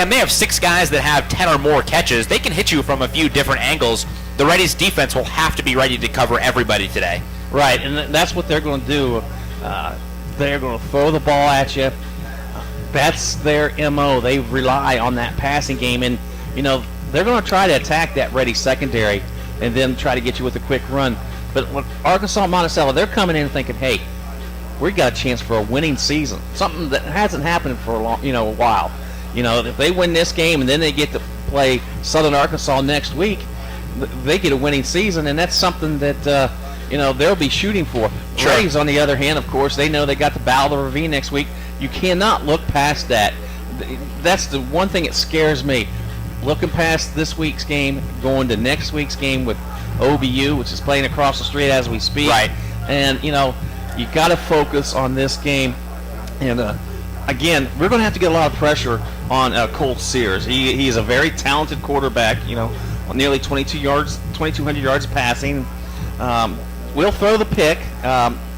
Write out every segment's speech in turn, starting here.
Pregame, they have 6 guys that have 10 or more catches. They can hit you from a few different angles. The Reddies defense will have to be ready to cover everybody today. Right, and that's what they're going to do. They're going to throw the ball at you. That's their MO. They rely on that passing game, and they're going to try to attack that Reddies secondary and then try to get you with a quick run. But with Arkansas-Monticello, they're coming in thinking, hey, we got a chance for a winning season, something that hasn't happened for a while. If they win this game and then they get to play Southern Arkansas next week, they get a winning season, and that's something that they'll be shooting for. Sure. Reddies, on the other hand, of course, they know they got the Battle of the Ravine next week. You cannot look past that. That's the one thing that scares me. Looking past this week's game, going to next week's game with OBU, which is playing across the street as we speak. Right. And, you got to focus on this game. And, again, we're going to have to get a lot of pressure on Cole Sears. He is a very talented quarterback, nearly 2,200 yards of passing. We'll throw the pick.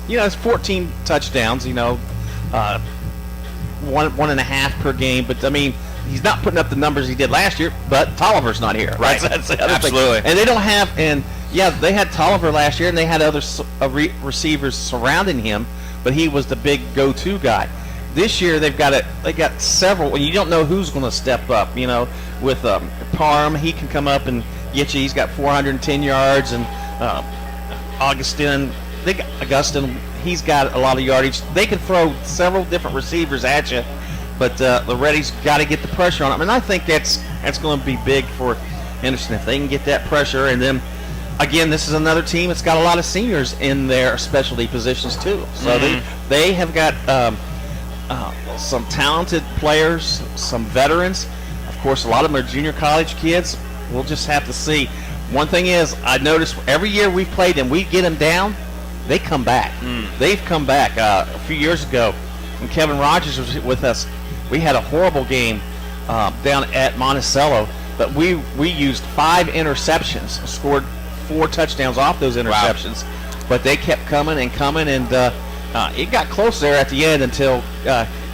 It's 14 touchdowns, 1.5 per game. But, I mean, he's not putting up the numbers he did last year, but Tolliver's not here. Right. That's the other Absolutely. thing. And they don't have, they had Tolliver last year, and they had other receivers surrounding him, but he was the big go-to guy. This year they got several, and you don't know who's going to step up. With Parham, he can come up and get you. He's got 410 yards, and Augustin, he's got a lot of yardage. They can throw several different receivers at you, but the Reddies got to get the pressure on them, and I think that's going to be big for Henderson if they can get that pressure. And then again, this is another team that's got a lot of seniors in their specialty positions too. So they have got some talented players, some veterans. Of course, a lot of them are junior college kids. We'll just have to see. One thing is, I noticed every year we've played them, we get them down, they come back. They've come back. A few years ago, when Kevin Rogers was with us, we had a horrible game down at Monticello, but we used 5 interceptions, scored 4 touchdowns off those interceptions. Wow. But they kept coming, and it got close there at the end until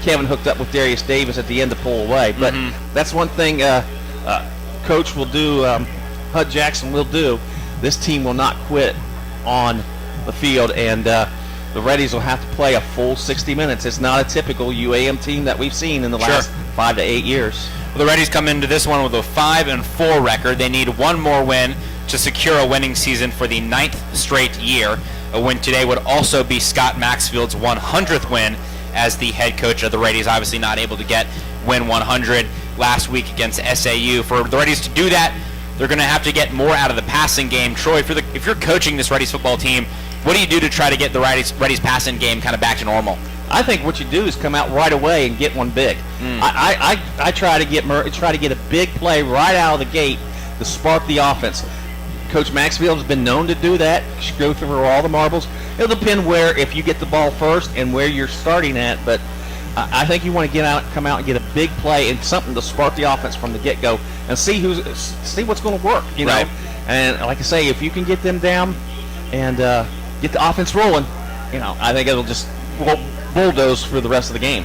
Kevin hooked up with Darius Davis at the end to pull away. But that's one thing Coach will do, Hud Jackson will do. This team will not quit on the field, and the Reddies will have to play a full 60 minutes. It's not a typical UAM team that we've seen in the last 5 to 8 years. Well, the Reddies come into this one with a 5-4 record. They need one more win to secure a winning season for the 9th straight year. A win today would also be Scott Maxfield's 100th win as the head coach of the Reddies. Obviously not able to get win 100 last week against SAU. For the Reddies to do that, they're going to have to get more out of the passing game. Troy, if you're coaching this Reddies football team, what do you do to try to get the Reddies passing game kind of back to normal? I think what you do is come out right away and get one big. I try to get a big play right out of the gate to spark the offense. Coach Maxfield has been known to do that. Go through all the marbles. It'll depend if you get the ball first and where you're starting at. But I think you want to come out and get a big play and something to spark the offense from the get-go and see what's going to work. Right. And like I say, if you can get them down and get the offense rolling, I think it'll just bulldoze for the rest of the game.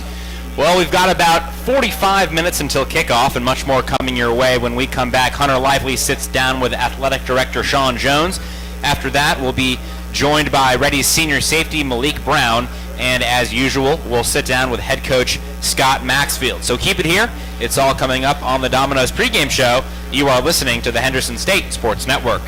Well, we've got about 45 minutes until kickoff and much more coming your way. When we come back, Hunter Lively sits down with Athletic Director Sean Jones. After that, we'll be joined by Reddies senior safety Malik Brown. And as usual, we'll sit down with head coach Scott Maxfield. So keep it here. It's all coming up on the Domino's pregame show. You are listening to the Henderson State Sports Network.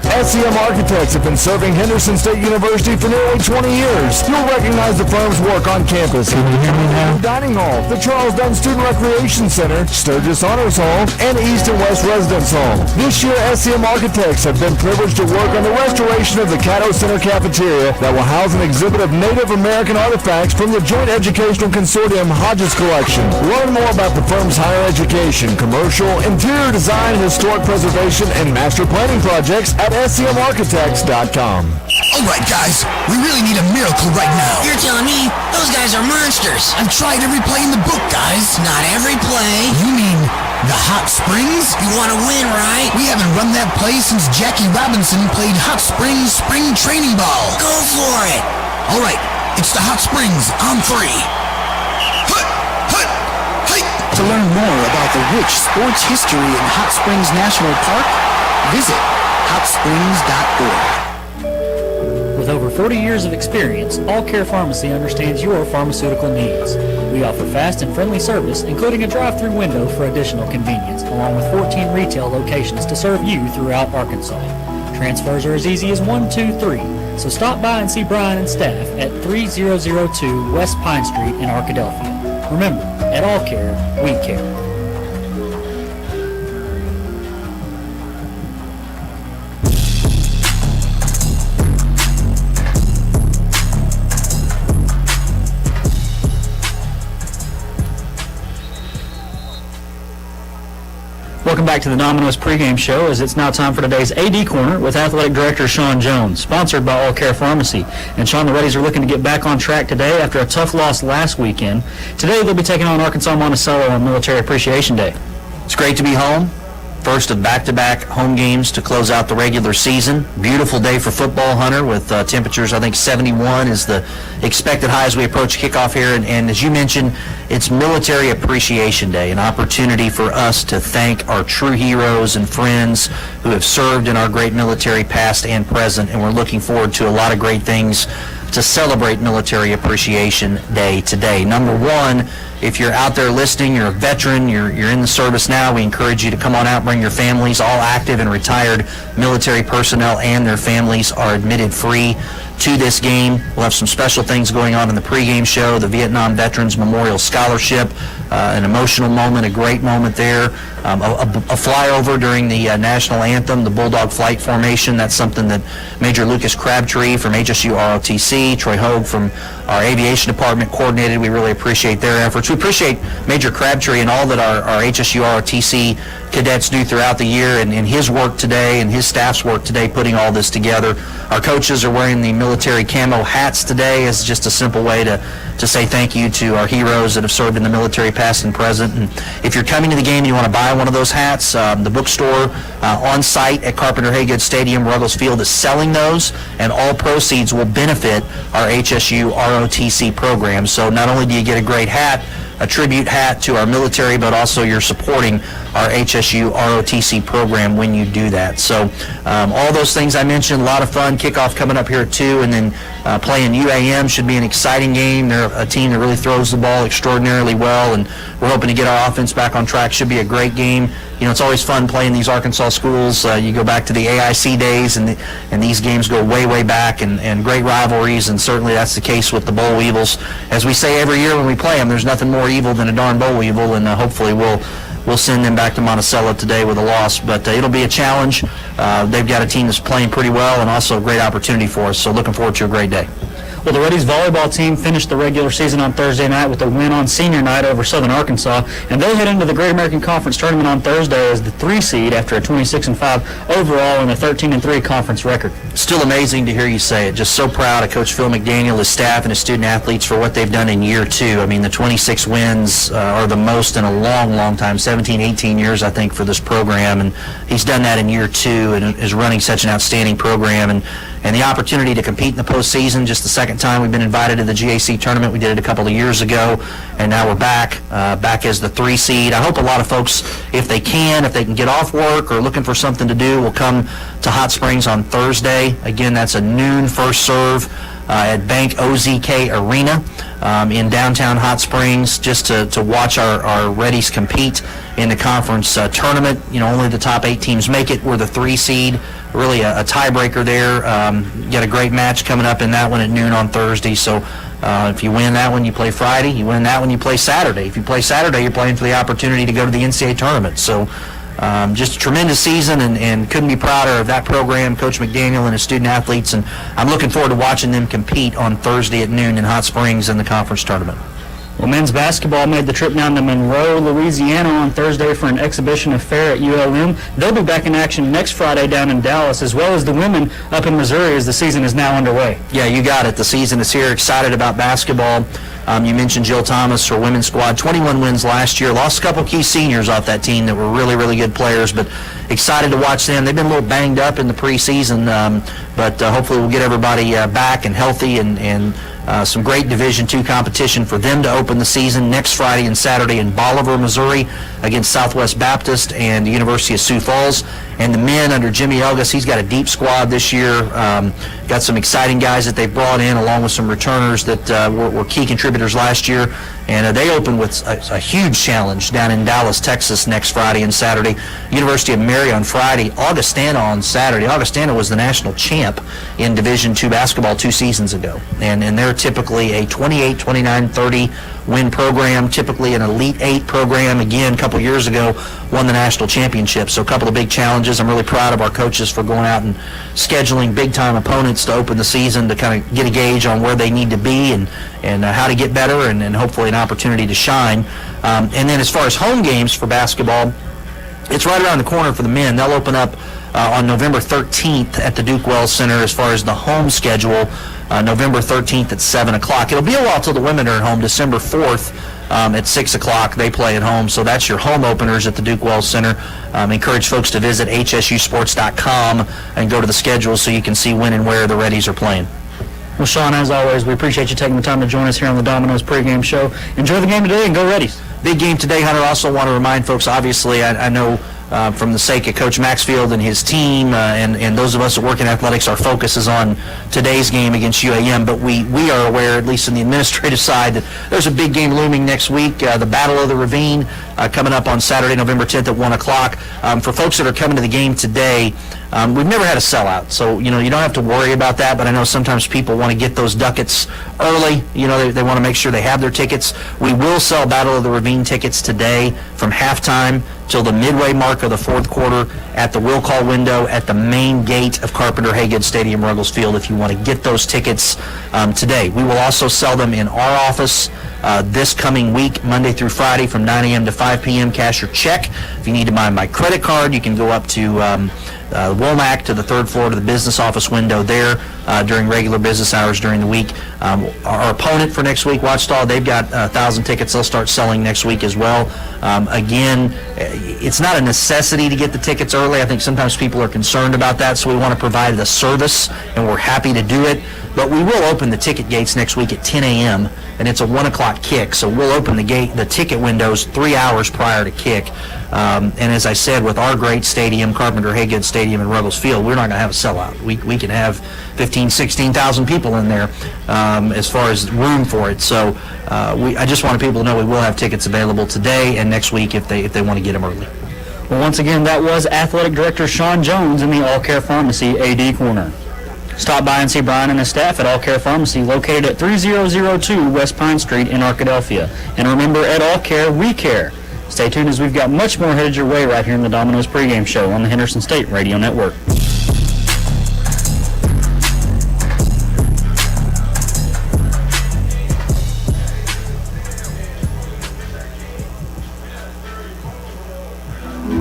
SCM Architects have been serving Henderson State University for nearly 20 years. You'll recognize the firm's work on campus in the Dining Hall, the Charles Dunn Student Recreation Center, Sturgis Honors Hall, and East and West Residence Hall. This year, SCM Architects have been privileged to work on the restoration of the Caddo Center cafeteria that will house an exhibit of Native American artifacts from the Joint Educational Consortium Hodges Collection. Learn more about the firm's higher education, commercial, interior design, historic preservation, and master planning projects at scmarchitects.com. All right, guys, we really need a miracle right now. You're telling me those guys are monsters? I've tried every play in the book, guys. Not every play. You mean the Hot Springs? You want to win, right? We haven't run that play since Jackie Robinson played Hot Springs spring training ball. Go for it. All right, it's the Hot Springs on 3. Hut, hut, hike. To learn more about the rich sports history in Hot Springs National Park, visit hotsprings.org. With over 40 years of experience, All Care Pharmacy understands your pharmaceutical needs. We offer fast and friendly service, including a drive-through window for additional convenience, along with 14 retail locations to serve you throughout Arkansas. Transfers are as easy as 1, 2, 3. So stop by and see Brian and staff at 3002 West Pine Street in Arkadelphia. Remember, at All Care, we care. Welcome back to the Domino's pregame show, as it's now time for today's AD Corner with Athletic Director Sean Jones, sponsored by All Care Pharmacy. And Sean, the Reddies are looking to get back on track today after a tough loss last weekend. Today they'll be taking on Arkansas-Monticello on Military Appreciation Day. It's great to be home. First of back-to-back home games to close out the regular season. Beautiful day for football, Hunter, with temperatures, I think 71 is the expected high as we approach kickoff here. And as you mentioned, it's Military Appreciation Day, an opportunity for us to thank our true heroes and friends who have served in our great military past and present. And we're looking forward to a lot of great things to celebrate Military Appreciation Day today. Number one, if you're out there listening, you're a veteran, you're in the service now, we encourage you to come on out, bring your families. All active and retired military personnel and their families are admitted free to this game. We'll have some special things going on in the pregame show, the Vietnam Veterans Memorial Scholarship, an emotional moment, a great moment there, a flyover during the national anthem, the Bulldog Flight Formation. That's something that Major Lucas Crabtree from HSU ROTC, Troy Hogue from our aviation department coordinated. We really appreciate their efforts. We appreciate Major Crabtree and all that our HSU ROTC cadets do throughout the year, and his work today and his staff's work today putting all this together. Our coaches are wearing the military camo hats today as just a simple way to say thank you to our heroes that have served in the military past and present. And if you're coming to the game and you want to buy one of those hats, the bookstore on site at Carpenter Haygood Stadium, Ruggles Field, is selling those, and all proceeds will benefit our HSU ROTC program. So not only do you get a great hat, a tribute hat to our military, but also you're supporting our HSU ROTC program when you do that. So all those things I mentioned, a lot of fun. Kickoff coming up here at 2, and then playing UAM should be an exciting game. They're a team that really throws the ball extraordinarily well, and we're hoping to get our offense back on track. Should be a great game. You know, it's always fun playing these Arkansas schools. You go back to the AIC days, and these games go way, way back, and great rivalries, and certainly that's the case with the Boll Weevils. As we say every year when we play them, there's nothing more evil than a darn Boll Weevil, and hopefully we'll send them back to Monticello today with a loss. But it'll be a challenge. They've got a team that's playing pretty well, and also a great opportunity for us, so looking forward to a great day. Well, the Reddies volleyball team finished the regular season on Thursday night with a win on senior night over Southern Arkansas, and they head into the Great American Conference Tournament on Thursday as the 3 seed after a 26-5 overall and a 13-3 conference record. Still amazing to hear you say it. Just so proud of Coach Phil McDaniel, his staff, and his student athletes for what they've done in year 2. I mean, the 26 wins are the most in a long, long time, 17, 18 years, I think, for this program, and he's done that in year 2 and is running such an outstanding program. And the opportunity to compete in the postseason, just the second time we've been invited to the GAC tournament. We did it a couple of years ago, and now we're back as the 3 seed. I hope a lot of folks, if they can get off work or looking for something to do, will come to Hot Springs on Thursday. Again, that's a noon first serve at Bank OZK Arena in downtown Hot Springs, just to watch our Reddies compete in the conference tournament. You know, only the top 8 teams make it. We're the 3 seed. Really a tiebreaker there. You got a great match coming up in that one at noon on Thursday. So if you win that one, you play Friday. You win that one, you play Saturday. If you play Saturday, you're playing for the opportunity to go to the NCAA tournament. So just a tremendous season, and couldn't be prouder of that program, Coach McDaniel and his student athletes. And I'm looking forward to watching them compete on Thursday at noon in Hot Springs in the conference tournament. Well, men's basketball made the trip down to Monroe, Louisiana on Thursday for an exhibition affair at ULM. They'll be back in action next Friday down in Dallas, as well as the women up in Missouri as the season is now underway. Yeah, you got it. The season is here. Excited about basketball. You mentioned Jill Thomas, her women's squad, 21 wins last year. Lost a couple key seniors off that team that were really, really good players, but excited to watch them. They've been a little banged up in the preseason, but hopefully we'll get everybody back and healthy and Some great Division II competition for them to open the season next Friday and Saturday in Bolivar, Missouri, against Southwest Baptist and the University of Sioux Falls. And the men under Jimmy Elgus, he's got a deep squad this year. Got some exciting guys that they brought in, along with some returners that were key contributors last year. And they open with a huge challenge down in Dallas, Texas next Friday and Saturday. University of Mary on Friday, Augustana on Saturday. Augustana was the national champ in Division II basketball 2 seasons ago. And they're typically a 28, 29, 30 win program, typically an Elite 8 program. Again, a couple years ago, won the national championship. So a couple of big challenges. I'm really proud of our coaches for going out and scheduling big-time opponents to open the season to kind of get a gauge on where they need to be and how to get better and hopefully an opportunity to shine. And then as far as home games for basketball, it's right around the corner for the men. They'll open up on November 13th at the Duke Wells Center as far as the home schedule, November 13th at 7 o'clock. It'll be a while till the women are at home. December 4th at 6 o'clock, they play at home. So that's your home openers at the Duke Wells Center. Encourage folks to visit hsusports.com and go to the schedule so you can see when and where the Reddies are playing. Well, Sean, as always, we appreciate you taking the time to join us here on the Domino's pregame show. Enjoy the game today and go Reddies. Big game today, Hunter. Also want to remind folks, obviously, I know from the sake of Coach Maxfield and his team and those of us that work in athletics, our focus is on today's game against UAM, but we are aware, at least in the administrative side, that there's a big game looming next week, the Battle of the Ravine, coming up on Saturday, November 10th at 1 o'clock. For folks that are coming to the game today, we've never had a sellout, so you don't have to worry about that, but I know sometimes people want to get those ducats early. They want to make sure they have their tickets. We will sell Battle of the Ravine tickets today from halftime till the midway mark of the fourth quarter at the will call window at the main gate of Carpenter Haygood Stadium, Ruggles Field, if you want to get those tickets today. We will also sell them in our office this coming week, Monday through Friday from 9 a.m. to 5 p.m. Cash or check. If you need to buy my credit card, you can go up to Womack to the third floor to the business office window there during regular business hours during the week. Our opponent for next week, Watchdog, they've got 1,000 tickets. They'll start selling next week as well. Again, it's not a necessity to get the tickets early. I think sometimes people are concerned about that, so we want to provide the service, and we're happy to do it. But we will open the ticket gates next week at 10 a.m., and it's a 1 o'clock kick, so we'll open the ticket windows 3 hours prior to kick. And as I said, with our great stadium, Carpenter Haygood Stadium in Ruggles Field, we're not going to have a sellout. We can have 15,000, 16,000 people in there as far as room for it. So I just wanted people to know we will have tickets available today and next week if they want to get them early. Well, once again, that was Athletic Director Sean Jones in the All Care Pharmacy AD Corner. Stop by and see Brian and his staff at All Care Pharmacy, located at 3002 West Pine Street in Arkadelphia. And remember, at All Care, we care. Stay tuned as we've got much more headed your way right here in the Domino's pregame show on the Henderson State Radio Network.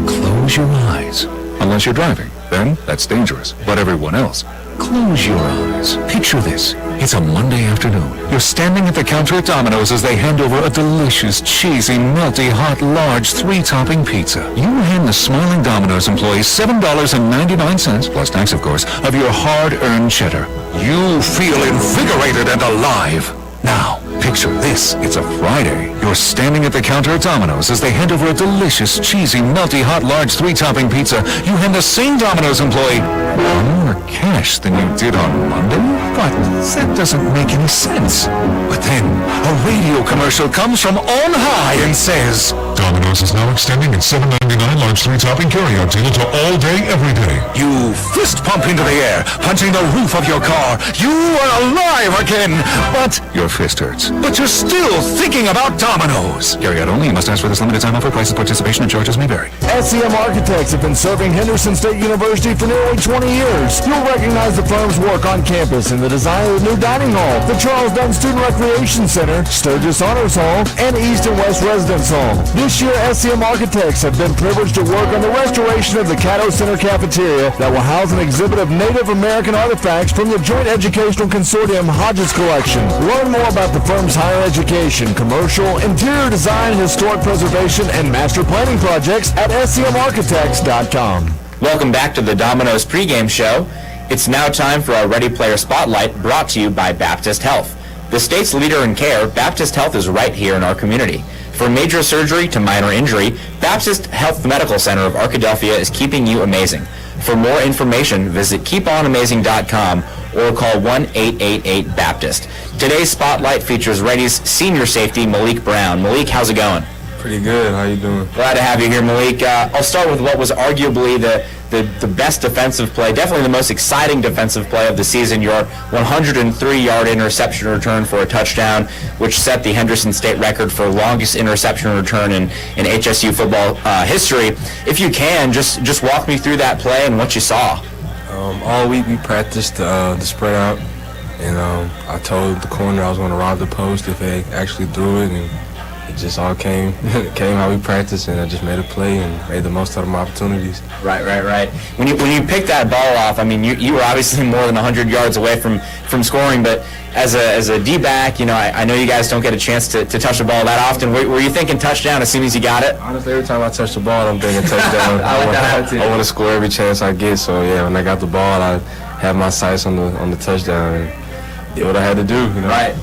Close your eyes. Unless you're driving. Then that's dangerous. But everyone else, close your eyes. Picture this. It's a Monday afternoon. You're standing at the counter at Domino's as they hand over a delicious, cheesy, melty, hot, large, 3-topping pizza. You hand the smiling Domino's employees $7.99, plus tax of course, of your hard-earned cheddar. You feel invigorated and alive. Now, picture this. It's a Friday. You're standing at the counter at Domino's as they hand over a delicious, cheesy, melty, hot, large, 3-topping pizza. You hand the same Domino's employee more cash than you did on Monday? But that doesn't make any sense. But then, a radio commercial comes from on high and says, Domino's is now extending its $7.99 large 3-topping carryout deal to all day, every day. You fist pump into the air, punching the roof of your car. You are alive again. But your fist hurts. But you're still thinking about Domino's. Carryout only. You must ask for this limited time offer. Prices, participation, and charges may vary. SCM Architects have been serving Henderson State University for nearly 20 years. You'll recognize the firm's work on campus in the design of the new dining hall, the Charles Dunn Student Recreation Center, Sturgis Honors Hall, and East and West Residence Hall. This year, SCM Architects have been privileged to work on the restoration of the Caddo Center cafeteria that will house an exhibit of Native American artifacts from the Joint Educational Consortium Hodges Collection. Learn more about the firm's higher education, commercial, interior design, historic preservation, and master planning projects at scmarchitects.com. Welcome back to the Domino's pregame show. It's now time for our Ready Player Spotlight, brought to you by Baptist Health. The state's leader in care, Baptist Health is right here in our community. From major surgery to minor injury, Baptist Health Medical Center of Arkadelphia is keeping you amazing. For more information, visit keeponamazing.com or call 1-888-BAPTIST. Today's Spotlight features Reddies senior safety Malik Brown. Malik, how's it going? Pretty good. How you doing? Glad to have you here, Malik. I'll start with what was arguably the best defensive play, definitely the most exciting defensive play of the season, your 103-yard interception return for a touchdown, which set the Henderson State record for longest interception return in HSU football history. If you can, just walk me through that play and what you saw. All week we practiced the spread out, and I told the corner I was going to rob the post if they actually threw it, and it just all came how we practiced, and I just made a play and made the most out of my opportunities. Right. When you picked that ball off, I mean, you were obviously more than 100 yards away from scoring, but as a D-back, I know you guys don't get a chance to touch the ball that often. Were you thinking touchdown as soon as you got it? Honestly, every time I touch the ball, I'm thinking touchdown. I want to score every chance I get, so yeah, when I got the ball, I had my sights on the touchdown. And did what I had to do. Right.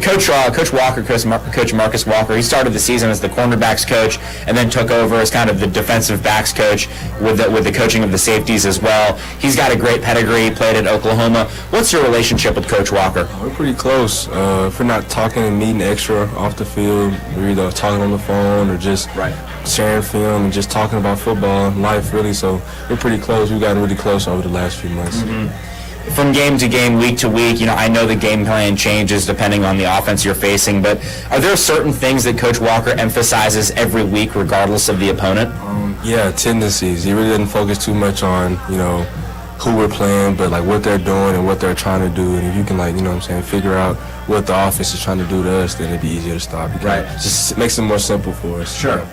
Coach Walker, Coach Marcus Walker, he started the season as the cornerbacks coach and then took over as kind of the defensive backs coach with the coaching of the safeties as well. He's got a great pedigree, played at Oklahoma. What's your relationship with Coach Walker? We're pretty close. If we're not talking and meeting extra off the field, we're either talking on the phone or just sharing film and just talking about football and life, really. So we're pretty close. We've gotten really close over the last few months. Mm-hmm. From game to game, week to week, I know the game plan changes depending on the offense you're facing, but are there certain things that Coach Walker emphasizes every week regardless of the opponent? Yeah, tendencies. He really doesn't focus too much on, who we're playing, but like what they're doing and what they're trying to do. And if you can figure out what the offense is trying to do to us, then it'd be easier to stop. Just makes it more simple for us. Sure.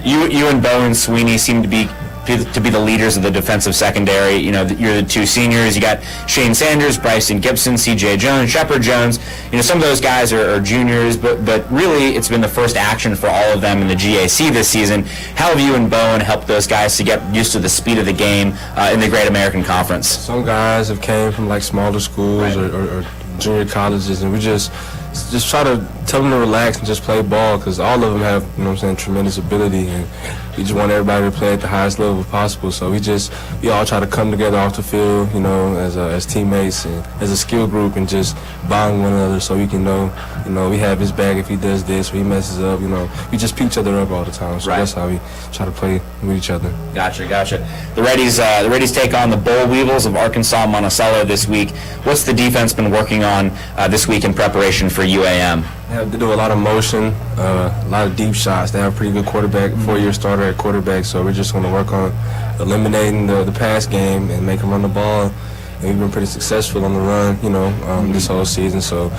You and Bo and Sweeney seem to be the leaders of the defensive secondary. You're the two seniors. You got Shane Sanders, Bryson Gibson, C.J. Jones, Shepard Jones. Some of those guys are juniors, but really it's been the first action for all of them in the GAC this season. How have you and Bowen helped those guys to get used to the speed of the game in the Great American Conference? Some guys have came from like smaller schools or junior colleges, and we just try to tell them to relax and just play ball, because all of them have, tremendous ability, and we just want everybody to play at the highest level possible. So we all try to come together off the field, as teammates and as a skill group, and just bond one another so we can know, we have his back if he does this or he messes up. We just pick each other up all the time. So that's how we try to play with each other. Gotcha. The Reddies take on the Boll Weevils of Arkansas-Monticello this week. What's the defense been working on this week in preparation for UAM? They do a lot of motion, a lot of deep shots. They have a pretty good quarterback, four-year starter at quarterback, so we're just going to work on eliminating the pass game and make them run the ball. And we've been pretty successful on the run, this whole season. So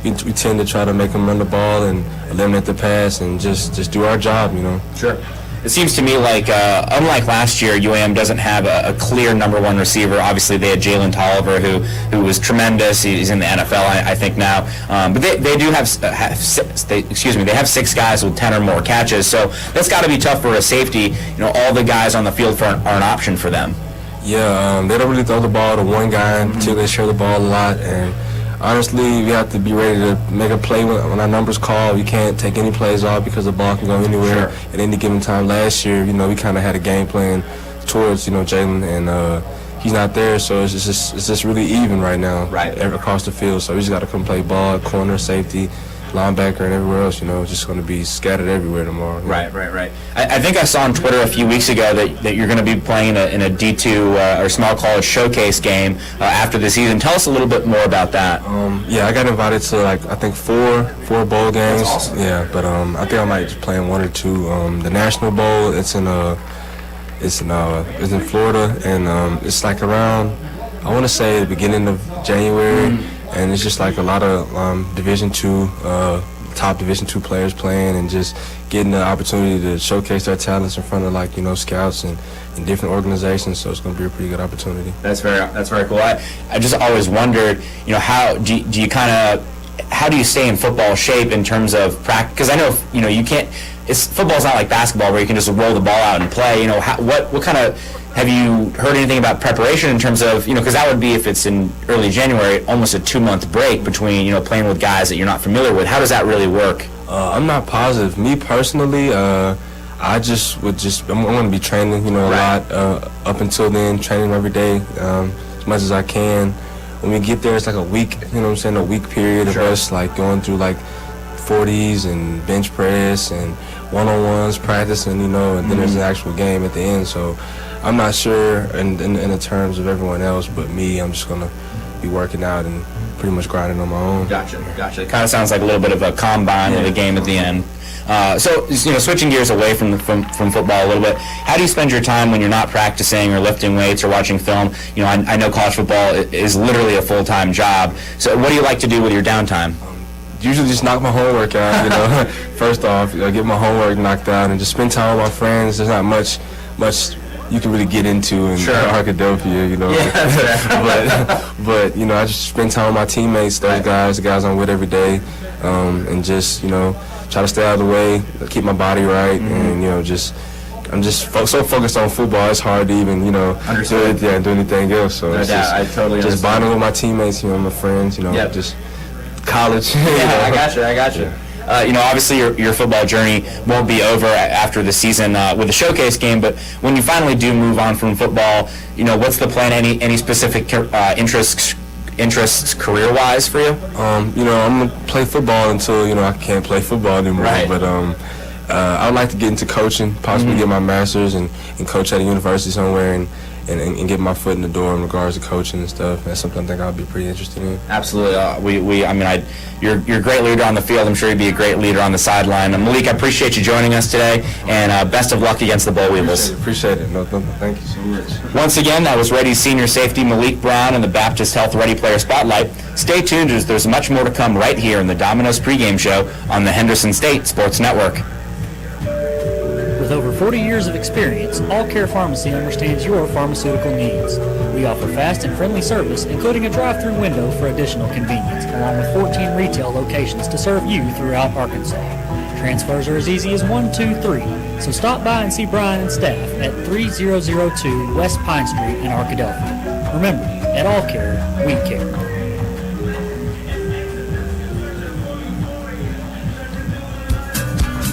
we tend to try to make them run the ball and eliminate the pass and just do our job, Sure. It seems to me like, unlike last year, UAM doesn't have a clear number one receiver. Obviously, they had Jalen Tolliver, who was tremendous. He's in the NFL, I think now. But they do have they have 6 guys with 10 or more catches. So that's got to be tough for a safety. All the guys on the field are an option for them. Yeah, they don't really throw the ball to one guy until they share the ball a lot. And honestly, we have to be ready to make a play when our numbers call. We can't take any plays off because the ball can go anywhere at any given time. Last year, we kind of had a game plan towards, Jalen, and he's not there, so it's just really even right now, across the field. So we just got to come play ball, corner, safety, linebacker, and everywhere else. It's just going to be scattered everywhere tomorrow. Right. I think I saw on Twitter a few weeks ago that you're going to be playing in a D2 or small college showcase game after the season. Tell us a little bit more about that. I got invited to I think four bowl games. That's awesome. Yeah, but I think I might just play in 1 or 2. The National Bowl, it's in Florida, and it's like around, I want to say, the beginning of January. And it's just like a lot of Division II, top Division II players playing, and just getting the opportunity to showcase their talents in front of scouts and different organizations. So it's going to be a pretty good opportunity. That's very cool. I just always wondered, how do you stay in football shape in terms of practice? Because I know you can't. football's not like basketball where you can just roll the ball out and play. You know, what kind of, have you heard anything about preparation in terms of, you know, because that would be, if it's in early January, almost a 2-month break between, you know, playing with guys that you're not familiar with. How does that really work? I'm not positive. Me personally, I'm going to be training, you know, a lot up until then, training every day as much as I can. When we get there, it's like a week, you know what I'm saying, a week period of us like going through like 40s and bench press and one-on-ones practicing, you know, and then there's an actual game at the end. So I'm not sure in the terms of everyone else, but me, I'm just going to be working out and pretty much grinding on my own. Gotcha. It kind of sounds like a little bit of a combine with a game at the end. So, you know, switching gears away from football a little bit, how do you spend your time when you're not practicing or lifting weights or watching film? You know, I know college football is literally a full-time job. So what do you like to do with your downtime? Usually just knock my homework out, you know. First off, get my homework knocked out and just spend time with my friends. There's not much you can really get into in Arkansas-Monticello, you know. But you know, I just spend time with my teammates, the guys I'm with every day, and just, you know, try to stay out of the way, keep my body right, and, you know, I'm just so focused on football, it's hard to even, you know, do anything else. So it's just bonding with my teammates, you know, my friends, you know, just college. I got you. You know, obviously your football journey won't be over after the season with the showcase game, but when you finally do move on from football, you know, what's the plan? Any specific interests career-wise for you? You know, I'm going to play football until, you know, I can't play football anymore. Right. But I would like to get into coaching, possibly get my master's and coach at a university somewhere and get my foot in the door in regards to coaching and stuff. That's something I think I'll be pretty interested in. Absolutely. You're a great leader on the field. I'm sure you'd be a great leader on the sideline. Malik, I appreciate you joining us today, and best of luck against the Boll Weevils. Appreciate it. No, thank you so much. Once again, that was Reddies senior safety Malik Brown in the Baptist Health Ready Player Spotlight. Stay tuned, as there's much more to come right here in the Domino's pregame show on the Henderson State Sports Network. With over 40 years of experience, All Care Pharmacy understands your pharmaceutical needs. We offer fast and friendly service, including a drive-through window for additional convenience, along with 14 retail locations to serve you throughout Arkansas. Transfers are as easy as 1, 2, 3, so stop by and see Brian and staff at 3002 West Pine Street in Arkadelphia. Remember, at All Care, we care.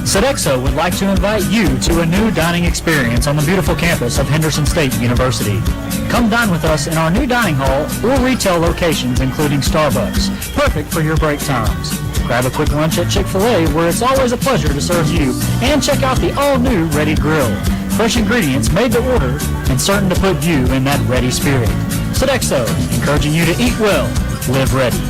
Sodexo would like to invite you to a new dining experience on the beautiful campus of Henderson State University. Come dine with us in our new dining hall or retail locations, including Starbucks, perfect for your break times. Grab a quick lunch at Chick-fil-A, where it's always a pleasure to serve you, and check out the all-new Ready Grill. Fresh ingredients made to order and certain to put you in that ready spirit. Sodexo, encouraging you to eat well, live ready.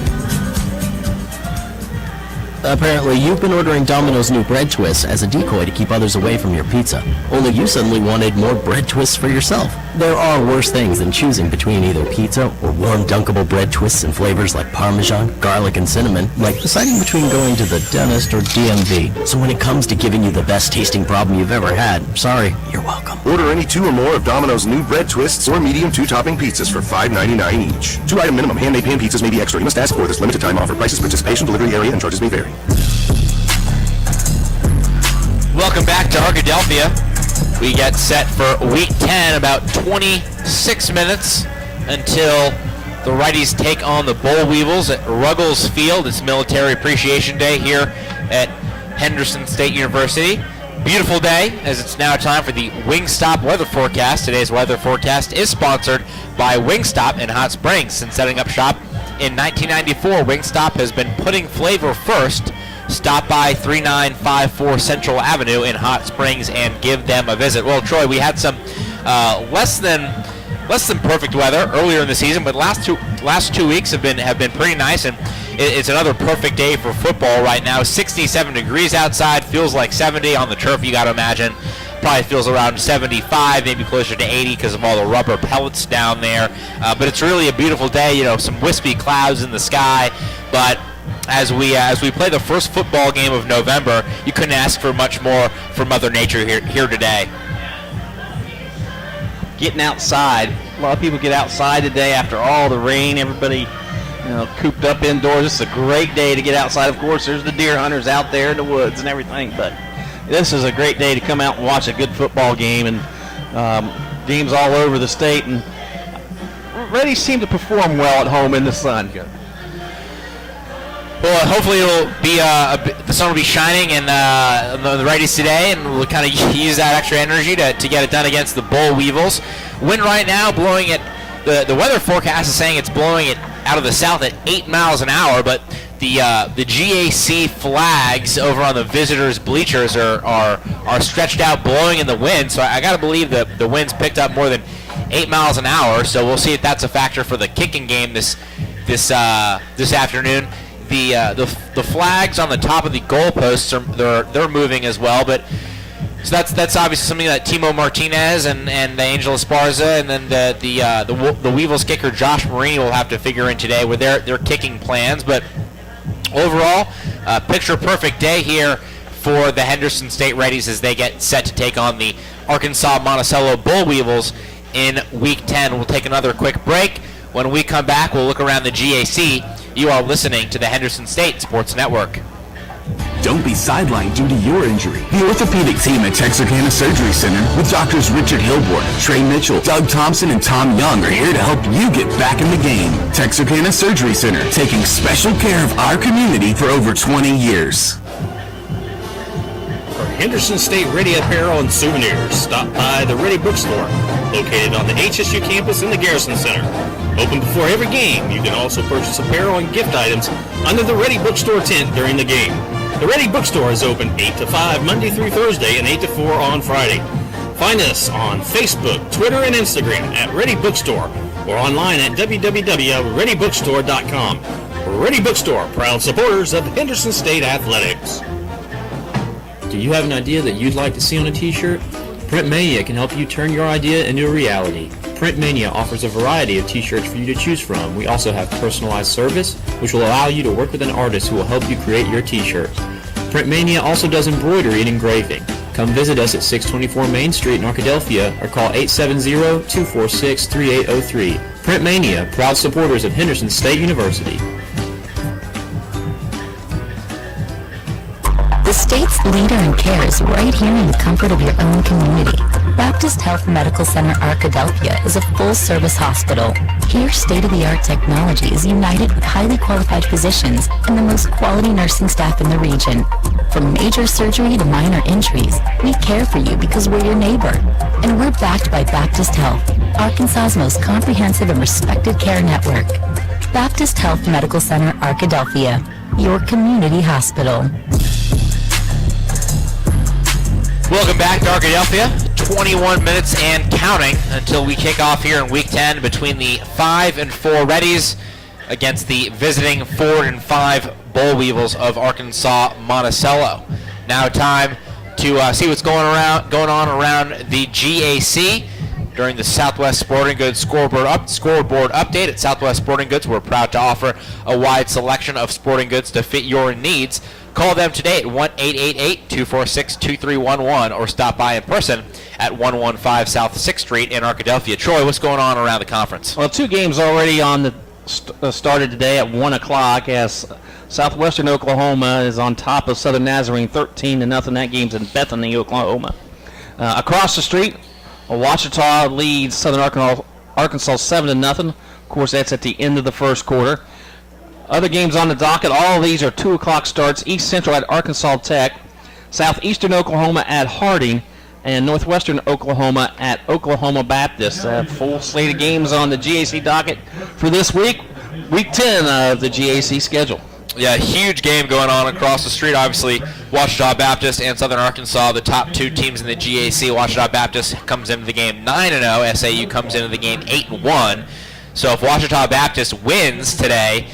Apparently, you've been ordering Domino's new bread twists as a decoy to keep others away from your pizza. Only you suddenly wanted more bread twists for yourself. There are worse things than choosing between either pizza or warm dunkable bread twists in flavors like Parmesan, garlic, and cinnamon, like deciding between going to the dentist or DMV. So when it comes to giving you the best tasting problem you've ever had, sorry, you're welcome. Order any 2 or more of Domino's new bread twists or medium 2-topping pizzas for $5.99 each. 2-item minimum. Handmade pan pizzas may be extra. You must ask for this limited time offer. Prices, participation, delivery area, and charges may vary. Welcome back to Arkadelphia. We get set for week 10, about 26 minutes until the Reddies take on the Boll Weevils at Ruggles Field. It's Military Appreciation Day here at Henderson State University. Beautiful day, as it's now time for the Wingstop weather forecast. Today's weather forecast is sponsored by Wingstop in Hot Springs. Since setting up shop in 1994, Wingstop has been putting flavor first. Stop by 3954 Central Avenue in Hot Springs and give them a visit. Well, Troy, we had some less than perfect weather earlier in the season, but last two weeks have been pretty nice, and it's another perfect day for football right now. 67 degrees outside, feels like 70 on the turf. You got to imagine. Probably feels around 75, maybe closer to 80 because of all the rubber pellets down there. But it's really a beautiful day. You know, some wispy clouds in the sky, but as we play the first football game of November, you couldn't ask for much more from Mother Nature here today. Getting outside. A lot of people get outside today after all the rain. Everybody, you know, cooped up indoors. It's a great day to get outside. Of course, there's the deer hunters out there in the woods and everything, but this is a great day to come out and watch a good football game, and games all over the state. And Reddies seem to perform well at home in the sun. Well, hopefully it'll be the sun will be shining and the Reddies today, and we'll kind of use that extra energy to get it done against the Boll Weevils. Wind right now blowing it. The weather forecast is saying it's blowing it out of the south at 8 miles an hour, but the GAC flags over on the visitors' bleachers are stretched out, blowing in the wind. So I got to believe that the wind's picked up more than 8 miles an hour. So we'll see if that's a factor for the kicking game this afternoon. The flags on the top of the goalposts they're moving as well, but so that's obviously something that Timo Martinez and Angel Esparza and then the Weevils kicker Josh Marini will have to figure in today with their kicking plans. But overall, picture perfect day here for the Henderson State Reddies as they get set to take on the Arkansas-Monticello Boll Weevils in Week 10. We'll take another quick break. When we come back, we'll look around the GAC. You are listening to the Henderson State Sports Network. Don't be sidelined due to your injury. The orthopedic team at Texarkana Surgery Center with doctors Richard Hilborn, Trey Mitchell, Doug Thompson, and Tom Young are here to help you get back in the game. Texarkana Surgery Center, taking special care of our community for over 20 years. For Henderson State Ready apparel and souvenirs, stop by the Ready Bookstore, located on the HSU campus in the Garrison Center. Open before every game, you can also purchase apparel and gift items under the Ready Bookstore tent during the game. The Ready Bookstore is open 8 to 5 Monday through Thursday and 8 to 4 on Friday. Find us on Facebook, Twitter, and Instagram at Ready Bookstore or online at www.readybookstore.com. Ready Bookstore, proud supporters of Henderson State Athletics. Do you have an idea that you'd like to see on a t-shirt? Print Mania can help you turn your idea into a reality. Print Mania offers a variety of t-shirts for you to choose from. We also have personalized service, which will allow you to work with an artist who will help you create your t-shirt. Print Mania also does embroidery and engraving. Come visit us at 624 Main Street in Arkadelphia or call 870-246-3803. Print Mania, proud supporters of Henderson State University. The state's leader in care is right here in the comfort of your own community. Baptist Health Medical Center Arkadelphia is a full-service hospital. Here, state-of-the-art technology is united with highly qualified physicians and the most quality nursing staff in the region. From major surgery to minor injuries, we care for you because we're your neighbor. And we're backed by Baptist Health, Arkansas's most comprehensive and respected care network. Baptist Health Medical Center Arkadelphia, your community hospital. Welcome back to Arkadelphia. 21 minutes and counting until we kick off here in Week 10 between the 5 and 4 Reddies against the visiting 4 and 5 Boll Weevils of Arkansas-Monticello. Now time to see what's going on around the GAC during the Southwest Sporting Goods scoreboard update. At Southwest Sporting Goods, we're proud to offer a wide selection of sporting goods to fit your needs. Call them today at 1-888-246-2311 or stop by in person at 115 South 6th Street in Arkadelphia. Troy, what's going on around the conference? Well, two games already on the started today at 1 o'clock as Southwestern Oklahoma is on top of Southern Nazarene 13-0. That game's in Bethany, Oklahoma. Across the street, Ouachita leads Southern Arkansas 7-0. Of course, that's at the end of the first quarter. Other games on the docket, all of these are 2 o'clock starts. East Central at Arkansas Tech, Southeastern Oklahoma at Harding, and Northwestern Oklahoma at Oklahoma Baptist. Full slate of games on the GAC docket for this week, Week 10 of the GAC schedule. Yeah, huge game going on across the street. Obviously, Ouachita Baptist and Southern Arkansas, the top two teams in the GAC. Ouachita Baptist comes into the game 9-0. SAU comes into the game 8-1. So if Ouachita Baptist wins today,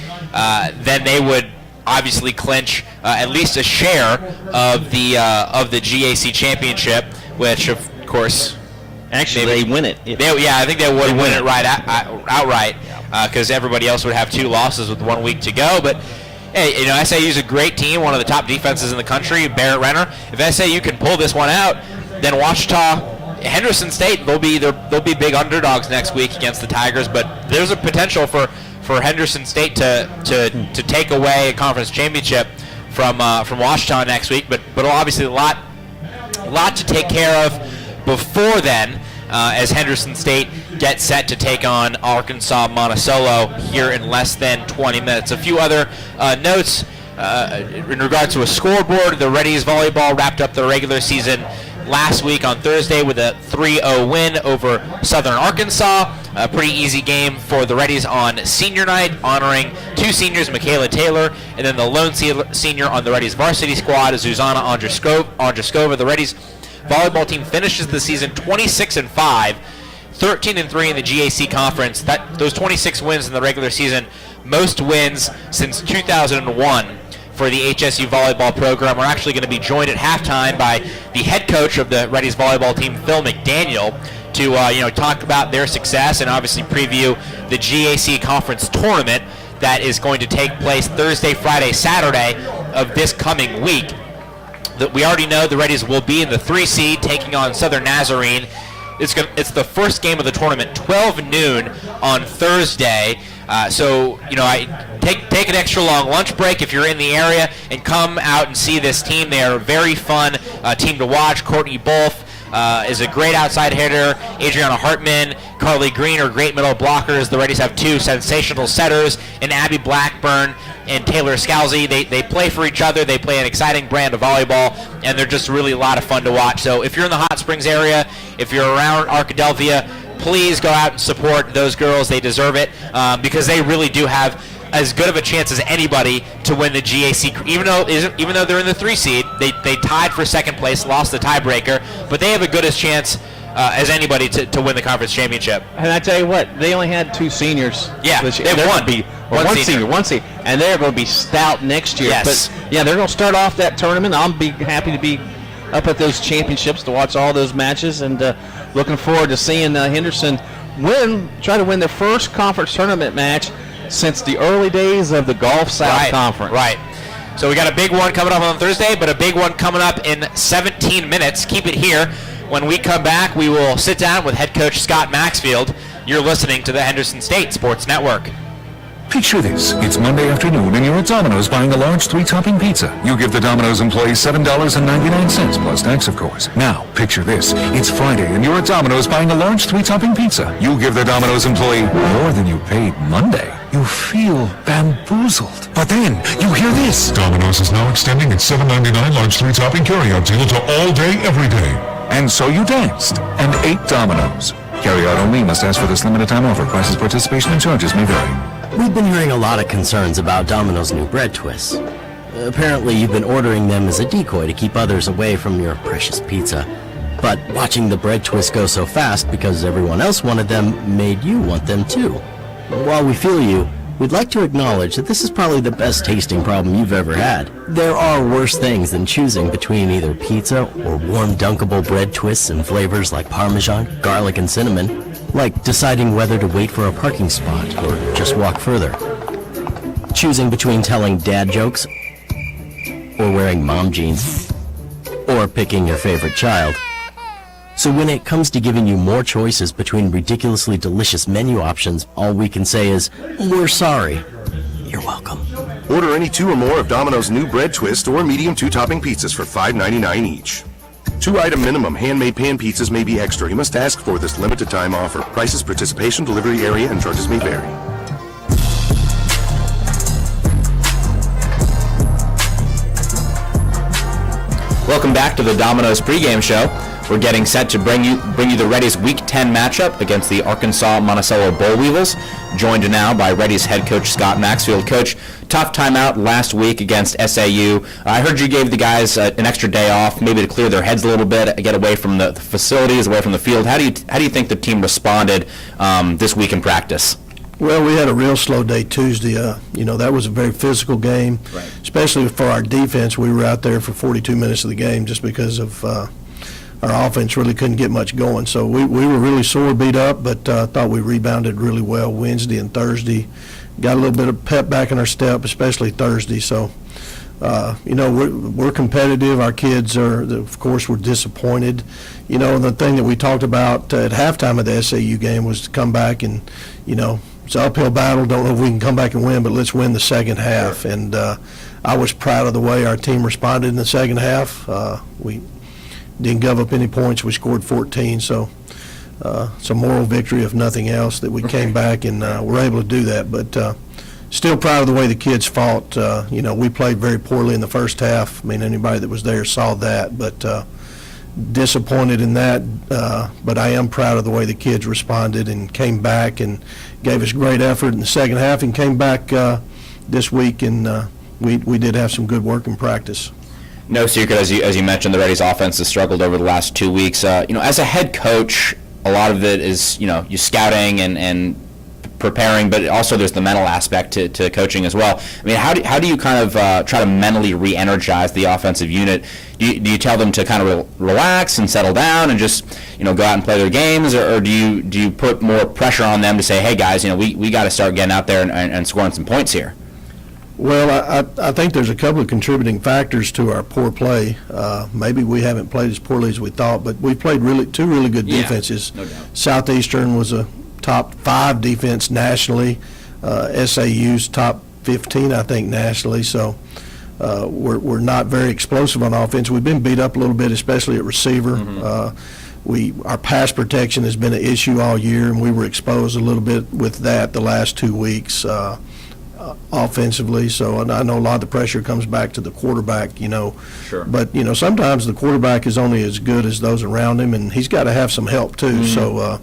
then they would obviously clinch at least a share of the GAC championship, which of course, actually they win it. I think they would win it outright because everybody else would have 2 losses with 1 week to go. But hey, SAU's a great team, one of the top defenses in the country. Barrett Renner. If SAU can pull this one out, then Henderson State, they'll be big underdogs next week against the Tigers, but there's a potential for Henderson State to take away a conference championship from Ouachita next week. But obviously a lot A lot to take care of before then, as Henderson State gets set to take on Arkansas-Monticello here in less than 20 minutes. A few other notes in regards to a scoreboard. The Reddies Volleyball wrapped up their regular season last week on Thursday with a 3-0 win over Southern Arkansas. A pretty easy game for the Reddies on senior night, honoring two seniors, Michaela Taylor, and then the lone senior on the Reddies varsity squad, Zuzana Andruskova. The Reddies volleyball team finishes the season 26-5, 13-3 in the GAC conference. Those 26 wins in the regular season, most wins since 2001 for the HSU volleyball program. We're actually going to be joined at halftime by the head coach of the Reddies volleyball team, Phil McDaniel, to talk about their success and obviously preview the GAC conference tournament that is going to take place Thursday, Friday, Saturday of this coming week. We already know the Reddies will be in the 3 seed taking on Southern Nazarene. It's the first game of the tournament, 12 noon on Thursday. I take an extra long lunch break if you're in the area and come out and see this team. They are a very fun team to watch. Courtney Bolf is a great outside hitter. Adriana Hartman, Carly Green are great middle blockers. The Reddies have two sensational setters, and Abby Blackburn and Taylor Scalzi. They play for each other. They play an exciting brand of volleyball, and they're just really a lot of fun to watch. So if you're in the Hot Springs area, if you're around Arkadelphia, please go out and support those girls. They deserve it because they really do have as good of a chance as anybody to win the GAC. Even though they're in the 3 seed, they tied for second place, lost the tiebreaker, but they have a good as chance as anybody to win the conference championship. And I tell you what, they only had 2 seniors. Yeah, this year. they have one senior, and they're going to be stout next year. Yes. But yeah, they're going to start off that tournament. I'll be happy to be up at those championships to watch all those matches, and looking forward to seeing Henderson try to win their first conference tournament match since the early days of the Gulf South Conference. Right. So we got a big one coming up on Thursday, but a big one coming up in 17 minutes. Keep it here. When we come back, we will sit down with head coach Scott Maxfield. You're listening to the Henderson State Sports Network. Picture this. It's Monday afternoon and you're at Domino's buying a large 3-topping pizza. You give the Domino's employee $7.99 plus tax, of course. Now, picture this. It's Friday and you're at Domino's buying a large 3-topping pizza. You give the Domino's employee more than you paid Monday. You feel bamboozled. But then, you hear this. Domino's is now extending its $7.99 large 3-topping carryout deal to all day, every day. And so you danced and ate Domino's. Carryout only. Must ask for this limited time offer. Prices, participation, and charges may vary. We've been hearing a lot of concerns about Domino's new bread twists. Apparently, you've been ordering them as a decoy to keep others away from your precious pizza. But watching the bread twists go so fast because everyone else wanted them made you want them too. While we feel you, we'd like to acknowledge that this is probably the best tasting problem you've ever had. There are worse things than choosing between either pizza or warm dunkable bread twists in flavors like Parmesan, garlic, and cinnamon. Like deciding whether to wait for a parking spot or just walk further. Choosing between telling dad jokes or wearing mom jeans. Or picking your favorite child. So when it comes to giving you more choices between ridiculously delicious menu options, all we can say is, we're sorry. You're welcome. Order any 2 or more of Domino's new bread twist or medium 2-topping pizzas for $5.99 each. 2-item minimum handmade pan pizzas may be extra. You must ask for this limited time offer. Prices, participation, delivery area, and charges may vary. Welcome back to the Domino's pregame show. We're getting set to bring you the Reddies Week 10 matchup against the Arkansas-Monticello Boll Weevils. Joined now by Reddies head coach Scott Maxfield. Coach, tough timeout last week against SAU. I heard you gave the guys an extra day off, maybe to clear their heads a little bit, get away from the facilities, away from the field. How do you think the team responded this week in practice? Well, we had a real slow day Tuesday. That was a very physical game, especially for our defense. We were out there for 42 minutes of the game just because of our offense really couldn't get much going. So we were really sore, beat up, but thought we rebounded really well Wednesday and Thursday. Got a little bit of pep back in our step, especially Thursday. So, we're competitive. Our kids of course, were disappointed. The thing that we talked about at halftime of the SAU game was to come back and, it's an uphill battle. Don't know if we can come back and win, but let's win the second half. And I was proud of the way our team responded in the second half. We didn't give up any points. We scored 14, so it's a moral victory, if nothing else, that we came back and were able to do that. But still proud of the way the kids fought. We played very poorly in the first half. I mean, anybody that was there saw that, but disappointed in that. But I am proud of the way the kids responded and came back and gave us great effort in the second half and came back this week, and we did have some good work in practice. No secret, as you mentioned, the Reddies offense has struggled over the last 2 weeks. As a head coach, a lot of it is, you scouting and preparing, but also there's the mental aspect to coaching as well. I mean, how do you kind of try to mentally re-energize the offensive unit? Do you tell them to kind of relax and settle down and just go out and play their games, or do you put more pressure on them to say, hey guys, we got to start getting out there and scoring some points here? Well, I think there's a couple of contributing factors to our poor play. Maybe we haven't played as poorly as we thought, but we played two really good defenses. No doubt. Southeastern was a top 5 defense nationally. SAU's top 15, I think, nationally. So we're not very explosive on offense. We've been beat up a little bit, especially at receiver. Our pass protection has been an issue all year, and we were exposed a little bit with that the last 2 weeks. Offensively, so I know a lot of the pressure comes back to the quarterback, Sure. But sometimes the quarterback is only as good as those around him, and he's got to have some help too. So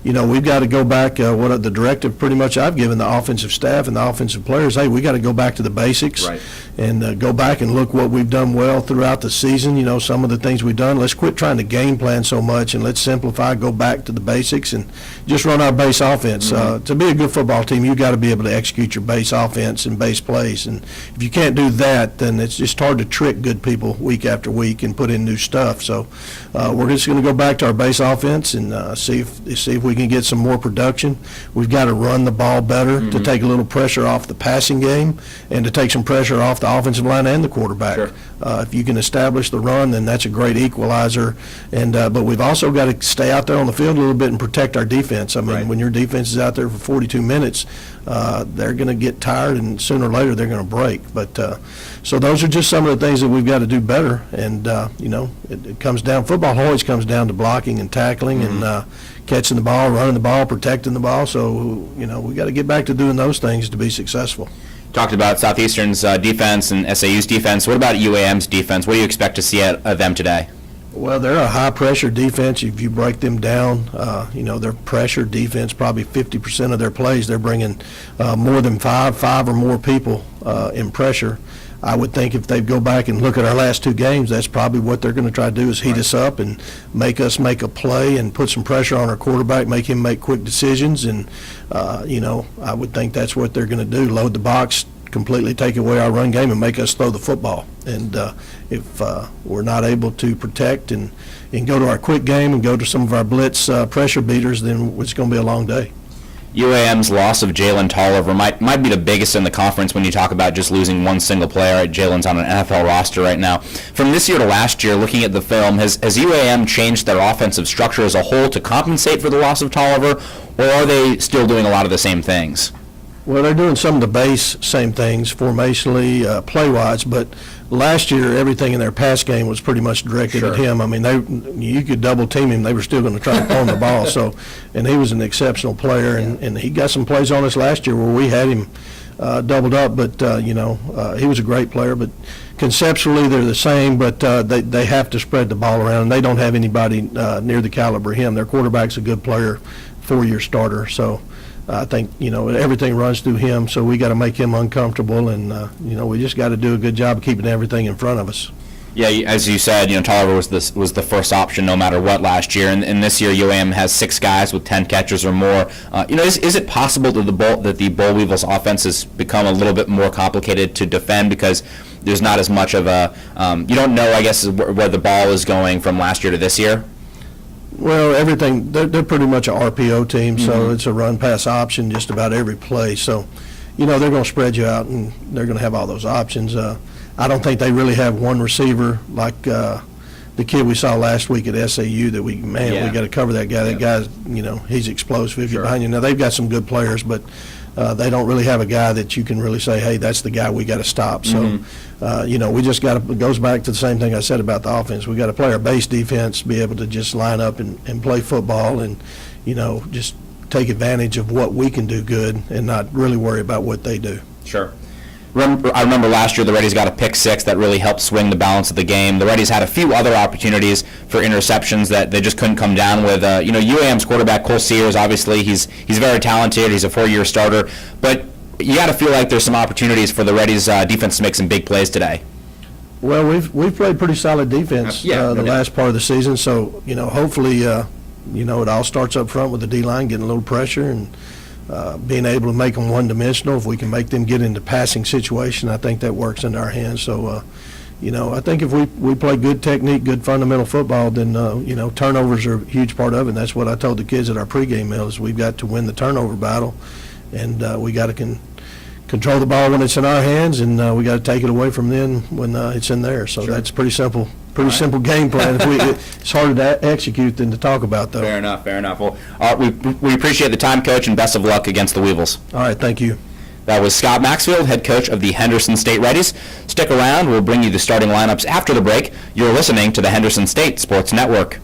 we've got to go back. What the directive pretty much I've given the offensive staff and the offensive players, hey, we got to go back to the basics, right, and go back and look what we've done well throughout the season. Some of the things we've done. Let's quit trying to game plan so much, and let's simplify, go back to the basics, and just run our base offense. To be a good football team, you got to be able to execute your base offense and base plays, and if you can't do that, then it's just hard to trick good people week after week and put in new stuff. So we're just going to go back to our base offense and see if we can get some more production. We've got to run the ball better to take a little pressure off the passing game and to take some pressure off the offensive line and the quarterback. Sure. If you can establish the run, then that's a great equalizer. And but we've also got to stay out there on the field a little bit and protect our defense. I mean, right, when your defense is out there for 42 minutes, they're going to get tired, and sooner or later they're going to break. But so those are just some of the things that we've got to do better. And it comes down. Football always comes down to blocking and tackling and catching the ball, running the ball, protecting the ball. So we got to get back to doing those things to be successful. Talked about Southeastern's defense and SAU's defense. What about UAM's defense? What do you expect to see out of them today? Well, they're a high-pressure defense. If you break them down, their pressure defense, probably 50% of their plays, they're bringing more than five or more people in pressure. I would think if they go back and look at our last 2 games, that's probably what they're going to try to do is heat us up and make us make a play and put some pressure on our quarterback, make him make quick decisions. And, I would think that's what they're going to do, load the box, completely take away our run game and make us throw the football. And if we're not able to protect and go to our quick game and go to some of our blitz pressure beaters, then it's going to be a long day. UAM's loss of Jalen Tolliver might be the biggest in the conference when you talk about just losing one single player. Jalen's on an NFL roster right now. From this year to last year, looking at the film, has UAM changed their offensive structure as a whole to compensate for the loss of Tolliver, or are they still doing a lot of the same things? Well, they're doing some of the base same things formationally, play-wise, but last year everything in their pass game was pretty much directed at him. I mean, you could double team him, they were still going to try to pull him the ball. So, and he was an exceptional player, and he got some plays on us last year where we had him doubled up. But he was a great player. But conceptually they're the same, but they have to spread the ball around, and they don't have anybody near the caliber of him. Their quarterback's a good player, 4-year starter. So. I think, everything runs through him, so we got to make him uncomfortable, and, we just got to do a good job of keeping everything in front of us. Yeah, as you said, Tolliver was the first option no matter what last year, and this year UAM has 6 guys with 10 catchers or more. Is it possible that the Boll Weevils offense has become a little bit more complicated to defend because there's not as much of a you don't know, I guess, where the ball is going from last year to this year? Well, everything, they're pretty much a RPO team, so it's a run-pass option just about every play. So, they're going to spread you out, and they're going to have all those options. I don't think they really have one receiver like the kid we saw last week at SAU that we got to cover that guy. That guy's, he's explosive. If you're behind you. Now, they've got some good players, but they don't really have a guy that you can really say, hey, that's the guy we got to stop. So, we just got to, it goes back to the same thing I said about the offense. We got to play our base defense, be able to just line up and play football and, just take advantage of what we can do good and not really worry about what they do. Sure. I remember last year the Reddies got a pick six that really helped swing the balance of the game. The Reddies had a few other opportunities for interceptions that they just couldn't come down with. UAM's quarterback Cole Sears, obviously he's very talented. He's a 4-year starter, but you got to feel like there's some opportunities for the Reddies defense to make some big plays today. Well, we've played pretty solid defense the last part of the season, so hopefully it all starts up front with the D-line getting a little pressure and being able to make them one-dimensional. If we can make them get into passing situation, I think that works into our hands. So, I think if we play good technique, good fundamental football, then, turnovers are a huge part of it. And that's what I told the kids at our pregame meal is we've got to win the turnover battle, and we got to control the ball when it's in our hands, and we got to take it away from them when it's in there. So that's pretty simple. Simple game plan. It's harder to execute than to talk about, though. Fair enough. Well, we appreciate the time, Coach, and best of luck against the Weevils. All right, thank you. That was Scott Maxfield, head coach of the Henderson State Reddies. Stick around. We'll bring you the starting lineups after the break. You're listening to the Henderson State Sports Network.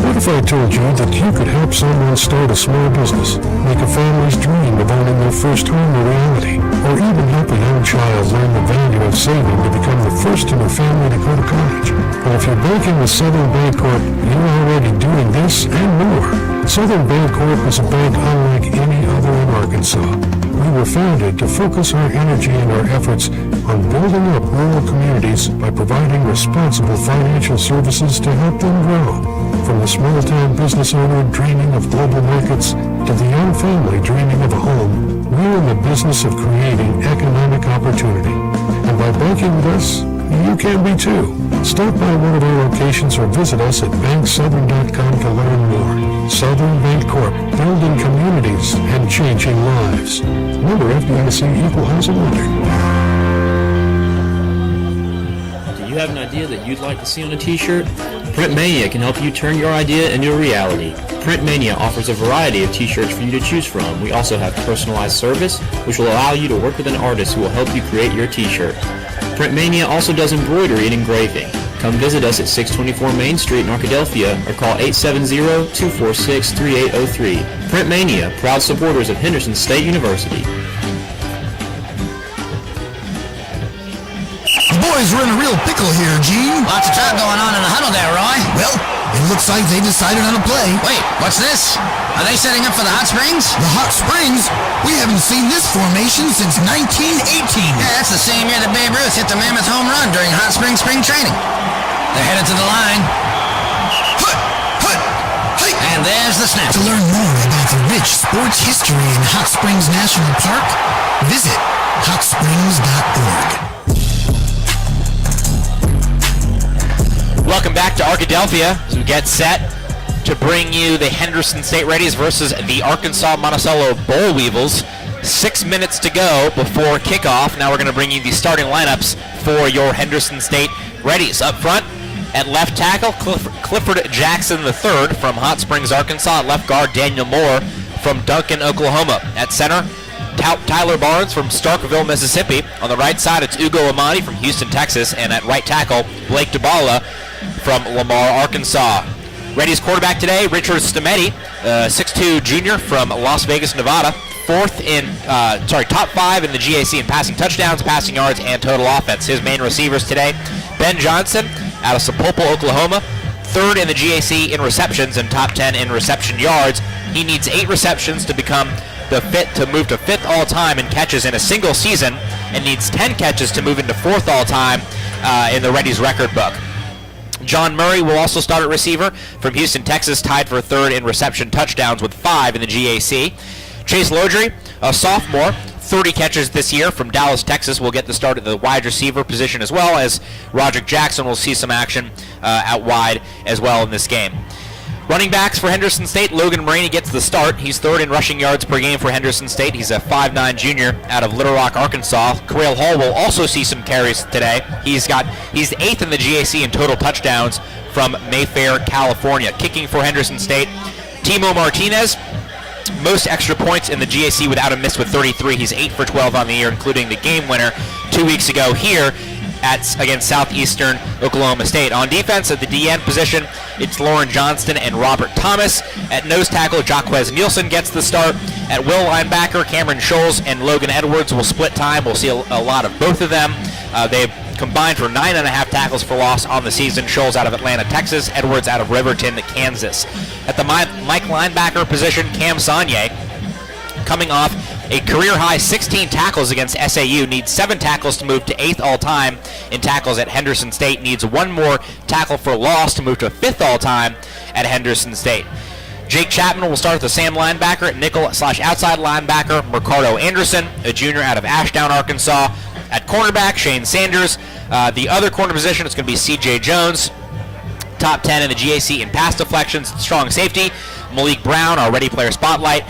What if I told you that you could help someone start a small business, make a family's dream of owning their first home a reality, or even help a young child learn the value of saving to become the first in their family to go to college? Well, if you're banking with Southern Bancorp, you're already doing this and more. Southern Bancorp is a bank unlike any other in Arkansas. We were founded to focus our energy and our efforts on building up rural communities by providing responsible financial services to help them grow. From the small-town business owner dreaming of global markets to the young family dreaming of a home, we're in the business of creating economic opportunity. And by banking with us, you can be too. Stop by one of our locations or visit us at banksouthern.com to learn more. Southern Bancorp, building communities and changing lives. Member FDIC Equal Housing Lender. Do you have an idea that you'd like to see on a t-shirt? Print Mania can help you turn your idea into a reality. Print Mania offers a variety of t-shirts for you to choose from. We also have personalized service, which will allow you to work with an artist who will help you create your t-shirt. Print Mania also does embroidery and engraving. Come visit us at 624 Main Street in Arkadelphia or call 870-246-3803. Print Mania, proud supporters of Henderson State University. The boys are in a real pickle here, Gene. Lots of talk going on in the huddle there, Roy. Well, it looks like they decided on a play. Wait, what's this? Are they setting up for the Hot Springs? The Hot Springs? We haven't seen this formation since 1918. Yeah, that's the same year that Babe Ruth hit the mammoth home run during Hot Springs spring training. They're headed to the line. And there's the snap. To learn more about the rich sports history in Hot Springs National Park, visit hotsprings.org. Welcome back to Arkadelphia as we get set to bring you the Henderson State Reddies versus the Arkansas-Monticello Boll Weevils. 6 minutes to go before kickoff. Now we're going to bring you the starting lineups for your Henderson State Reddies. Up front, at left tackle, Clifford Jackson III from Hot Springs, Arkansas. At left guard, Daniel Moore from Duncan, Oklahoma. At center, Tyler Barnes from Starkville, Mississippi. On the right side, it's Ugo Amani from Houston, Texas. And at right tackle, Blake DeBala from Lamar, Arkansas. Reddies quarterback today, Richard Stametti, 6'2 junior from Las Vegas, Nevada. Top 5 in the GAC in passing touchdowns, passing yards, and total offense. His main receivers today, Ben Johnson out of Sapulpa, Oklahoma. 3rd in the GAC in receptions and top 10 in reception yards. He needs 8 receptions to become to move to 5th all-time in catches in a single season, and needs 10 catches to move into 4th all-time in the Reddies record book. John Murray will also start at receiver from Houston, Texas, tied for 3rd in reception touchdowns with 5 in the GAC. Chase Lodry, a sophomore, 30 catches this year from Dallas, Texas, will get the start at the wide receiver position, as well as Roderick Jackson will see some action out wide as well in this game. Running backs for Henderson State, Logan Marini gets the start. He's 3rd in rushing yards per game for Henderson State. He's a 5'9 junior out of Little Rock, Arkansas. Quail Hall will also see some carries today. He's 8th in the GAC in total touchdowns from Mayfair, California. Kicking for Henderson State, Timo Martinez, most extra points in the GAC without a miss with 33. He's 8 for 12 on the year, including the game winner 2 weeks ago here against Southeastern Oklahoma State. On defense, at the DN position, it's Lauren Johnston and Robert Thomas. At nose tackle, Jaquez Nielsen gets the start. At will linebacker, Cameron Scholes and Logan Edwards will split time. We'll see a lot of both of them. They've combined for 9.5 tackles for loss on the season. Scholes out of Atlanta, Texas. Edwards out of Riverton, Kansas. At the Mike linebacker position, Cam Saunier, coming off a career-high 16 tackles against SAU, needs 7 tackles to move to 8th all-time in tackles at Henderson State, needs 1 more tackle for loss to move to 5th all-time at Henderson State. Jake Chapman will start at the Sam linebacker. At nickel/outside linebacker, Ricardo Anderson, a junior out of Ashdown, Arkansas. At cornerback, Shane Sanders. The other corner position is going to be C.J. Jones, top 10 in the GAC in pass deflections. Strong safety, Malik Brown, our ready player spotlight,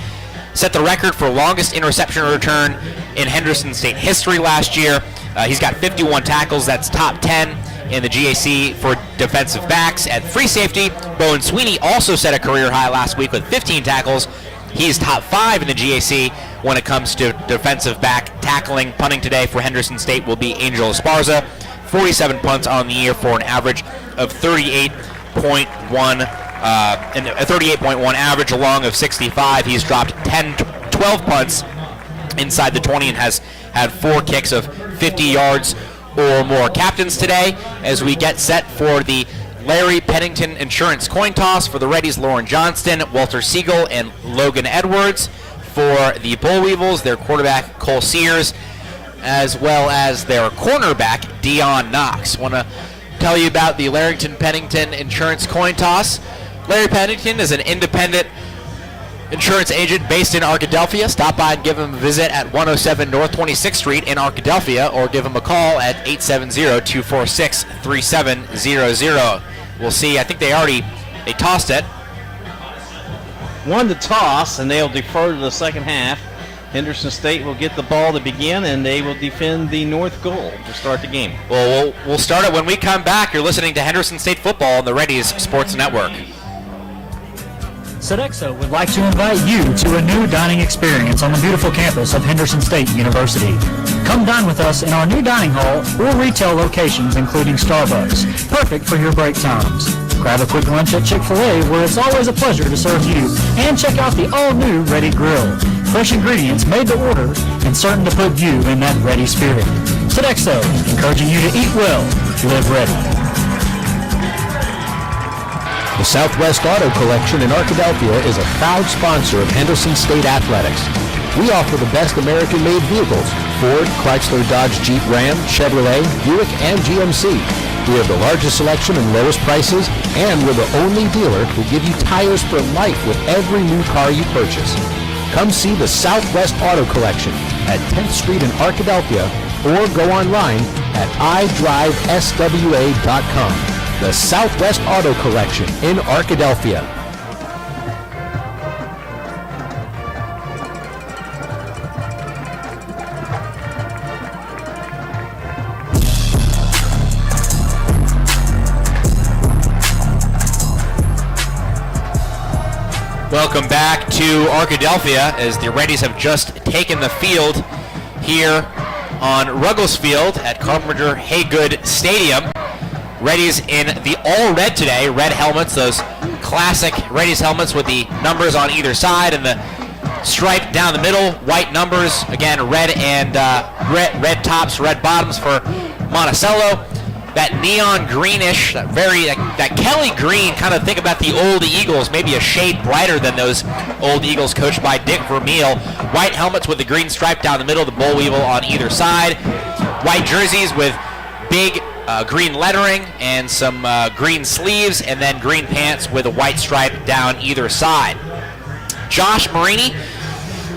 set the record for longest interception return in Henderson State history last year. He's got 51 tackles. That's top 10 in the GAC for defensive backs. At free safety, Bowen Sweeney also set a career high last week with 15 tackles. He's top 5 in the GAC when it comes to defensive back tackling. Punting today for Henderson State will be Angel Esparza. 47 punts on the year for an average of 38.1 and a 38.1 average, a long of 65. He's dropped 12 punts inside the 20 and has had 4 kicks of 50 yards or more. Captains today, as we get set for the Larry Pennington Insurance coin toss. For the Reddies, Lauren Johnston, Walter Siegel, and Logan Edwards. For the Bull Weevils, their quarterback Cole Sears, as well as their cornerback Dion Knox. Want to tell you about the Larrington Pennington Insurance coin toss. Larry Pennington is an independent insurance agent based in Arkadelphia. Stop by and give him a visit at 107 North 26th Street in Arkadelphia, or give him a call at 870-246-3700. We'll see. I think they tossed it. Won the toss, and they'll defer to the second half. Henderson State will get the ball to begin, and they will defend the north goal to start the game. Well, we'll start it when we come back. You're listening to Henderson State Football on the Reddies Sports Network. Sodexo would like to invite you to a new dining experience on the beautiful campus of Henderson State University. Come dine with us in our new dining hall or retail locations, including Starbucks, perfect for your break times. Grab a quick lunch at Chick-fil-A, where it's always a pleasure to serve you, and check out the all-new Ready Grill. Fresh ingredients made to order and certain to put you in that ready spirit. Sodexo, encouraging you to eat well, live ready. The Southwest Auto Collection in Arkadelphia is a proud sponsor of Henderson State Athletics. We offer the best American-made vehicles: Ford, Chrysler, Dodge, Jeep, Ram, Chevrolet, Buick, and GMC. We have the largest selection and lowest prices, and we're the only dealer who give you tires for life with every new car you purchase. Come see the Southwest Auto Collection at 10th Street in Arkadelphia, or go online at idriveswa.com. The Southwest Auto Collection in Arkadelphia. Welcome back to Arkadelphia, as the Reddies have just taken the field here on Ruggles Field at Carpenter Haygood Stadium. Reddies in the all-red today, red helmets, those classic Reddies helmets with the numbers on either side and the stripe down the middle, white numbers, again red and red tops, red bottoms for Monticello. That neon greenish, that Kelly green, kind of think about the old Eagles, maybe a shade brighter than those old Eagles coached by Dick Vermeil. White helmets with the green stripe down the middle, the Bull Weevil on either side. White jerseys with big green lettering and some green sleeves, and then green pants with a white stripe down either side. Josh Marini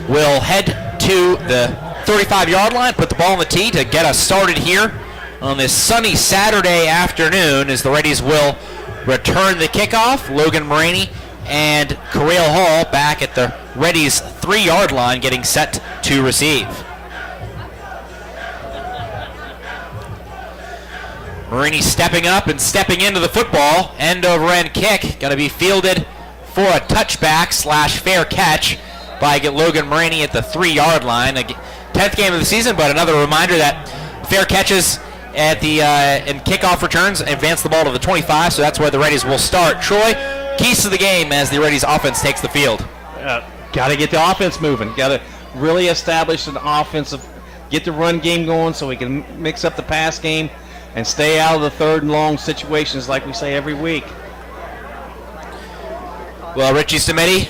will head to the 35-yard line, put the ball on the tee to get us started here on this sunny Saturday afternoon, as the Reddies will return the kickoff. Logan Marini and Corrale Hall back at the Reddies 3-yard line, getting set to receive. Marini stepping up and stepping into the football. End over end kick. Going to be fielded for a touchback / fair catch by Logan Moraney at the 3-yard line. 10th game of the season, but another reminder that fair catches at the in kickoff returns advance the ball to the 25, so that's where the Reddies will start. Troy, keys to the game as the Reddies offense takes the field. Got to get the offense moving. Got to really establish an offensive, get the run game going so we can mix up the pass game and stay out of the 3rd and long situations like we say every week. Well, Richie Stameti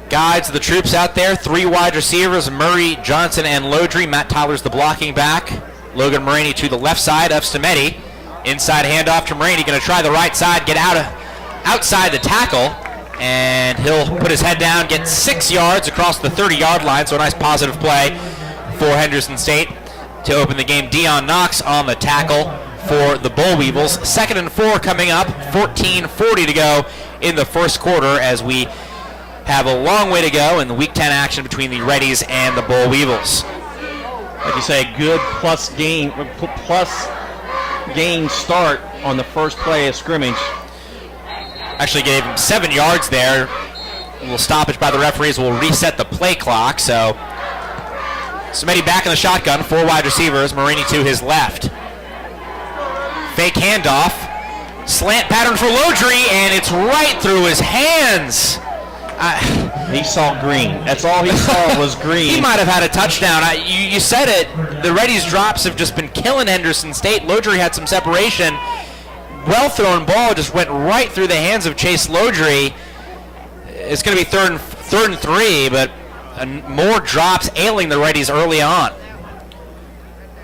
guides the troops out there. 3 wide receivers, Murray, Johnson, and Lodry. Matt Tyler's the blocking back. Logan Moraney to the left side of Stameti. Inside handoff to Moraney. Going to try the right side, get outside the tackle, and he'll put his head down, get 6 yards across the 30-yard line. So a nice positive play for Henderson State to open the game. Dion Knox on the tackle for the Bull Weevils. 2nd and 4 coming up. 14:40 to go in the first quarter as we have a long way to go in the Week 10 action between the Reddies and the Bull Weevils. Like you say, a good plus gain start on the first play of scrimmage. Actually gave him 7 yards there. A little stoppage by the referees will reset the play clock. So Stameti back in the shotgun, 4 wide receivers, Moraney to his left. Fake handoff, slant pattern for Lodry, and it's right through his hands. He saw green. That's all he saw was green. He might have had a touchdown. You said it. The Reddies drops have just been killing Henderson State. Lodry had some separation. Well thrown ball just went right through the hands of Chase Lodry. It's going to be third and 3, but more drops ailing the Reddies early on.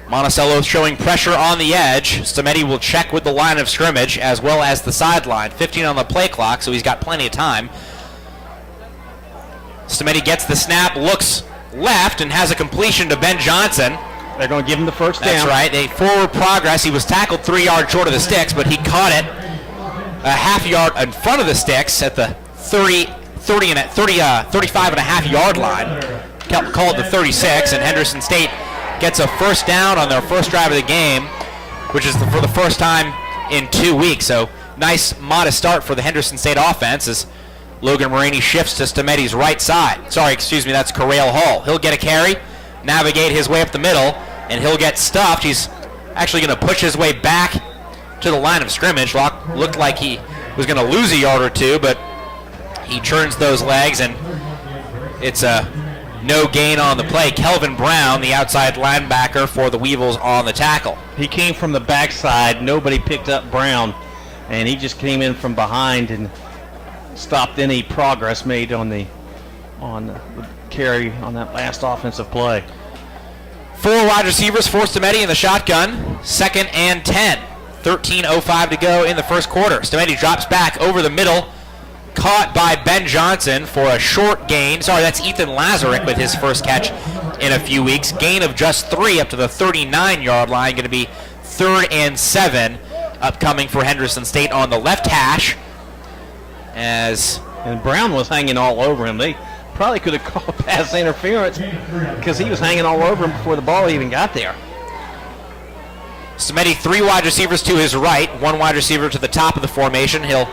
Monticello showing pressure on the edge. Stameti will check with the line of scrimmage as well as the sideline. 15 on the play clock, so he's got plenty of time. Stameti gets the snap, looks left, and has a completion to Ben Johnson. They're going to give him the first down. That's right. They forward progress. He was tackled 3 yards short of the sticks, but he caught it a half yard in front of the sticks at the 35.5-yard line. Called the 36, and Henderson State gets a first down on their first drive of the game, which is for the first time in 2 weeks. So nice, modest start for the Henderson State offense as Logan Moraney shifts to Stameti's right side. That's Corral Hall. He'll get a carry, navigate his way up the middle, and he'll get stuffed. He's actually going to push his way back to the line of scrimmage. Looked like he was going to lose a yard or two, but he churns those legs, and it's a no gain on the play. Kelvin Brown, the outside linebacker for the Weevils, on the tackle. He came from the backside. Nobody picked up Brown, and he just came in from behind and stopped any progress made on the carry on that last offensive play. 4 wide receivers for Stameti in the shotgun. 2nd and 10. 13:05 to go in the first quarter. Stameti drops back over the middle. Caught by Ben Johnson for a short gain. That's Ethan Lazarick with his first catch in a few weeks. Gain of just 3 up to the 39-yard line. Going to be 3rd and 7 upcoming for Henderson State on the left hash. And Brown was hanging all over him. They probably could have called pass interference because he was hanging all over him before the ball even got there. Stameti 3 wide receivers to his right, 1 wide receiver to the top of the formation. He'll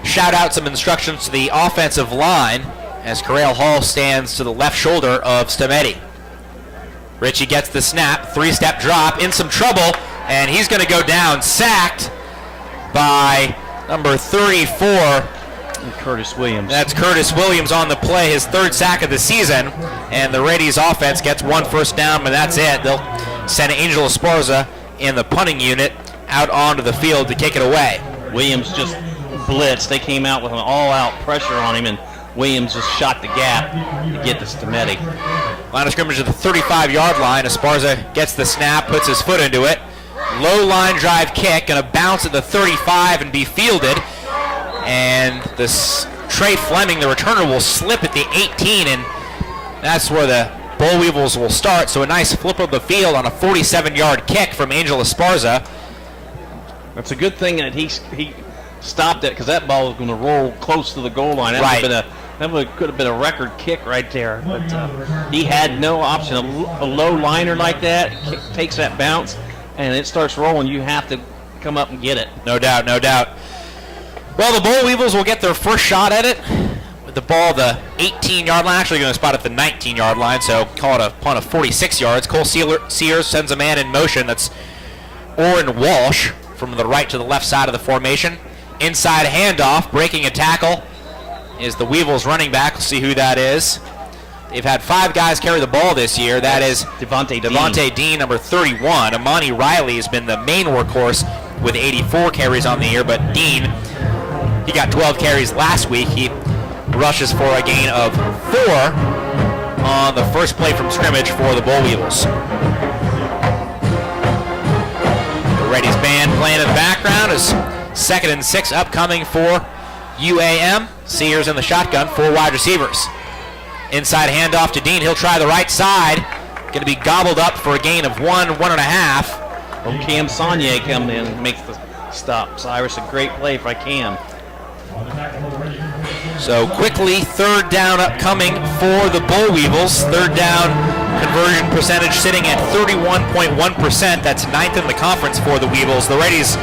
shout out some instructions to the offensive line as Corral Hall stands to the left shoulder of Stameti. Richie gets the snap, 3-step drop, in some trouble, and he's going to go down, sacked by number 34. Curtis Williams. That's Curtis Williams on the play, his 3rd sack of the season, and the Reddies offense gets 1 first down, but that's it. They'll send Angel Esparza in the punting unit out onto the field to kick it away. Williams just blitzed. They came out with an all-out pressure on him, and Williams just shot the gap to get to Stameti. Line of scrimmage at the 35-yard line. Esparza gets the snap, puts his foot into it. Low line drive kick, going to bounce at the 35 and be fielded. And this Trey Fleming, the returner, will slip at the 18, and that's where the Bull Weevils will start. So a nice flip of the field on a 47-yard kick from Angel Esparza. That's a good thing that he stopped it because that ball was going to roll close to the goal line. That could have been a record kick right there. But he had no option. A low liner like that takes that bounce, and it starts rolling. You have to come up and get it. No doubt, no doubt. Well, the Boll Weevils will get their first shot at it with the ball the 18-yard line. Actually going to spot at the 19-yard line, so call it a punt of 46 yards. Cole Sears sends a man in motion. That's Orrin Walsh from the right to the left side of the formation. Inside handoff, breaking a tackle is the Weevils running back. We'll see who that is. They've had 5 guys carry the ball this year. That is Devontae Dean, number 31. Amani Riley has been the main workhorse with 84 carries on the year, but Dean, he got 12 carries last week. He rushes for a gain of 4 on the first play from scrimmage for the Boll Weevils. The Reddies band playing in the background is 2nd and 6 upcoming for UAM. Sears in the shotgun, 4 wide receivers. Inside handoff to Dean. He'll try the right side. Going to be gobbled up for a gain of 1.5. Well, Cam Saunier comes in and makes the stop. Cyrus, a great play by Cam. So quickly, 3rd down upcoming for the Boll Weevils. 3rd down conversion percentage sitting at 31.1%. That's 9th in the conference for the Weevils. The Reddies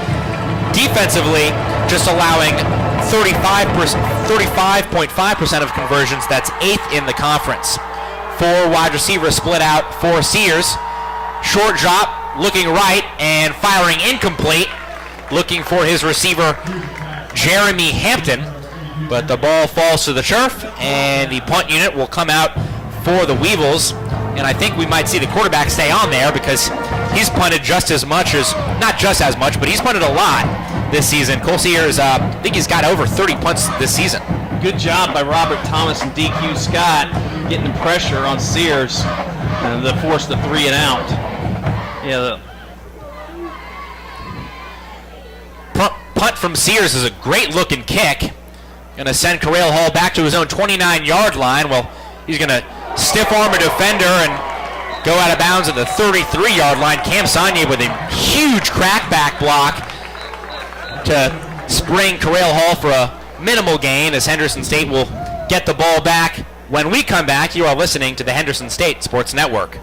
defensively just allowing 35.5% of conversions. That's 8th in the conference. 4 wide receivers split out for Sears. Short drop, looking right and firing incomplete. Looking for his receiver, Jeremy Hampton. But the ball falls to the turf, and the punt unit will come out for the Weevils. And I think we might see the quarterback stay on there because he's punted just as much as, not just as much, but he's punted a lot this season. Cole Sears, I think he's got over 30 punts this season. Good job by Robert Thomas and DQ Scott getting the pressure on Sears and to force the 3 and out. Yeah. Punt from Sears is a great looking kick. Going to send Corral Hall back to his own 29-yard line. Well, he's going to stiff arm a defender and go out of bounds at the 33-yard line. Cam Saunier with a huge crackback block to spring Corral Hall for a minimal gain as Henderson State will get the ball back. When we come back, you are listening to the Henderson State Sports Network.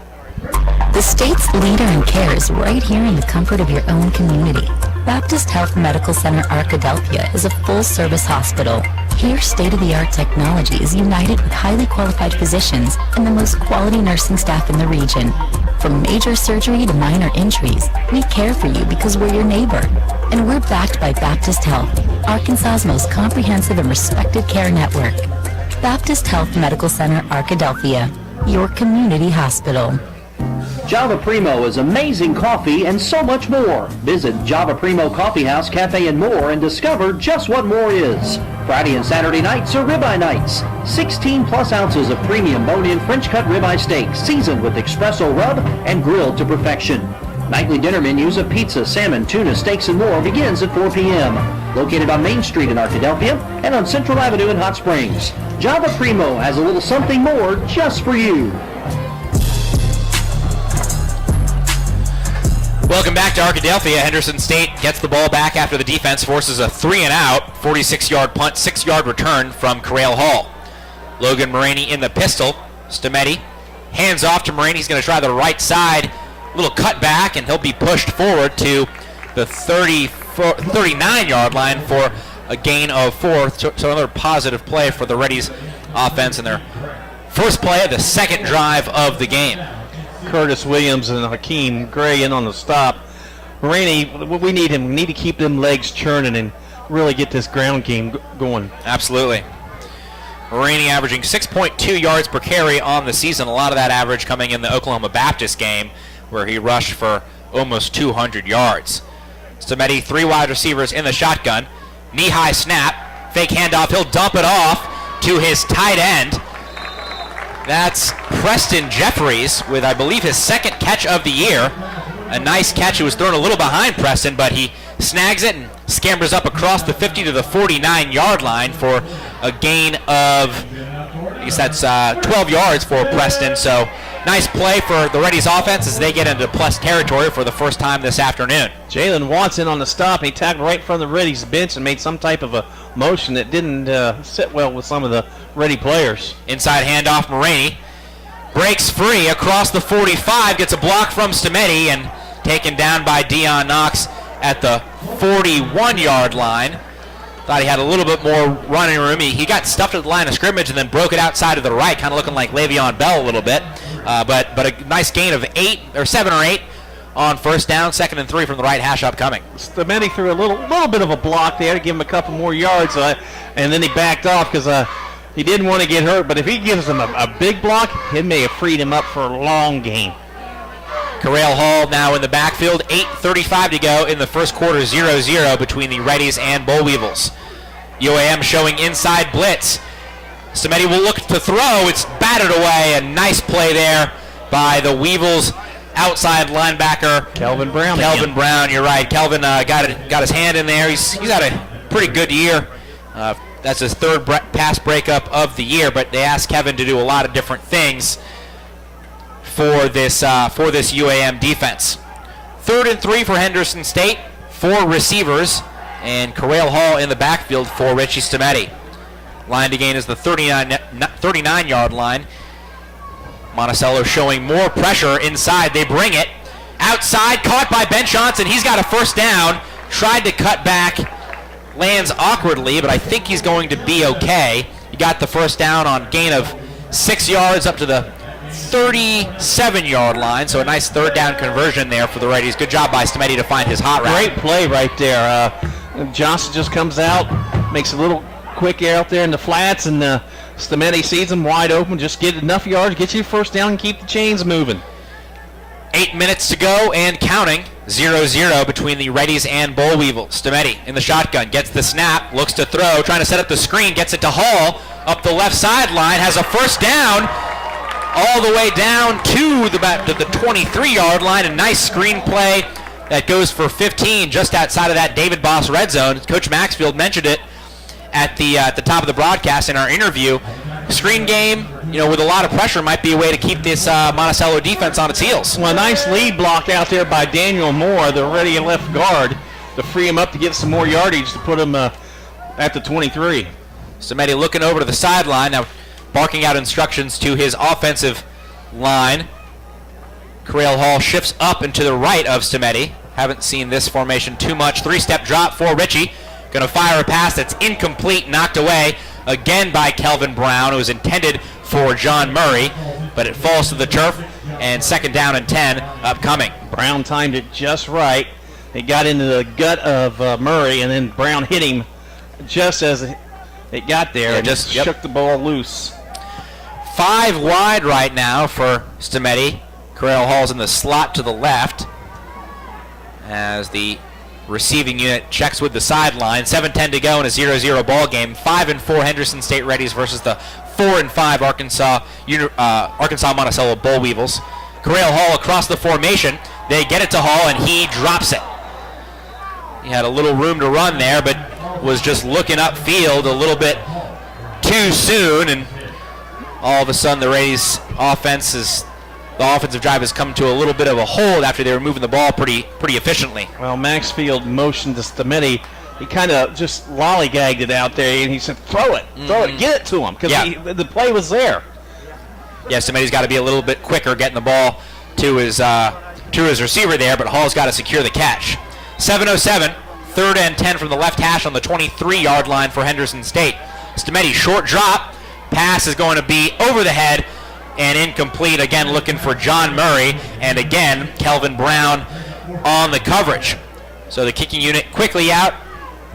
The state's leader in care is right here in the comfort of your own community. Baptist Health Medical Center Arkadelphia is a full-service hospital. Here, state-of-the-art technology is united with highly qualified physicians and the most quality nursing staff in the region. From major surgery to minor injuries, we care for you because we're your neighbor. And we're backed by Baptist Health, Arkansas's most comprehensive and respected care network. Baptist Health Medical Center Arkadelphia, your community hospital. Java Primo is amazing coffee and so much more. Visit Java Primo Coffee House, Cafe, and more and discover just what more is. Friday and Saturday nights are ribeye nights. 16 plus ounces of premium bone-in French-cut ribeye steak seasoned with espresso rub and grilled to perfection. Nightly dinner menus of pizza, salmon, tuna, steaks, and more begins at 4 p.m. Located on Main Street in Arkadelphia and on Central Avenue in Hot Springs. Java Primo has a little something more just for you. Welcome back to Arkadelphia. Henderson State gets the ball back after the defense forces a 3 and out, 46-yard punt, 6-yard return from Corral Hall. Logan Moraney in the pistol. Stametti hands off to Moraney. He's going to try the right side. Little cut back, and he'll be pushed forward to the 39-yard line for a gain of 4. So another positive play for the Reddies offense in their first play of the second drive of the game. Curtis Williams and Hakeem Gray in on the stop. Moraney, we need him. We need to keep them legs churning and really get this ground game going. Absolutely. Moraney averaging 6.2 yards per carry on the season. A lot of that average coming in the Oklahoma Baptist game where he rushed for almost 200 yards. Stametti, 3 wide receivers in the shotgun. Knee-high snap. Fake handoff. He'll dump it off to his tight end. That's Preston Jeffries with, I believe, his second catch of the year. A nice catch. It was thrown a little behind Preston, but he snags it and scampers up across the 50 to the 49-yard line for a gain of, I guess that's 12 yards for Preston. So nice play for the Reddies offense as they get into plus territory for the first time this afternoon. Jalen Watson on the stop. He tackled right from the Reddies bench and made some type of a motion that didn't sit well with some of the Reddy players. Inside handoff, Moraney breaks free across the 45, gets a block from Stametti and taken down by Deion Knox at the 41-yard line. Thought Thought he had a little bit more running room. He got stuffed at the line of scrimmage and then broke it outside to the right, kind of looking like Le'Veon Bell a little bit. But a nice gain of 7 or 8 on first down, 2nd and 3 from the right hash upcoming. Stemeti threw a little bit of a block there to give him a couple more yards, and then he backed off because he didn't want to get hurt. But if he gives him a big block, it may have freed him up for a long game. Corral Hall now in the backfield, 8:35 to go in the first quarter, 0-0 between the Reddies and Boll Weevils. UAM showing inside blitz. Stemeti will look to throw. It's batted away. A nice play there by the Weevils outside linebacker Kelvin Brown. Kelvin Brown, you're right. Kelvin got his hand in there. He's had a pretty good year. That's his third pass breakup of the year, but they asked Kevin to do a lot of different things for this UAM defense. 3rd and 3 for Henderson State, 4 receivers, and Corral Hall in the backfield for Richie Stemeti. Line to gain is the 39-yard line. Monticello showing more pressure inside. They bring it outside, caught by Ben Johnson. He's got a first down. Tried to cut back, lands awkwardly, but I think he's going to be okay. He got the first down on gain of 6 yards up to the 37-yard line, so a nice 3rd down conversion there for the Reddies. Good job by Stemeti to find his hot route. Great play right there. Johnson just comes out, makes a little quick out there in the flats, and Stemeti sees him wide open. Just get enough yards, get you first down, and keep the chains moving. 8 minutes to go and counting. 0-0 between the Reddies and Boll Weevils. Stemeti in the shotgun, gets the snap, looks to throw, trying to set up the screen, gets it to Hall, up the left sideline, has a first down, all the way down to the 23-yard line. A nice screen play that goes for 15 just outside of that David Boss red zone. Coach Maxfield mentioned it at the top of the broadcast in our interview. Screen game, with a lot of pressure, might be a way to keep this Monticello defense on its heels. Well, a nice lead block out there by Daniel Moore, the ready left guard, to free him up to get some more yardage to put him at the 23. Stemeti looking over to the sideline, now barking out instructions to his offensive line. Corral Hall shifts up and to the right of Stemeti. Haven't seen this formation too much. 3-step drop for Richie. Going to fire a pass that's incomplete, knocked away again by Kelvin Brown. It was intended for John Murray, but it falls to the turf, and 2nd down and 10 upcoming. Brown timed it just right. It got into the gut of Murray, and then Brown hit him just as it got there, and just shook the ball loose. 5 wide right now for Stemeti. Corral Hall's in the slot to the left as the receiving unit checks with the sideline. 7:10 to go in a 0-0 ball game. 5-4 Henderson State Reddies versus the 4-5 Arkansas-Monticello Boll Weevils. Corral Hall across the formation. They get it to Hall, and he drops it. He had a little room to run there, but was just looking upfield a little bit too soon, and all of a sudden the Reddies the offensive drive has come to a little bit of a hold after they were moving the ball pretty efficiently. Well, Maxfield motioned to Stemeti. He kind of just lollygagged it out there, and he said, throw it, get it to him, because the play was there. Yeah, Stemeti's got to be a little bit quicker getting the ball to his receiver there, but Hall's got to secure the catch. 7:07, 3rd and 10 from the left hash on the 23-yard line for Henderson State. Stemeti, short drop. Pass is going to be over the head and incomplete. Again, looking for John Murray, and again, Kelvin Brown on the coverage. So the kicking unit quickly out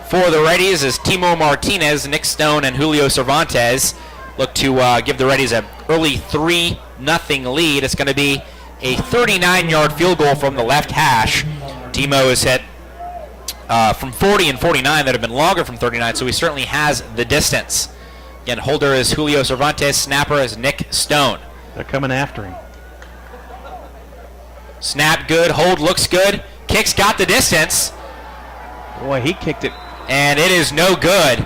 for the Reddies as Timo Martinez, Nick Stone, and Julio Cervantes look to give the Reddies an early 3-0 lead. It's going to be a 39-yard field goal from the left hash. Timo has hit from 40 and 49 that have been longer from 39, so he certainly has the distance. Again, holder is Julio Cervantes, snapper is Nick Stone. They're coming after him. Snap good, hold looks good. Kicks got the distance. Boy, he kicked it. And it is no good.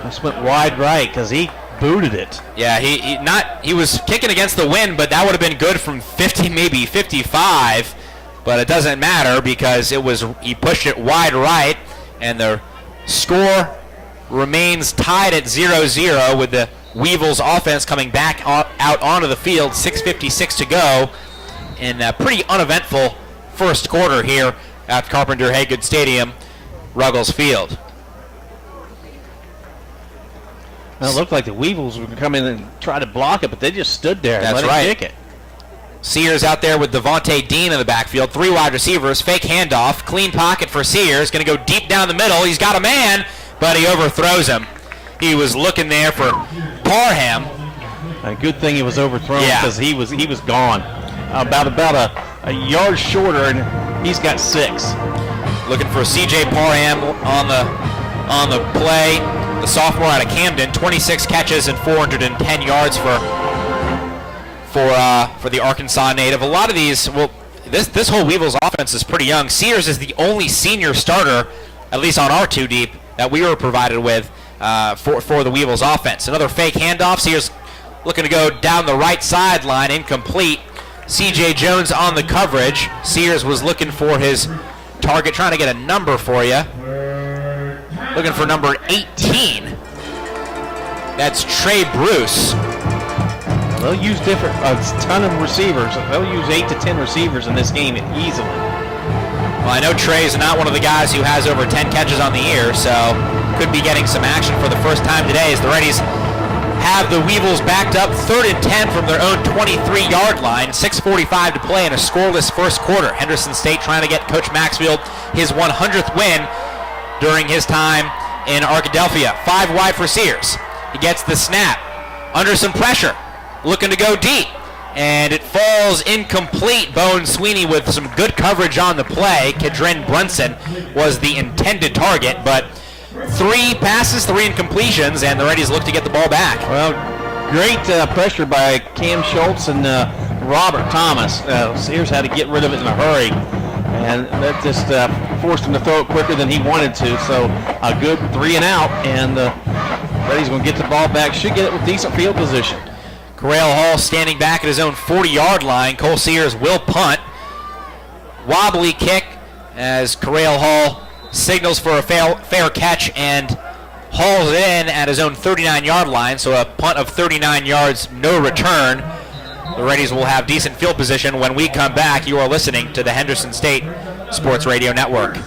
This went wide right because he booted it. Yeah, he was kicking against the wind, but that would have been good from 50, maybe 55. But it doesn't matter because he pushed it wide right, and the score remains tied at 0-0 with the Weevils offense coming back out onto the field. 6:56 to go in a pretty uneventful first quarter here at Carpenter Haygood Stadium, Ruggles Field. Well, it looked like the Weevils were going to come in and try to block it, but they just stood there and That's let right. it kick it. Sears out there with Devontae Dean in the backfield. 3 wide receivers. Fake handoff. Clean pocket for Sears. Going to go deep down the middle. He's got a man, but he overthrows him. He was looking there for Parham. A good thing he was overthrown because he was gone. About a yard shorter, and he's got 6. Looking for C.J. Parham on the play. The sophomore out of Camden. 26 catches and 410 yards for the Arkansas native. A lot of these, well, this whole Weevils offense is pretty young. Sears is the only senior starter, at least on our 2 deep, that we were provided with for the Weevils offense. Another fake handoff. Sears looking to go down the right sideline, incomplete. C.J. Jones on the coverage. Sears was looking for his target, trying to get a number for you. Looking for number 18. That's Trey Bruce. They'll use a ton of receivers. They'll use 8 to 10 receivers in this game easily. Well, I know Trey's not one of the guys who has over 10 catches on the year, so could be getting some action for the first time today as the Reddies have the Weevils backed up 3rd and 10 from their own 23-yard line. 6:45 to play in a scoreless first quarter. Henderson State trying to get Coach Maxfield his 100th win during his time in Arkadelphia. 5 wide for Sears. He gets the snap. Under some pressure. Looking to go deep. And it falls incomplete. Bone Sweeney with some good coverage on the play. Kedren Brunson was the intended target, but 3 passes, 3 incompletions, and the Reddies look to get the ball back. Well, great pressure by Cam Schultz and Robert Thomas. Sears had to get rid of it in a hurry, and that just forced him to throw it quicker than he wanted to. So a good 3 and out, and Reddies going to get the ball back. Should get it with decent field position. Corral Hall standing back at his own 40-yard line. Cole Sears will punt. Wobbly kick as Corral Hall signals for a fair catch and hauls it in at his own 39-yard line. So a punt of 39 yards, no return. The Reddies will have decent field position when we come back. You are listening to the Henderson State Sports Radio Network.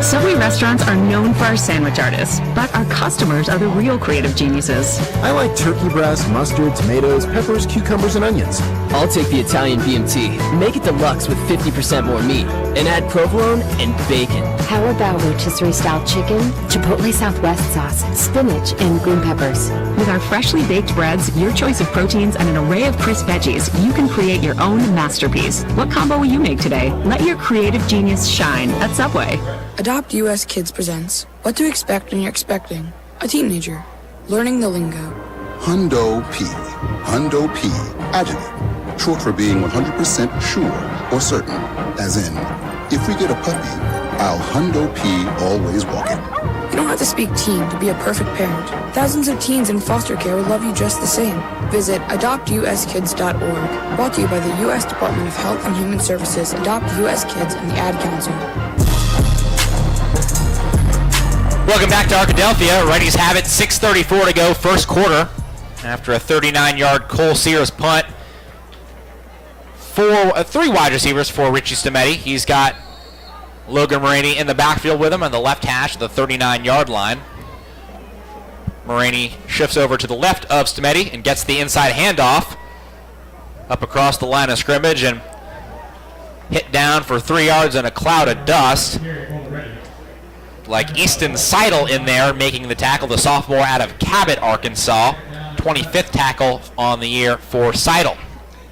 Subway restaurants are known for our sandwich artists, but our customers are the real creative geniuses. I like turkey breast, mustard, tomatoes, peppers, cucumbers, and onions. I'll take the Italian BMT. Make it deluxe with 50% more meat, and add provolone and bacon. How about rotisserie-style chicken, Chipotle Southwest sauce, spinach, and green peppers? With our freshly baked breads, your choice of proteins, and an array of crisp veggies, you can create your own masterpiece. What combo will you make today? Let your creative genius shine at Subway. Adopt US Kids presents What to Expect When You're Expecting a Teenager. Learning the lingo. Hundo P. Hundo P. Adjective. Short for being 100% sure or certain. As in, if we get a puppy, I'll Hundo P always walk it. You don't have to speak teen to be a perfect parent. Thousands of teens in foster care will love you just the same. Visit adoptuskids.org. Brought to you by the U.S. Department of Health and Human Services, Adopt U.S. Kids, and the Ad Council. Welcome back to Arkadelphia. Reddies have it. 6:34 to go, first quarter. After a 39-yard Cole Sears punt. 3 wide receivers for Richie Stametti. He's got Logan Moraney in the backfield with him on the left hash of the 39-yard line. Moraney shifts over to the left of Stametti and gets the inside handoff up across the line of scrimmage and hit down for 3 yards in a cloud of dust. Like Easton Seidel in there making the tackle, the sophomore out of Cabot, Arkansas. 25th tackle on the year for Seidel.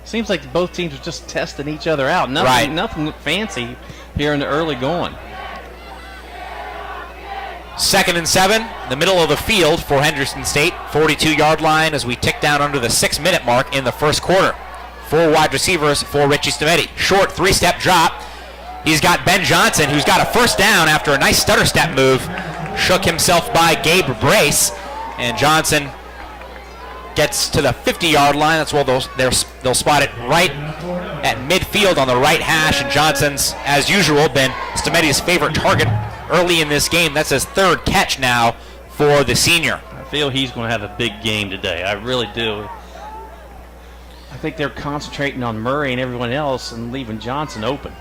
Seems like both teams are just testing each other out. Nothing fancy here in the early going. 2nd and 7, the middle of the field for Henderson State. 42-yard line as we tick down under the 6-minute mark in the first quarter. 4 wide receivers for Richie Stametti. Short 3-step drop. He's got Ben Johnson, who's got a first down after a nice stutter step move. Shook himself by Gabe Brace. And Johnson gets to the 50-yard line. That's where they'll spot it right at midfield on the right hash. And Johnson's, as usual, been Stametti's favorite target early in this game. That's his 3rd catch now for the senior. I feel he's going to have a big game today. I really do. I think they're concentrating on Murray and everyone else and leaving Johnson open.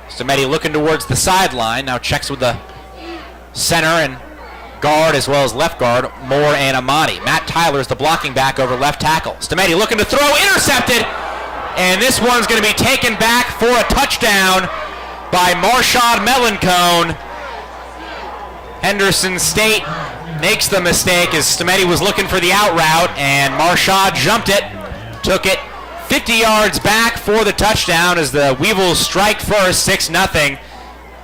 Stametti looking towards the sideline. Now checks with the center and guard as well as left guard, Moore and Amati. Matt Tyler is the blocking back over left tackle. Stameti looking to throw, intercepted, and this one's going to be taken back for a touchdown by Marshad Melancone. Henderson State makes the mistake as Stameti was looking for the out route, and Marshad jumped it, took it 50 yards back for the touchdown as the Weevils strike first, 6-0.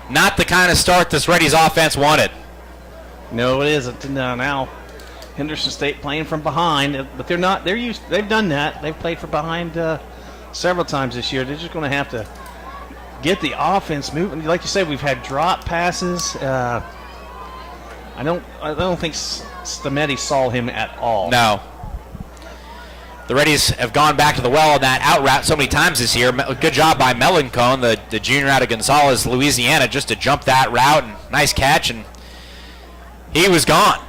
Not the kind of start this Reddies offense wanted. No, it isn't. No, now Henderson State playing from behind, but they're not. They've done that. They've played from behind several times this year. They're just going to have to get the offense moving. Like you said, we've had drop passes. I don't think Stameti saw him at all. No. The Reddies have gone back to the well on that out route so many times this year. Good job by Melancone, the junior out of Gonzales, Louisiana, just to jump that route. And nice catch, and he was gone.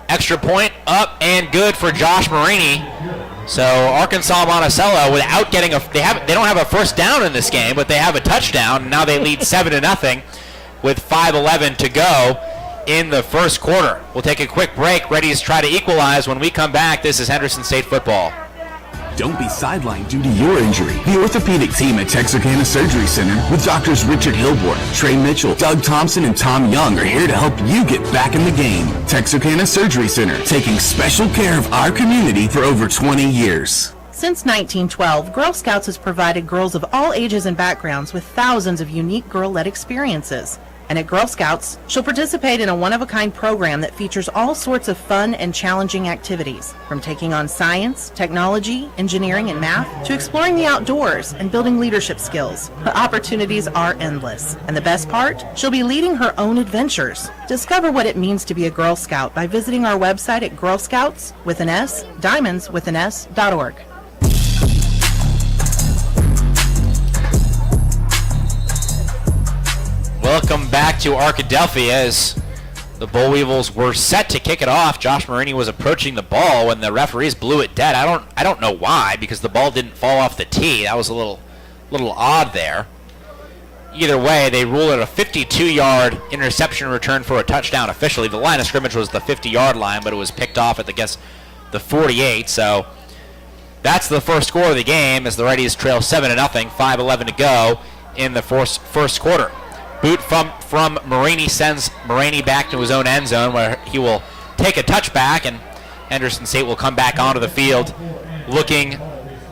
Extra point up and good for Josh Marini. So Arkansas-Monticello, without getting they don't have a first down in this game, but they have a touchdown. And now they lead 7-0 with 5:11 to go in the first quarter. We'll take a quick break. Reddies try to equalize. When we come back, this is Henderson State football. Don't be sidelined due to your injury. The orthopedic team at Texarkana Surgery Center with doctors Richard Hilborn, Trey Mitchell, Doug Thompson, and Tom Young are here to help you get back in the game. Texarkana Surgery Center, taking special care of our community for over 20 years. Since 1912, Girl Scouts has provided girls of all ages and backgrounds with thousands of unique girl-led experiences. And at Girl Scouts, she'll participate in a one-of-a-kind program that features all sorts of fun and challenging activities, from taking on science, technology, engineering, and math, to exploring the outdoors and building leadership skills. The opportunities are endless. And the best part? She'll be leading her own adventures. Discover what it means to be a Girl Scout by visiting our website at girlscouts.org. Welcome back to Arkadelphia as the Bull Weevils were set to kick it off. Josh Marini was approaching the ball when the referees blew it dead. I don't know why, because the ball didn't fall off the tee. That was a little odd there. Either way, they ruled it a 52-yard interception return for a touchdown officially. The line of scrimmage was the 50-yard line, but it was picked off at the 48. So that's the first score of the game as the Reddies trail 7-0, 5:11 to go in the first quarter. Boot from Marini sends Marini back to his own end zone where he will take a touchback, and Henderson State will come back onto the field looking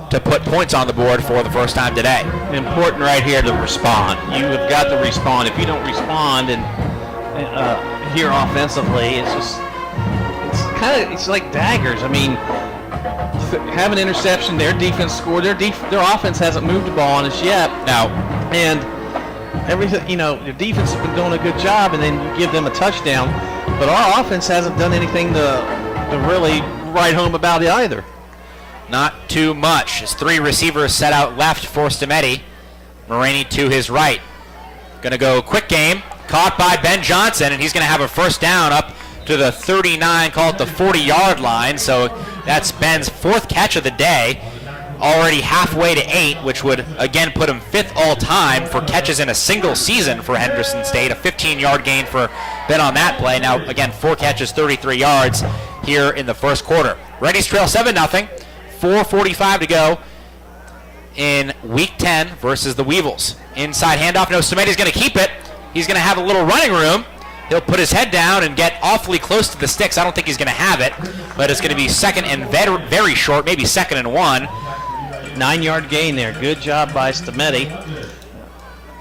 to put points on the board for the first time today. Important right here to respond. You have got to respond. If you don't respond and here offensively, it's like daggers. I mean, have an interception, their defense scored, their offense hasn't moved the ball on us yet. Now, and everything, your defense has been doing a good job, and then you give them a touchdown. But our offense hasn't done anything to really write home about it either. Not too much. His three receivers set out left for Stameti. Marini to his right. Going to go quick game. Caught by Ben Johnson, and he's going to have a first down up to the 39, call it the 40-yard line. So that's Ben's fourth catch of the day. Already halfway to 8, which would again put him 5th all-time for catches in a single season for Henderson State. A 15-yard gain for Ben on that play. Now, again, 4 catches, 33 yards here in the first quarter. Reddies trail 7-0, 4:45 to go in Week 10 versus the Weevils. Inside handoff. No, Stameti's going to keep it. He's going to have a little running room. He'll put his head down and get awfully close to the sticks. I don't think he's going to have it, but it's going to be second and very short, maybe 2nd and 1. 9-yard gain there. Good job by Stameti.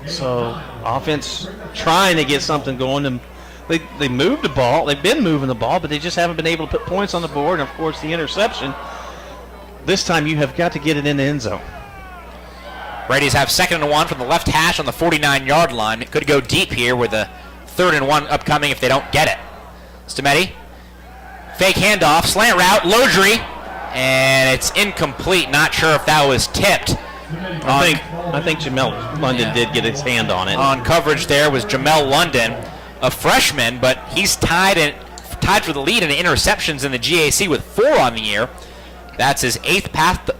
So offense trying to get something going. And they moved the ball. They've been moving the ball, but they just haven't been able to put points on the board. And, of course, the interception. This time you have got to get it in the end zone. Reddies have 2nd and 1 from the left hash on the 49-yard line. It could go deep here with a 3rd and 1 upcoming if they don't get it. Stameti. Fake handoff. Slant route. Lodry. And it's incomplete. Not sure if that was tipped. I think Jamel London did get his hand on it. On coverage there was Jamel London, a freshman, but he's tied for the lead in interceptions in the GAC with 4 on the year. That's his 8th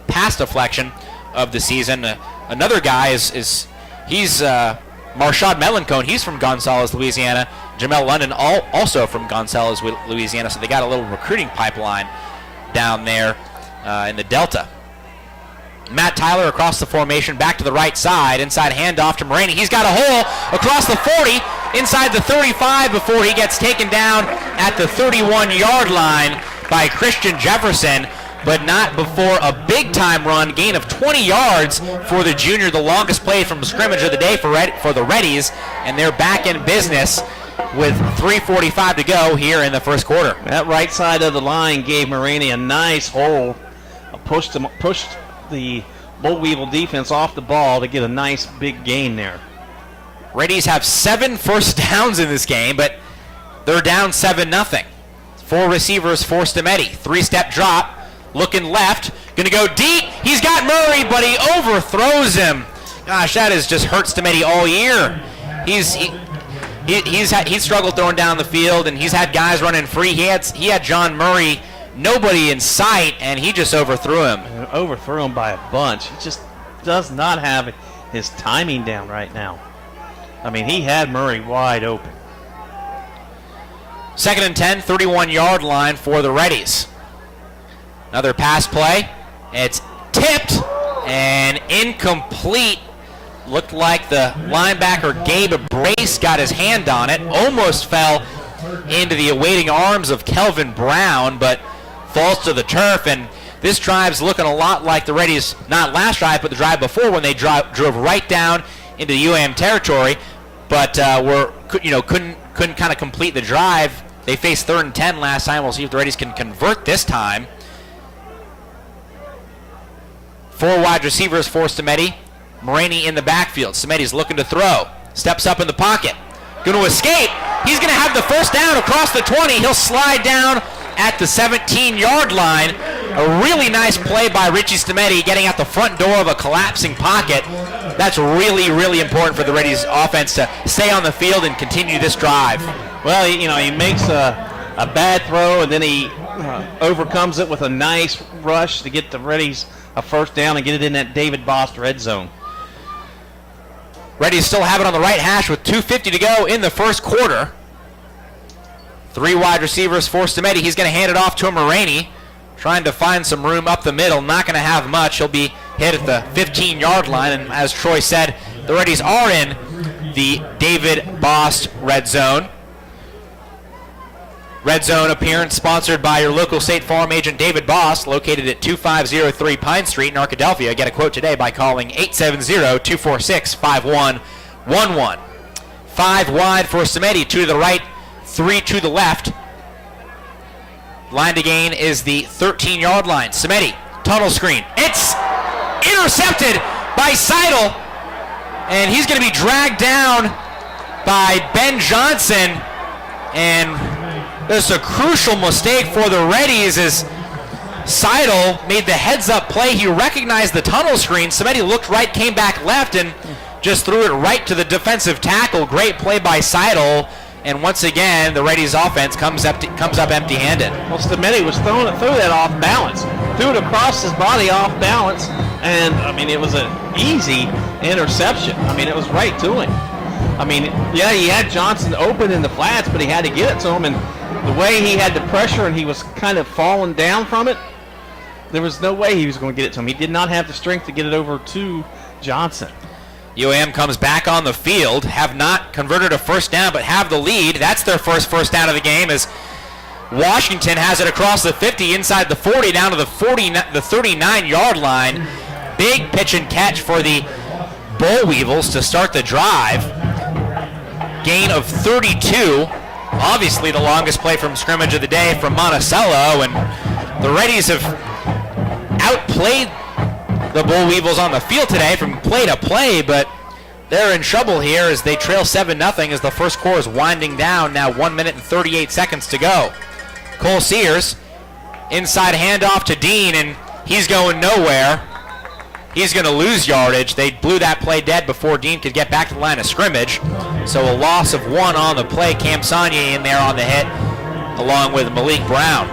pass deflection of the season. Another guy is Marshad Melancone. He's from Gonzales, Louisiana. Jamel London, also from Gonzales, Louisiana, so they got a little recruiting pipeline down there in the Delta. Matt Tyler across the formation, back to the right side, inside handoff to Moraney. He's got a hole across the 40, inside the 35 before he gets taken down at the 31-yard line by Christian Jefferson, but not before a big-time run, gain of 20 yards for the junior, the longest play from scrimmage of the day for the Reddies, and they're back in business with 3:45 to go here in the first quarter. That right side of the line gave Moraney a nice hole, pushed the Bull Weevil defense off the ball to get a nice big gain there. Reddies have 7 first downs in this game, but they're down 7-0. 4 receivers for Stametti. 3-step drop, looking left, gonna go deep. He's got Murray, but he overthrows him. Gosh, that has just hurt Stametti all year. He's struggled throwing down the field, and he's had guys running free. He had John Murray, nobody in sight, and he just overthrew him. Overthrew him by a bunch. He just does not have his timing down right now. I mean, he had Murray wide open. 2nd and 10, 31-yard line for the Reddies. Another pass play. It's tipped and incomplete. Looked like the linebacker Gabe Brace got his hand on it. Almost fell into the awaiting arms of Kelvin Brown, but falls to the turf. And this drive's looking a lot like the Reddies, not last drive, but the drive before, when they drove right down into the UAM territory, but couldn't kind of complete the drive. They faced 3rd and 10 last time. We'll see if the Reddies can convert this time. 4 wide receivers for Stametti. Moraney in the backfield. Stametti's looking to throw. Steps up in the pocket. Going to escape. He's going to have the first down across the 20. He'll slide down at the 17-yard line. A really nice play by Richie Stametti, getting out the front door of a collapsing pocket. That's really, really important for the Reddies offense to stay on the field and continue this drive. Well, he makes a bad throw, and then he overcomes it with a nice rush to get the Reddies a first down and get it in that David Bost red zone. Reddies still have it on the right hash with 2:50 to go in the first quarter. 3 wide receivers for Stametti. He's going to hand it off to Moraney, trying to find some room up the middle. Not going to have much. He'll be hit at the 15-yard line, and as Troy said, the Reddies are in the David Bost red zone. Red Zone appearance sponsored by your local State Farm agent David Bost, located at 2503 Pine Street in Arkadelphia. Get a quote today by calling 870-246-5111. 5 wide for Stametti, 2 to the right, 3 to the left. Line to gain is the 13-yard line. Stametti, tunnel screen. It's intercepted by Seidel, and he's going to be dragged down by Ben Johnson, and there's a crucial mistake for the Reddies as Seidel made the heads-up play. He recognized the tunnel screen. Stametti looked right, came back left, and just threw it right to the defensive tackle. Great play by Seidel. And once again, the Reddies offense comes up empty-handed. Well, Stametti was threw that off balance. Threw it across his body off balance, and, it was an easy interception. It was right to him. He had Johnson open in the flats, but he had to get it to him, and the way he had the pressure and he was kind of falling down from it, there was no way he was going to get it to him. He did not have the strength to get it over to Johnson. UAM comes back on the field, have not converted a first down, but have the lead. That's their first down of the game as Washington has it across the 50, inside the 40, down to the 39-yard line. Big pitch and catch for the Bull Weevils to start the drive. Gain of 32. Obviously the longest play from scrimmage of the day from Monticello, and the Reddies have outplayed the Bull Weevils on the field today from play to play, but they're in trouble here as they trail 7-0 as the first quarter is winding down. Now 1 minute and 38 seconds to go. Cole Sears, inside handoff to Dean, and he's going nowhere. He's going to lose yardage. They blew that play dead before Dean could get back to the line of scrimmage. So a loss of 1 on the play. Cam Saunier in there on the hit, along with Malik Brown.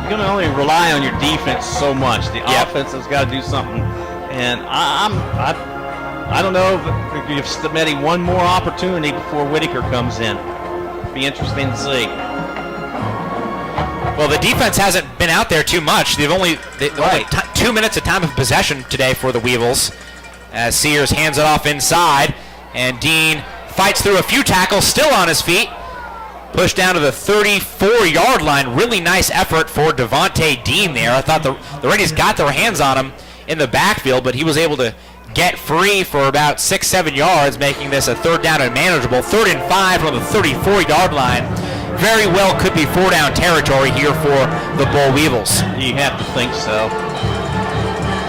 You're going to only rely on your defense so much. The offense has got to do something. And I don't know if you've submitted one more opportunity before Whitaker comes in. Be interesting to see. Well, the defense hasn't been out there too much. They've only 2 minutes of time of possession today for the Weevils. As Sears hands it off inside, and Dean fights through a few tackles, still on his feet. Pushed down to the 34-yard line. Really nice effort for Devontae Dean there. I thought the Reddies got their hands on him in the backfield, but he was able to get free for about 6-7 yards, making this a 3rd down and manageable. 3rd and 5 from the 34-yard line. Very well could be 4-down territory here for the Bull Weevils. You have to think so.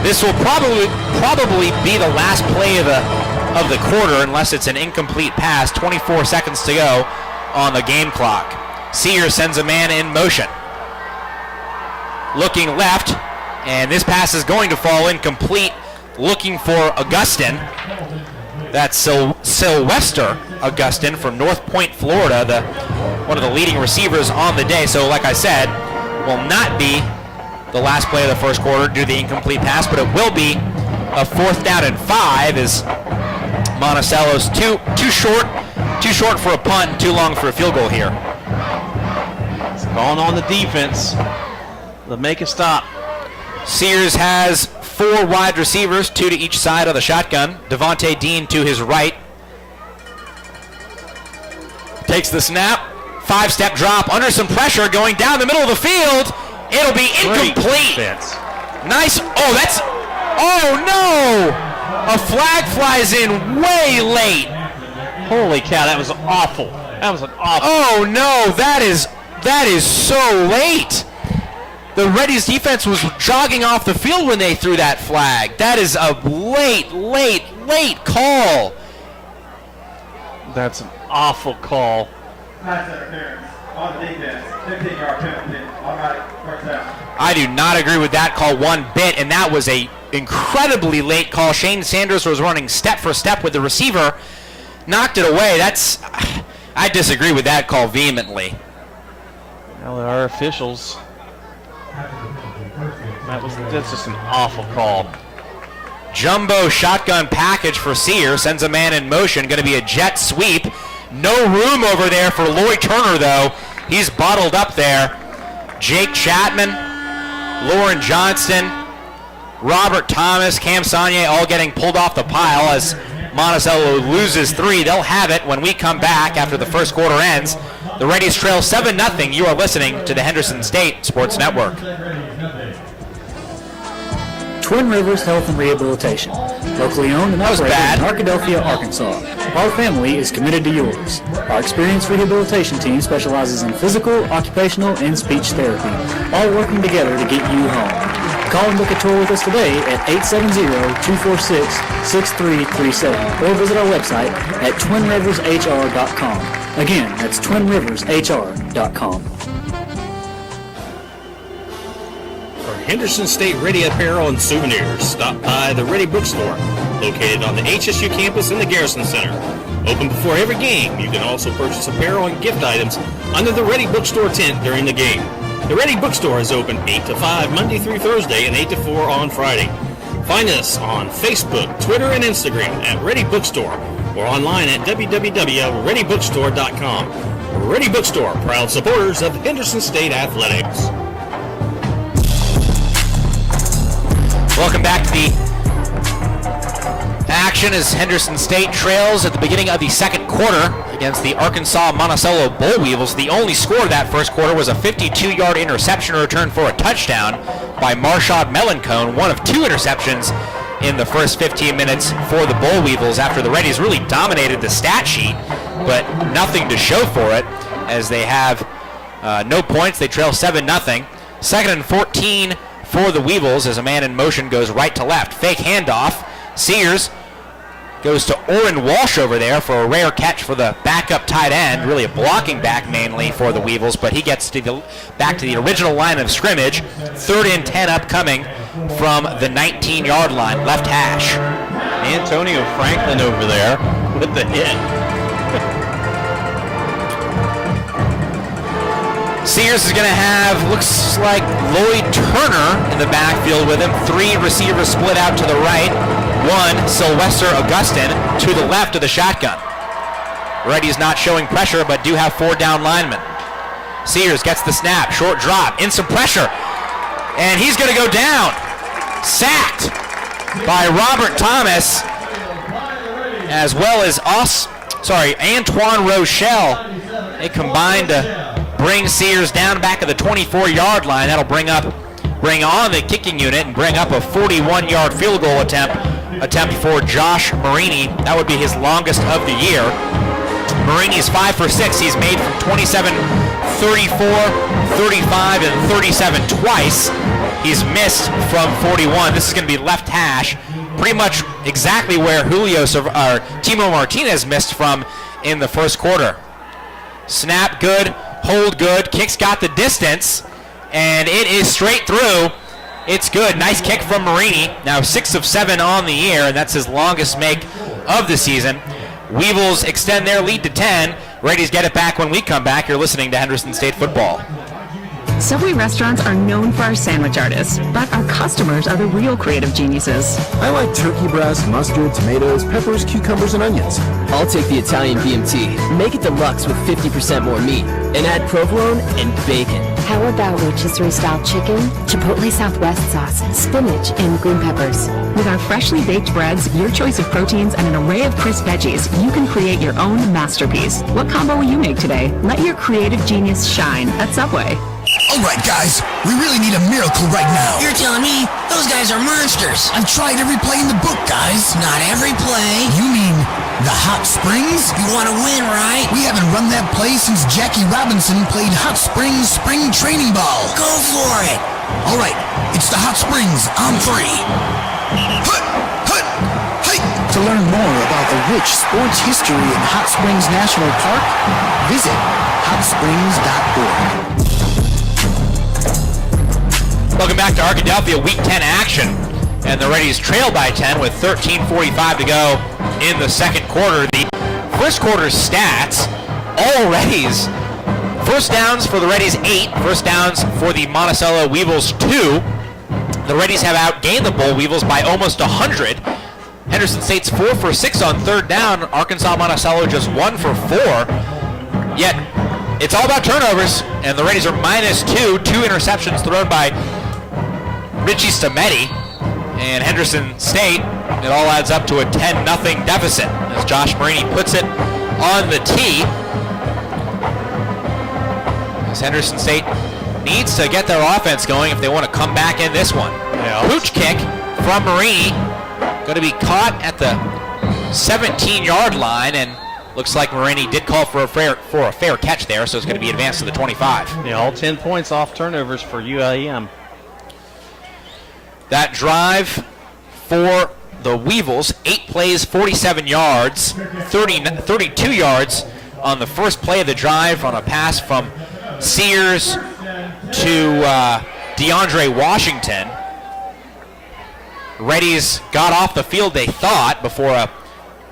This will probably be the last play of the quarter, unless it's an incomplete pass. 24 seconds to go on the game clock. Sears sends a man in motion. Looking left, and this pass is going to fall incomplete. Looking for Augustin. That's Sylvester Augustin from North Point, Florida, one of the leading receivers on the day. So like I said, will not be the last play of the first quarter due to the incomplete pass, but it will be a 4th down and 5 as Monticello's too short for a punt and too long for a field goal here. It's calling on the defense to make a stop. Sears has 4 wide receivers, 2 to each side of the shotgun. Devontae Dean to his right. Takes the snap. 5-step drop under some pressure going down the middle of the field. It'll be incomplete. Nice. Oh no! A flag flies in way late. Holy cow, that was awful. That was an awful. Oh no, that is so late. The Reddies defense was jogging off the field when they threw that flag. That is a late call. That's an awful call. On the defense, 15-yard penalty, automatic first down. I do not agree with that call one bit, and that was a incredibly late call. Shane Sanders was running step for step with the receiver, knocked it away. I disagree with that call vehemently. Well, our officials. That's just an awful call. Jumbo shotgun package for Sears, sends a man in motion, going to be a jet sweep. No room over there for Lloyd Turner, though. He's bottled up there. Jake Chapman, Lauren Johnston, Robert Thomas, Cam Saunier all getting pulled off the pile as Monticello loses 3. They'll have it when we come back after the first quarter ends. The Reddies trail 7-0. You are listening to the Henderson State Sports Network. Twin Rivers Health and Rehabilitation, locally owned and operated in Arkadelphia, Arkansas. Our family is committed to yours. Our experienced rehabilitation team specializes in physical, occupational, and speech therapy, all working together to get you home. Call and book a tour with us today at 870-246-6337 or visit our website at twinrivershr.com. Again, that's twinrivershr.com. Henderson State Ready Apparel and Souvenirs. Stop by the Ready Bookstore, located on the HSU campus in the Garrison Center. Open before every game. You can also purchase apparel and gift items under the Ready Bookstore tent during the game. The Ready Bookstore is open 8 to 5 Monday through Thursday and 8 to 4 on Friday. Find us on Facebook, Twitter, and Instagram at Ready Bookstore or online at www.readybookstore.com. Ready Bookstore, proud supporters of Henderson State Athletics. Welcome back to the action as Henderson State trails at the beginning of the second quarter against the Arkansas-Monticello Bull Weevils. The only score of that first quarter was a 52-yard interception return for a touchdown by Marshad Melancone, one of 2 interceptions in the first 15 minutes for the Bull Weevils after the Reddies really dominated the stat sheet, but nothing to show for it as they have no points. They trail 7-0. 2nd and 14 for the Weevils as a man in motion goes right to left. Fake handoff. Sears goes to Orrin Walsh over there for a rare catch for the backup tight end, really a blocking back mainly for the Weevils, but he gets back to the original line of scrimmage. 3rd and 10 upcoming from the 19-yard line, left hash. Antonio Franklin over there with the hit. Sears is going to have, looks like Lloyd Turner in the backfield with him. 3 receivers split out to the right. one Sylvester Augustin to the left of the shotgun. Reddies not showing pressure, but do have 4 down linemen. Sears gets the snap, short drop, in some pressure, and he's going to go down. Sacked by Robert Thomas, as well as Antoine Rochelle. They combined to bring Sears down back at the 24-yard line. That'll bring on the kicking unit and bring up a 41-yard field goal attempt for Josh Marini. That would be his longest of the year. Marini's 5 for 6. He's made from 27, 34, 35, and 37 twice. He's missed from 41. This is going to be left hash, pretty much exactly where Timo Martinez missed from in the first quarter. Snap good, hold good, kicks got the distance, and it is straight through. It's good. Nice kick from Marini. Now 6 of 7 on the year, and that's his longest make of the season. Weevils extend their lead to 10. Reddies get it back when we come back. You're listening to Henderson State Football. Subway restaurants are known for our sandwich artists, but our customers are the real creative geniuses. I like turkey breast, mustard, tomatoes, peppers, cucumbers, and onions. I'll take the Italian BMT. Make it deluxe with 50% more meat. And add provolone and bacon. How about rotisserie-style chicken, Chipotle Southwest sauce, spinach, and green peppers? With our freshly baked breads, your choice of proteins, and an array of crisp veggies, you can create your own masterpiece. What combo will you make today? Let your creative genius shine at Subway. All right, guys, we really need a miracle right now. You're telling me those guys are monsters? I've tried every play in the book, guys. Not every play. You mean the hot springs? You want to win, right? We haven't run that play since Jackie Robinson played Hot Springs Spring Training Ball. Go for it. All right, it's the Hot Springs on 3. Hut, hut, hike. To learn more about the rich sports history in Hot Springs National Park, visit hotsprings.org. Welcome back to Arkadelphia Week 10 action. And the Reddies trail by 10 with 13:45 to go in the second quarter. The first quarter stats, all Reddies. First downs for the Reddies 8, first downs for the Monticello Weevils 2. The Reddies have outgained the Bull Weevils by almost 100. Henderson State's 4 for 6 on third down. Arkansas-Monticello just 1 for 4. Yet, it's all about turnovers, and the Reddies are -2. 2 interceptions thrown by Richie Stameti, and Henderson State, it all adds up to a 10-0 deficit as Josh Marini puts it on the tee. As Henderson State needs to get their offense going if they want to come back in this one. Pooch kick from Marini, going to be caught at the 17-yard line, and looks like Marini did call for a fair catch there, so it's going to be advanced to the 25. Yeah, all 10 points off turnovers for UIM. That drive for the Weevils, 8 plays, 47 yards, 32 yards on the first play of the drive on a pass from Sears to DeAndre Washington. Reddies got off the field, they thought, before a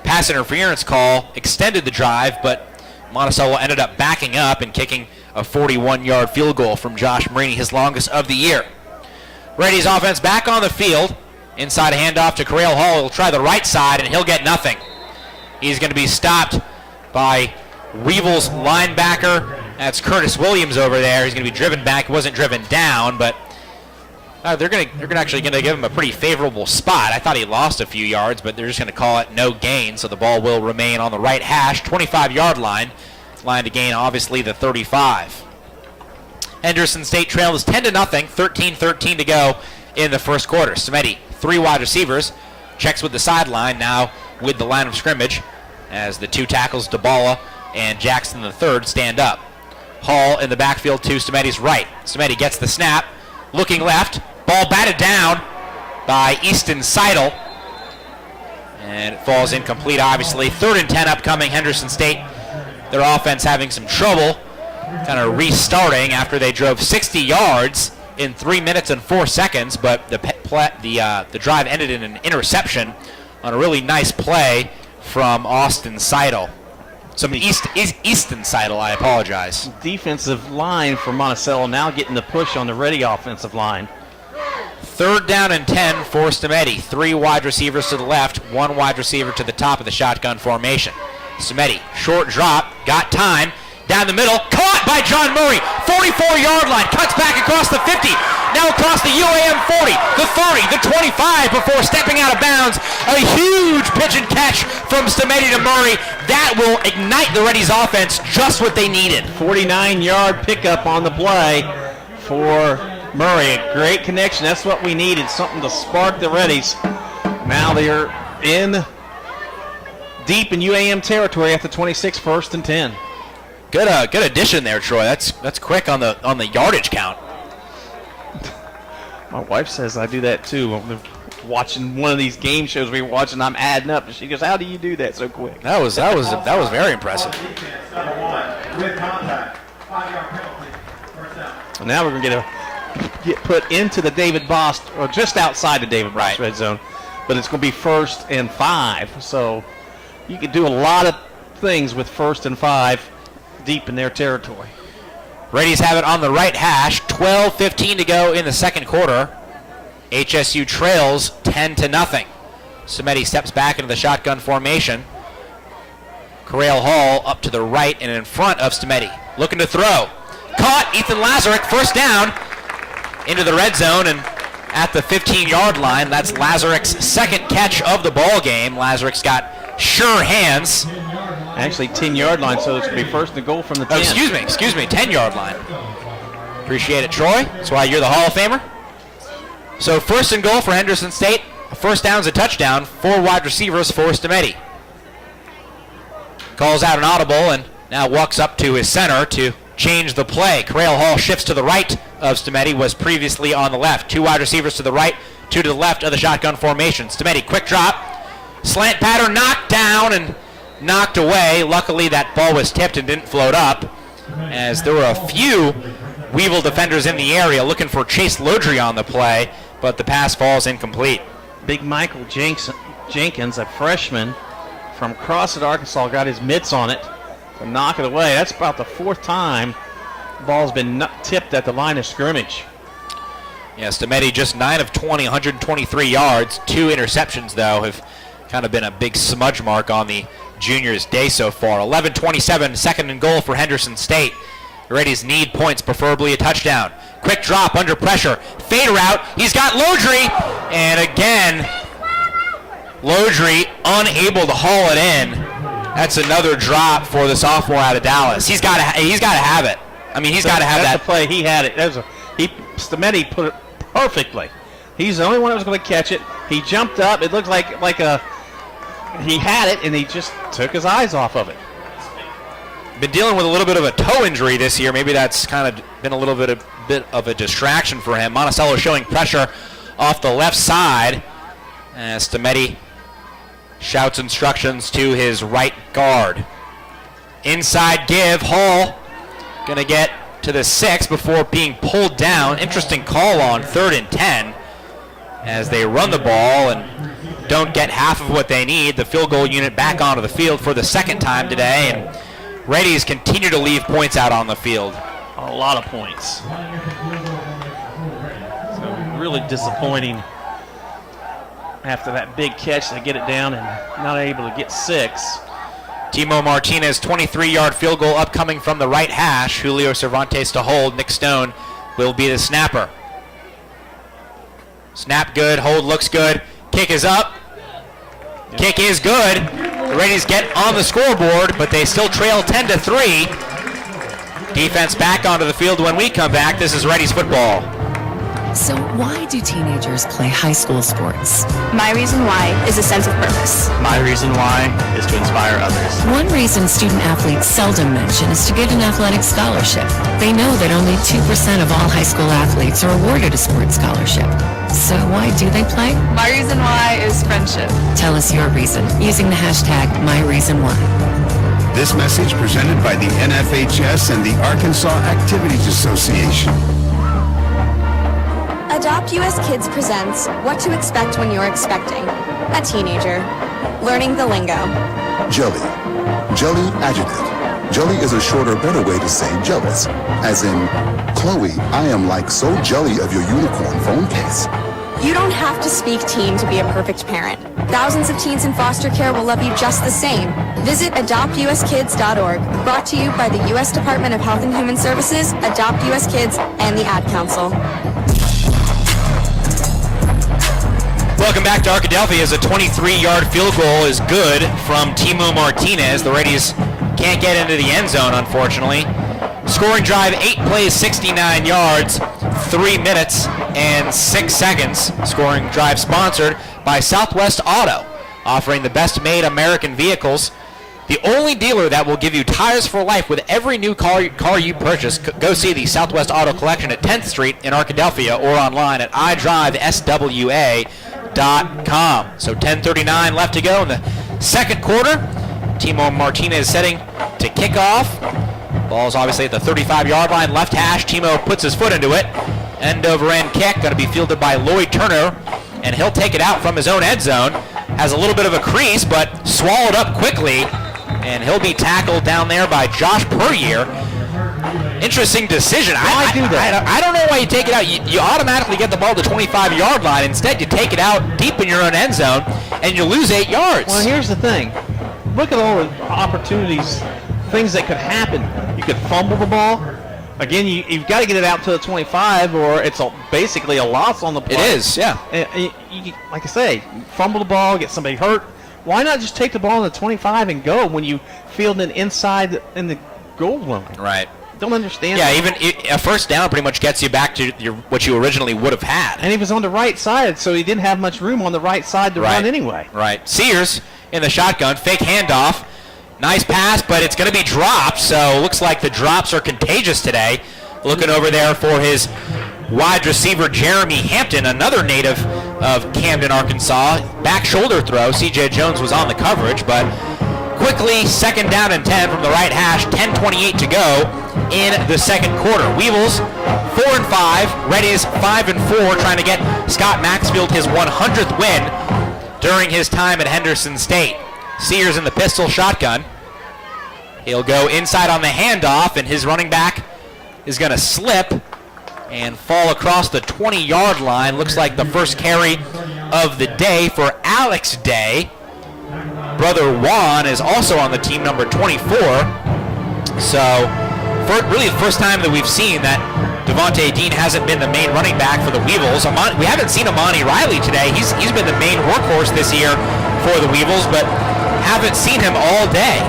pass interference call extended the drive, but Monticello ended up backing up and kicking a 41-yard field goal from Josh Marini, his longest of the year. Reddies offense back on the field. Inside a handoff to Crail Hall. He'll try the right side, and he'll get nothing. He's going to be stopped by Weevils linebacker. That's Curtis Williams over there. He's going to be driven back. He wasn't driven down, but they're actually going to give him a pretty favorable spot. I thought he lost a few yards, but they're just going to call it no gain, so the ball will remain on the right hash, 25-yard line. Line to gain, obviously, the 35. Henderson State trails 10-0, 13-13 to go in the first quarter. Stameti, 3 wide receivers, checks with the sideline, now with the line of scrimmage, as the 2 tackles, DeBala and Jackson III, stand up. Hall in the backfield to Stameti's right. Stameti gets the snap, looking left, ball batted down by Easton Seidel, and it falls incomplete, obviously. 3rd and 10 upcoming. Henderson State, their offense having some trouble kind of restarting after they drove 60 yards in 3 minutes and 4 seconds, but the drive ended in an interception on a really nice play from Austin Seidel. Easton Seidel, I apologize. Defensive line for Monticello now getting the push on the Reddy offensive line. 3rd down and 10 for Stemeti. 3 wide receivers to the left, 1 wide receiver to the top of the shotgun formation. Stemeti, short drop, got time, down the middle, caught by John Murray, 44-yard line, cuts back across the 50, now across the UAM 40, the 30, the 25 before stepping out of bounds. A huge pitch and catch from Stemeti to Murray. That will ignite the Reddies offense, just what they needed. 49-yard pickup on the play for Murray. A great connection. That's what we needed, something to spark the Reddies. Now they're in deep in UAM territory at the 26, 1st and 10. Good addition there, Troy. That's quick on the yardage count. My wife says I do that too. I'm watching one of these game shows we were watching. I'm adding up, and she goes, "How do you do that so quick?" That was very impressive. Now we're gonna get put into the David Boss, or just outside the David Boss red zone, but it's gonna be 1st and 5. So you can do a lot of things with 1st and 5 deep in their territory. Reddies have it on the right hash. 12:15 to go in the second quarter. HSU trails 10-0. Stemeti steps back into the shotgun formation. Corral Hall up to the right and in front of Stemeti. Looking to throw. Caught. Ethan Lazarek, 1st down into the red zone and at the 15-yard line. That's Lazarek's 2nd catch of the ball game. Lazarek's got sure hands. Actually, 10-yard line, so it's going to be 1st and goal from the 10. Oh, excuse me, 10-yard line. Appreciate it, Troy. That's why you're the Hall of Famer. So 1st and goal for Henderson State. 1st down's a touchdown. 4 wide receivers for Stemeti. Calls out an audible and now walks up to his center to change the play. Corral Hall shifts to the right of Stemeti, was previously on the left. 2 wide receivers to the right, 2 to the left of the shotgun formation. Stemeti, quick drop. Slant pattern, knocked down and knocked away. Luckily, that ball was tipped and didn't float up, as there were a few Weevil defenders in the area looking for Chase Lodry on the play, but the pass falls incomplete. Big Michael Jenkins, a freshman from Crossett, Arkansas, got his mitts on it to knock it away. That's about the 4th time the ball's been tipped at the line of scrimmage. Yeah, Stemeti just 9 of 20, 123 yards. 2 interceptions, though, have kind of been a big smudge mark on the junior's day so far. 11-27, 2nd and goal for Henderson State. The Reddies need points, preferably a touchdown. Quick drop under pressure. Fade route. He's got Lodry. And again, Lodry unable to haul it in. That's another drop for the sophomore out of Dallas. He's got to have it. I mean, he's got to have that. That's the play. He had it. Stemeti put it perfectly. He's the only one that was going to catch it. He jumped up. It looked like he had it, and he just took his eyes off of it. Been dealing with a little bit of a toe injury this year. Maybe that's kind of been a little bit of a distraction for him. Monticello showing pressure off the left side as Stemeti shouts instructions to his right guard. Inside give. Hall going to get to the 6 before being pulled down. Interesting call on 3rd and 10 as they run the ball and don't get half of what they need. The field goal unit back onto the field for the 2nd time today, and Reddies continue to leave points out on the field. A lot of points. So really disappointing after that big catch to get it down and not able to get 6. Timo Martinez, 23-yard field goal upcoming from the right hash. Julio Cervantes to hold. Nick Stone will be the snapper. Snap good, hold looks good. Kick is up. Kick is good. The Reddies get on the scoreboard, but they still trail 10-3. Defense back onto the field when we come back. This is Reddies football. So why do teenagers play high school sports? My reason why is a sense of purpose. My reason why is to inspire others. One reason student athletes seldom mention is to get an athletic scholarship. They know that only 2% of all high school athletes are awarded a sports scholarship. So why do they play? My reason why is friendship. Tell us your reason using the hashtag #MyReasonWhy. This message presented by the NFHS and the Arkansas Activities Association. Adopt US Kids presents What to Expect When You're Expecting a Teenager. Learning the lingo. Jelly. Jelly adjective. Jelly is a shorter, better way to say jealous. As in, Chloe, I am like so jelly of your unicorn phone case. You don't have to speak teen to be a perfect parent. Thousands of teens in foster care will love you just the same. Visit adoptuskids.org, brought to you by the U.S. Department of Health and Human Services, Adopt U.S. Kids, and the Ad Council. Welcome back to Arkadelphia as a 23-yard field goal is good from Timo Martinez. The Reddies can't get into the end zone, unfortunately. Scoring drive, 8 plays, 69 yards, 3 minutes and 6 seconds. Scoring drive sponsored by Southwest Auto, offering the best made American vehicles. The only dealer that will give you tires for life with every new car you purchase. Go see the Southwest Auto Collection at 10th Street in Arkadelphia or online at idriveswa.com. So 10:39 left to go in the second quarter. Timo Martinez setting to kick off. Ball's obviously at the 35-yard line, left hash. Timo puts his foot into it. End over end kick, going to be fielded by Lloyd Turner, and he'll take it out from his own end zone. Has a little bit of a crease, but swallowed up quickly, and he'll be tackled down there by Josh Puryear. Interesting decision. Why do that? I don't know why you take it out. You automatically get the ball to the 25-yard line. Instead, you take it out deep in your own end zone, and you lose 8 yards. Well, here's the thing. Look at all the opportunities, things that could happen. You could fumble the ball. Again, you've got to get it out to the 25, or it's basically a loss on the play. It is, yeah. Like I say, fumble the ball, get somebody hurt. Why not just take the ball on the 25 and go when you field it inside in the goal line? Right. Don't understand. Yeah, that. even a first down pretty much gets you back to what you originally would have had. And he was on the right side, so he didn't have much room on the right side to run anyway. Right. Sears in the shotgun, fake handoff. Nice pass, but it's going to be dropped, so looks like the drops are contagious today. Looking over there for his wide receiver, Jeremy Hampton, another native of Camden, Arkansas. Back shoulder throw. C.J. Jones was on the coverage, but quickly, second down and 10 from the right hash, 10:28 to go in the second quarter. Weevils 4-5, Reddies 5-4, trying to get Scott Maxfield his 100th win during his time at Henderson State. Sears in the pistol shotgun. He'll go inside on the handoff, and his running back is going to slip and fall across the 20-yard line. Looks like the first carry of the day for Alex Day. Brother Juan is also on the team, number 24. So, really the first time that we've seen that Devontae Dean hasn't been the main running back for the Weevils. We haven't seen Amani Riley today. He's been the main workhorse this year for the Weevils, but haven't seen him all day.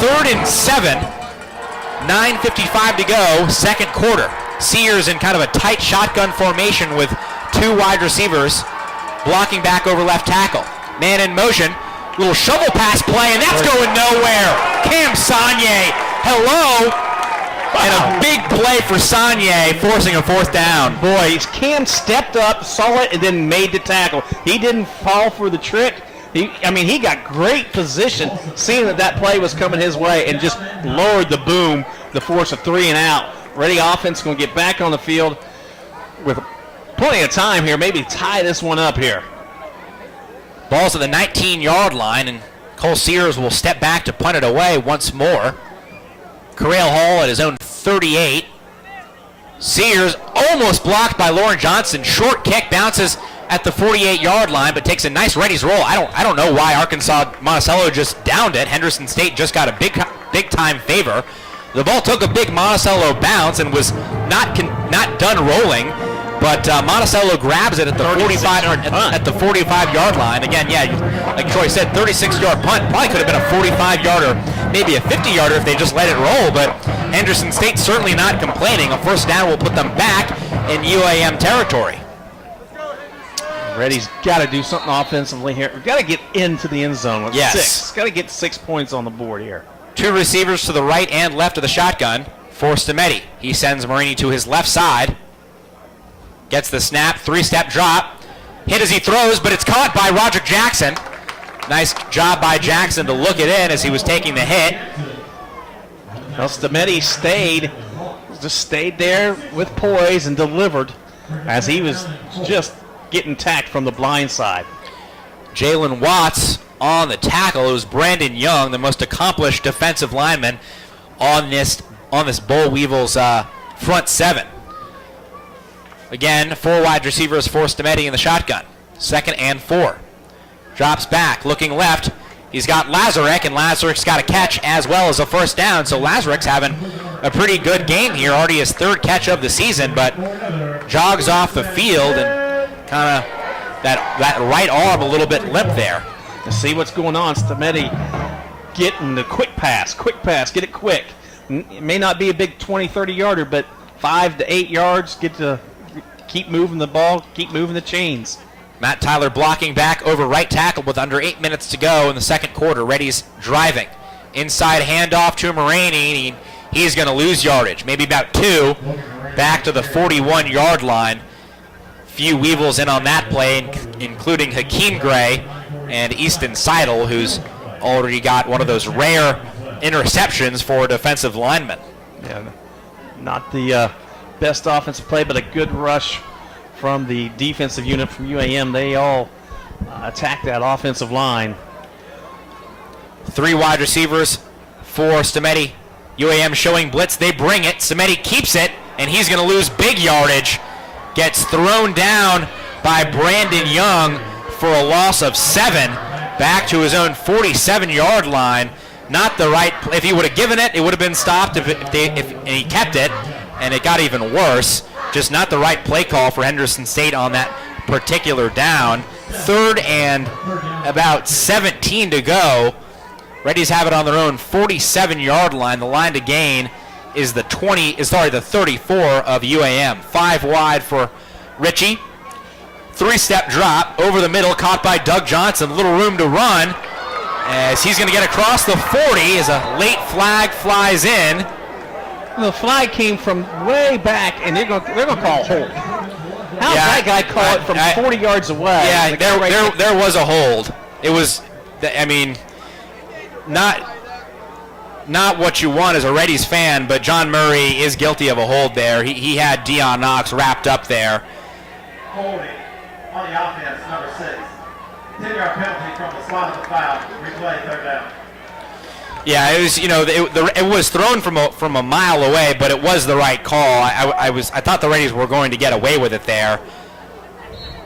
3rd and 7, 9:55 to go, second quarter. Sears in kind of a tight shotgun formation with 2 wide receivers blocking back over left tackle. Man in motion, little shovel pass play, and that's going nowhere. Cam Sagne, hello. And a big play for Sagne, forcing a fourth down. Boy, Cam stepped up, saw it, and then made the tackle. He didn't fall for the trick. He got great position, seeing that play was coming his way, and just lowered the boom to force a 3 and out. Ready offense going to get back on the field with plenty of time here, maybe tie this one up here. Ball's at the 19-yard line, and Cole Sears will step back to punt it away once more. Corral Hall at his own 38. Sears almost blocked by Lauren Johnson. Short kick bounces at the 48-yard line, but takes a nice Reddies roll. I don't know why Arkansas-Monticello just downed it. Henderson State just got a big time favor. The ball took a big Monticello bounce and was not done rolling, but Monticello grabs it at the 45-yard line. Again, yeah, like Troy said, 36-yard punt. Probably could have been a 45-yarder, maybe a 50-yarder if they just let it roll, but Henderson State certainly not complaining. A first down will put them back in UAM territory. Reddy's got to do something offensively here. We've got to get into the end zone with 6. Got to get 6 points on the board here. 2 receivers to the right and left of the shotgun for Stametti. He sends Marini to his left side. Gets the snap, 3-step drop. Hit as he throws, but it's caught by Roderick Jackson. Nice job by Jackson to look it in as he was taking the hit. Well, Stametti stayed there with poise and delivered as he was just getting tacked from the blind side. Jalen Watts on the tackle. It was Brandon Young, the most accomplished defensive lineman on this Bull Weevils front 7. Again, 4 wide receivers for Stemeti in the shotgun. 2nd and 4. Drops back, looking left. He's got Lazarek, and Lazarek's got a catch as well as a first down. So Lazarek's having a pretty good game here. Already his 3rd catch of the season, but jogs off the field and kind of that right arm a little bit limp there. Let's see what's going on. Stemeti getting the quick pass, get it quick. It may not be a big 20, 30-yarder, but 5 to 8 yards, get to keep moving the ball, keep moving the chains. Matt Tyler blocking back over right tackle with under 8 minutes to go in the second quarter. Reddies driving. Inside handoff to Moraney. He's going to lose yardage, maybe about 2, back to the 41-yard line. Few Weevils in on that play, including Hakeem Gray and Easton Seidel, who's already got one of those rare interceptions for a defensive lineman. Yeah, not the best offensive play, but a good rush from the defensive unit from UAM. They all attack that offensive line. 3 wide receivers for Stemeti. UAM showing blitz. They bring it. Stemeti keeps it, and he's going to lose big yardage. Gets thrown down by Brandon Young for a loss of 7. Back to his own 47-yard line. Not the right play. If he would have given it, it would have been stopped and he kept it, and it got even worse. Just not the right play call for Henderson State on that particular down. 3rd and about 17 to go. Reddies have it on their own 47-yard line. The line to gain is the 34 of UAM. 5 wide for Ritchie. 3-step drop over the middle, caught by Doug Johnson. Little room to run as he's going to get across the 40 as a late flag flies in. The flag came from way back, and they're going to call a hold. How did that guy call it from 40 yards away? Yeah, there was a hold. It was, not what you want as a Reddies fan, but John Murray is guilty of a hold there. He had Dion Knox wrapped up there. Holding on the offense, number 6. 10-yard penalty from the slot of the foul. Replay, 3rd down. Yeah, it was. It was thrown from a mile away, but it was the right call. I thought the Reddies were going to get away with it there.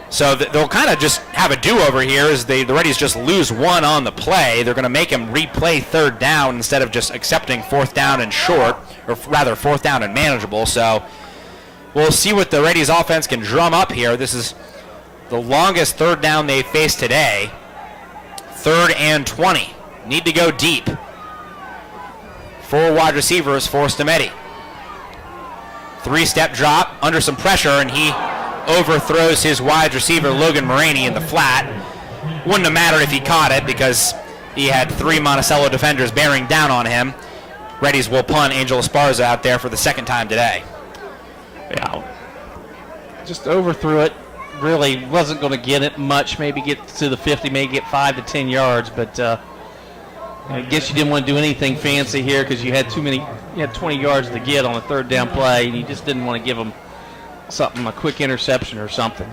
So they'll kind of just have a do-over here as the Reddies just lose 1 on the play. They're going to make him replay 3rd down instead of just accepting 4th down and short, or rather 4th down and manageable. So we'll see what the Reddies offense can drum up here. This is the longest 3rd down they've faced today. 3rd and 20. Need to go deep. 4 wide receivers for Stemeti. 3-step drop under some pressure, and he overthrows his wide receiver Logan Moraney in the flat. Wouldn't have mattered if he caught it because he had 3 Monticello defenders bearing down on him. Reddies will punt Angel Esparza out there for the 2nd time today. Yeah, just overthrew it. Really wasn't going to get it much. Maybe get to the 50, maybe get 5 to 10 yards, but I guess you didn't want to do anything fancy here because you had 20 yards to get on a 3rd down play, and you just didn't want to give them a quick interception or something.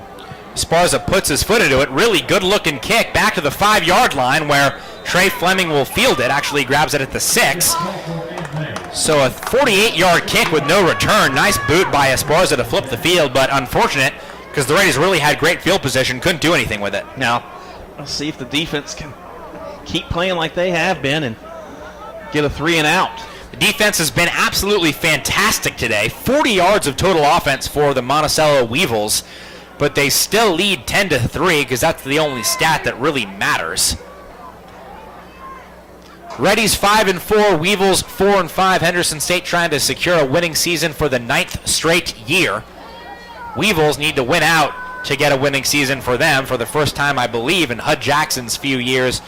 Esparza puts his foot into it. Really good-looking kick back to the 5-yard line where Trey Fleming will field it. Actually grabs it at the 6. So a 48-yard kick with no return. Nice boot by Esparza to flip the field, but unfortunate because the Raiders really had great field position. Couldn't do anything with it. Now, let's see if the defense can keep playing like they have been and get a 3 and out. The defense has been absolutely fantastic today. 40 yards of total offense for the Monticello Weevils, but they still lead 10-3 because that's the only stat that really matters. Reddies 5-4, Weevils 4-5. Henderson State trying to secure a winning season for the 9th straight year. Weevils need to win out to get a winning season for them for the first time, I believe, in Hud Jackson's few years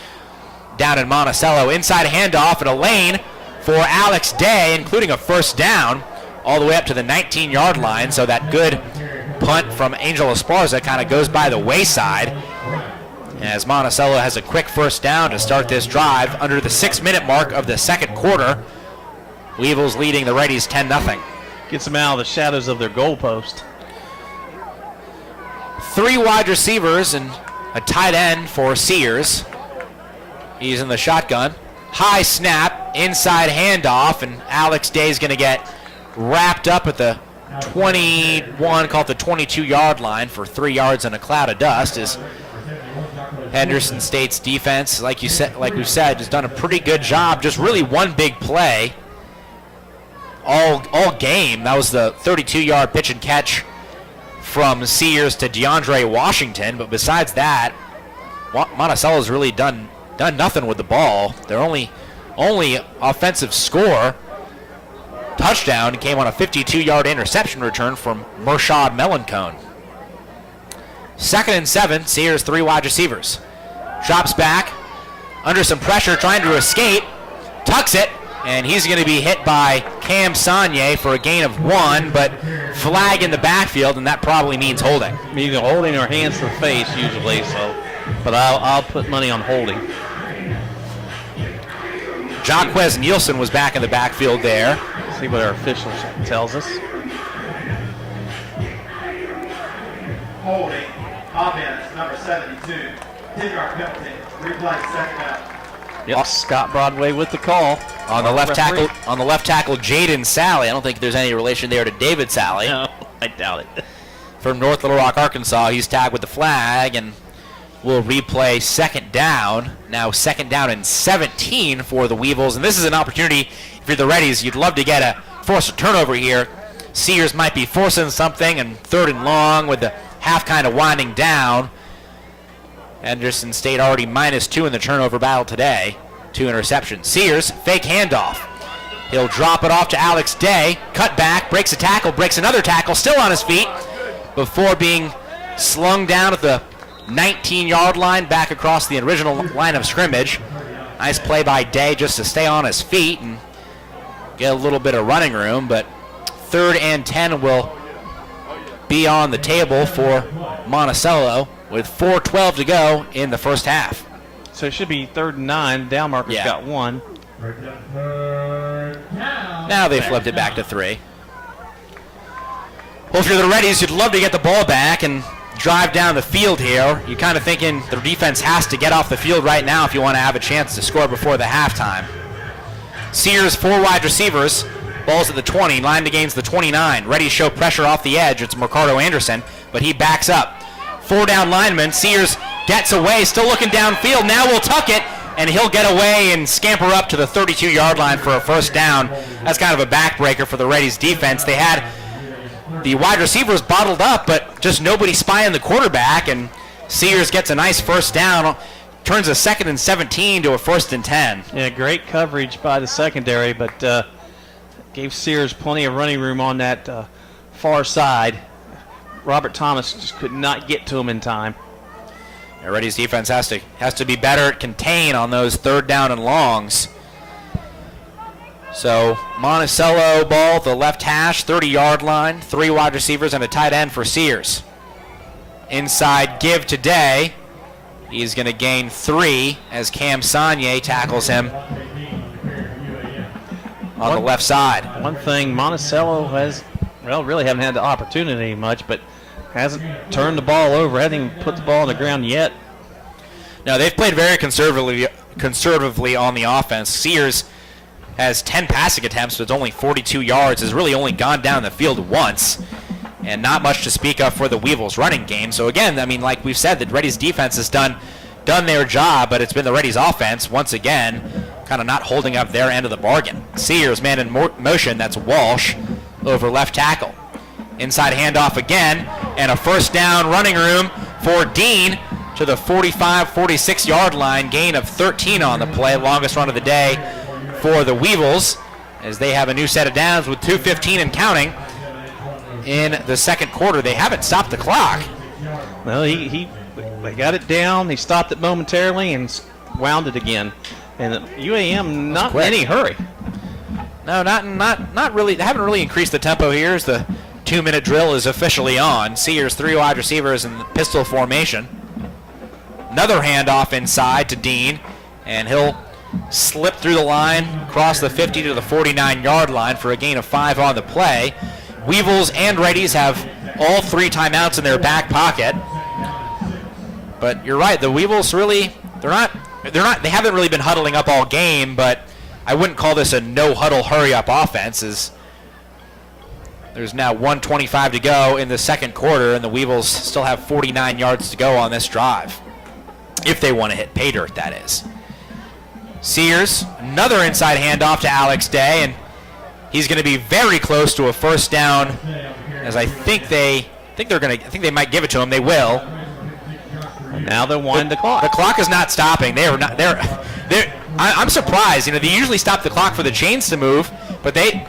down in Monticello. Inside handoff in a lane for Alex Day, including a first down all the way up to the 19-yard line. So that good punt from Angel Esparza kind of goes by the wayside as Monticello has a quick first down to start this drive under the 6-minute mark of the 2nd quarter. Weevils leading the Reddies 10-0. Gets them out of the shadows of their goalpost. 3 wide receivers and a tight end for Sears. He's in the shotgun. High snap, inside handoff, and Alex Day's going to get wrapped up at the 21, call it the 22-yard line for 3 yards in a cloud of dust. Is Henderson State's defense, like we've said, has done a pretty good job. Just really one big play all game. That was the 32-yard pitch and catch from Sears to DeAndre Washington. But besides that, Monticello's really done nothing with the ball. Their only offensive score, touchdown, came on a 52-yard interception return from Mershad Melancone. 2nd and 7, Sears 3 wide receivers. Drops back, under some pressure, trying to escape, tucks it, and he's going to be hit by Cam Sagne for a gain of 1, but flag in the backfield, and that probably means holding. Either holding or hands to the face usually, so, but I'll put money on holding. Jaquez Nielsen was back in the backfield there. Let's see what our official tells us. Holding, offense, number 72. 10-yard penalty, replay, second down. Yep, Scott Broadway with the call. On the left tackle, Jaden Sally. I don't think there's any relation there to David Sally. No, I doubt it. From North Little Rock, Arkansas, he's tagged with the flag, and we'll replay second down. Now 2nd down and 17 for the Weevils, and this is an opportunity if you're the Reddies. You'd love to force a turnover here. Sears might be forcing something, and 3rd and long with the half kind of winding down. Henderson State already -2 in the turnover battle today. 2 interceptions. Sears, fake handoff. He'll drop it off to Alex Day. Cut back, breaks a tackle, breaks another tackle, still on his feet, before being slung down at the 19-yard line back across the original line of scrimmage. Nice play by Day just to stay on his feet and get a little bit of running room, but 3rd and 10 will be on the table for Monticello with 4:12 to go in the first half. So it should be 3rd and 9. Downmarker's got 1. Now they flipped it back to 3. Well, if you're the Reddies, you'd love to get the ball back and drive down the field here. You're kind of thinking the defense has to get off the field right now if you want to have a chance to score before the halftime. Sears, 4 wide receivers. Ball's at the 20, lined against the 29. Reddies show pressure off the edge. It's Mercado Anderson, but he backs up. 4 down linemen. Sears gets away, still looking downfield. Now we'll tuck it, and he'll get away and scamper up to the 32-yard line for a first down. That's kind of a backbreaker for the Reddies defense. They had the wide receivers bottled up, but just nobody spying the quarterback, and Sears gets a nice first down, turns a 2nd and 17 to a 1st and 10. Yeah, great coverage by the secondary, but gave Sears plenty of running room on that far side. Robert Thomas just could not get to him in time. Yeah, Reddy's defense has to be better at contain on those 3rd down and longs. So Monticello ball, the left hash, 30-yard line, 3 wide receivers and a tight end for Sears. Inside give to Day. He's going to gain 3 as Cam Sagne tackles him on the left side. One thing, Monticello really haven't had the opportunity much, but hasn't turned the ball over, hasn't even put the ball on the ground yet. No, they've played very conservatively on the offense. Sears has 10 passing attempts, but it's only 42 yards, has really only gone down the field once, and not much to speak of for the Weevils' running game. So again, I mean, like we've said, the Reddies' defense has done their job, but it's been the Reddies' offense, once again, kind of not holding up their end of the bargain. Sears, man in motion, that's Walsh over left tackle. Inside handoff again, and a first down running room for Dean to the 45-46 line, gain of 13 on the play, longest run of the day for the Weevils, as they have a new set of downs with 2:15 and counting in the 2nd quarter. They haven't stopped the clock. Well, they got it down, they stopped it momentarily and wound it again. And UAM not in any hurry. No, not really. They haven't really increased the tempo here as the 2-minute drill is officially on. Sears, 3 wide receivers in the pistol formation. Another handoff inside to Dean, and he'll slip through the line, cross the 50 to the 49-yard line for a gain of 5 on the play. Weevils and Reddies have all 3 timeouts in their back pocket. But you're right, the Weevils really, they haven't really been huddling up all game, but I wouldn't call this a no-huddle, hurry-up offense, as There's now 1:25 to go in the second quarter, and the Weevils still have 49 yards to go on this drive. If they want to hit pay dirt, that is. Sears, another inside handoff to Alex Day, and he's going to be very close to a first down, as I think they might give it to him. They will. Now they're winding the clock. The clock is not stopping. I'm surprised. They usually stop the clock for the chains to move, but they've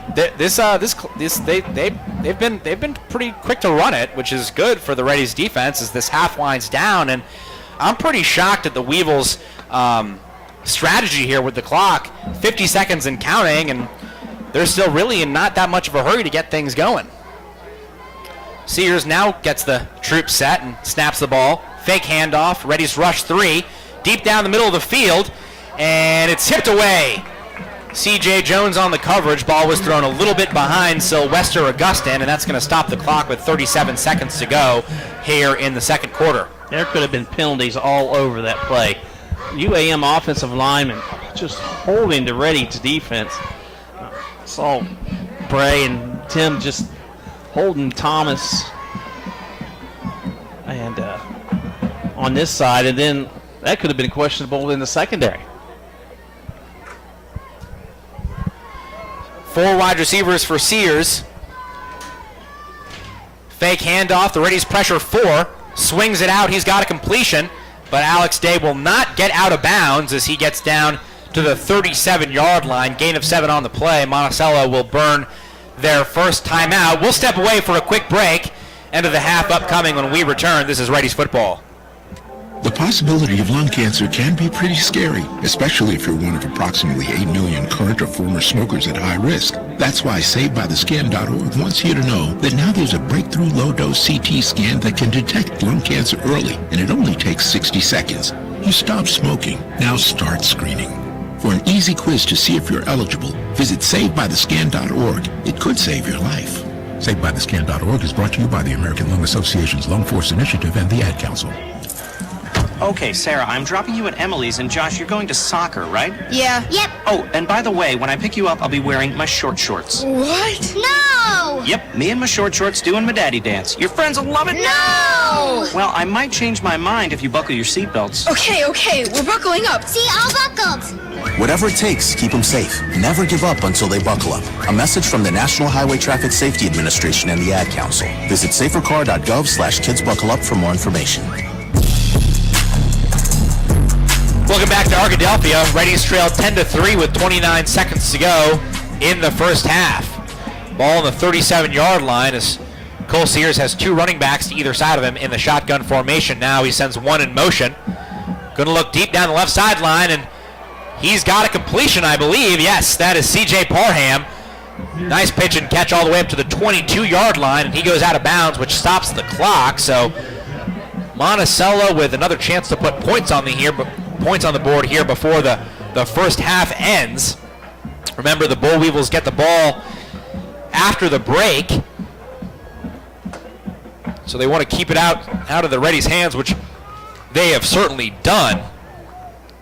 been pretty quick to run it, which is good for the Reddies defense as this half winds down. And I'm pretty shocked at the Weevils' strategy here with the clock, 50 seconds and counting, and they're still really in not that much of a hurry to get things going. Sears now gets the troop set and snaps the ball. Fake handoff, Reddies rush 3, deep down the middle of the field, and it's tipped away. C.J. Jones on the coverage. Ball was thrown a little bit behind Sylvester Augustin, and that's going to stop the clock with 37 seconds to go here in the second quarter. There could have been penalties all over that play. UAM offensive linemen just holding the Reddies defense. Saw Bray and Tim just holding Thomas and on this side, and then that could have been questionable in the secondary. 4 wide receivers for Sears. Fake handoff, the Reddies pressure 4, swings it out, he's got a completion, but Alex Day will not get out of bounds as he gets down to the 37-yard line. Gain of 7 on the play. Monticello will burn their first timeout. We'll step away for a quick break. End of the half upcoming when we return. This is Reddies football. The possibility of lung cancer can be pretty scary, especially if you're one of approximately 8 million current or former smokers at high risk. That's why SaveByTheScan.org wants you to know that now there's a breakthrough low-dose CT scan that can detect lung cancer early, and it only takes 60 seconds. You stop smoking, now start screening. For an easy quiz to see if you're eligible, visit SaveByTheScan.org. It could save your life. SaveByTheScan.org is brought to you by the American Lung Association's Lung Force Initiative and the Ad Council. Okay, Sarah, I'm dropping you at Emily's, and Josh, you're going to soccer, right? Yeah. Yep. Oh, and by the way, when I pick you up, I'll be wearing my short shorts. What? No! Yep, me and my short shorts doing my daddy dance. Your friends will love it. No! Well, I might change my mind if you buckle your seatbelts. Okay, we're buckling up. See, all buckled. Whatever it takes, keep them safe. Never give up until they buckle up. A message from the National Highway Traffic Safety Administration and the Ad Council. Visit safercar.gov/kidsbuckleup for more information. Welcome back to Arkadelphia. Reddies trail 10-3 with 29 seconds to go in the first half. Ball on the 37-yard line as Cole Sears has 2 running backs to either side of him in the shotgun formation. Now he sends 1 in motion. Going to look deep down the left sideline, and he's got a completion, I believe. Yes, that is C.J. Parham. Nice pitch and catch all the way up to the 22-yard line, and he goes out of bounds, which stops the clock. So Monticello with another chance to put points on the board here before the first half ends. Remember, the Bull Weevils get the ball after the break, so they want to keep it out of the Reddies' hands, which they have certainly done.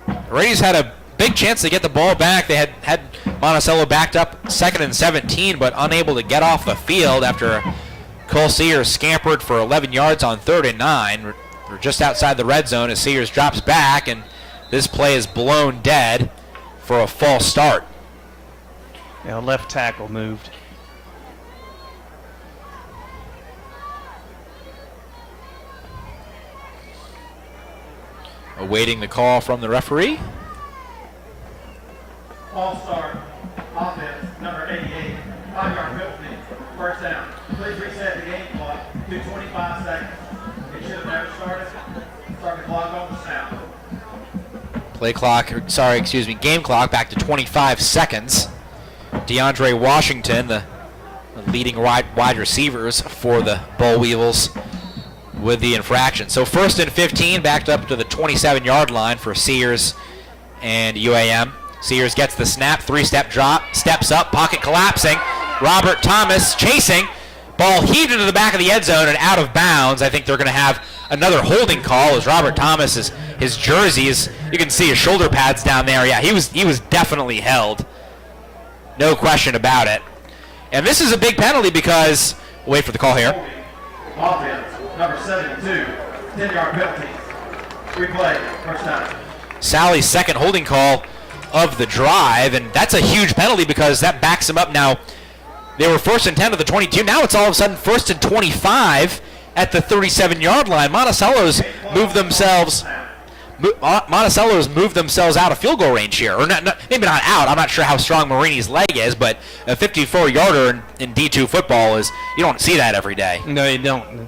The Reddies had a big chance to get the ball back. They had Monticello backed up 2nd and 17, but unable to get off the field after Cole Sears scampered for 11 yards on 3rd and 9. We're just outside the red zone as Sears drops back, and this play is blown dead for a false start. Yeah, left tackle moved. Awaiting the call from the referee. All-star offense, number 88, 5-yard penalty, first down. Please reset the game clock to 25 seconds. It should have never started. Start the clock on the sound. Game clock back to 25 seconds. DeAndre Washington, the leading wide receivers for the Bull Weevils, with the infraction. So 1st and 15, backed up to the 27-yard line for Sears and UAM. Sears gets the snap, 3-step drop, steps up, pocket collapsing. Robert Thomas chasing. Ball heaved into the back of the end zone and out of bounds. I think they're going to have another holding call as Robert Thomas, his jersey is, you can see his shoulder pads down there. Yeah, he was definitely held. No question about it. And this is a big penalty because, wait for the call here. Offense, number 72, 10-yard penalty. Replay, first down. Sally's second holding call of the drive, and that's a huge penalty because that backs them up now. They were first and 10 to the 22. Now it's all of a sudden first and 25 at the 37-yard line. Monticello's moved themselves out of field goal range here. Or maybe not out. I'm not sure how strong Marini's leg is, but a 54-yarder in D2 football is, you don't see that every day. No, you don't.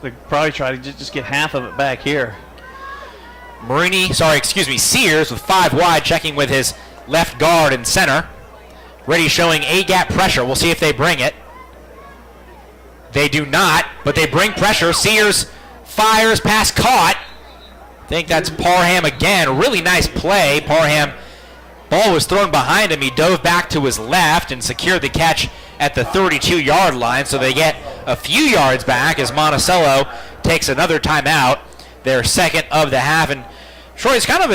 They probably try to just get half of it back here. Sears with 5 wide, checking with his left guard and center. Reddies showing A-gap pressure. We'll see if they bring it. They do not, but they bring pressure. Sears fires, pass caught. I think that's Parham again. Really nice play. Parham, ball was thrown behind him. He dove back to his left and secured the catch at the 32-yard line, so they get a few yards back as Monticello takes another timeout, their second of the half. And Troy, it's kind of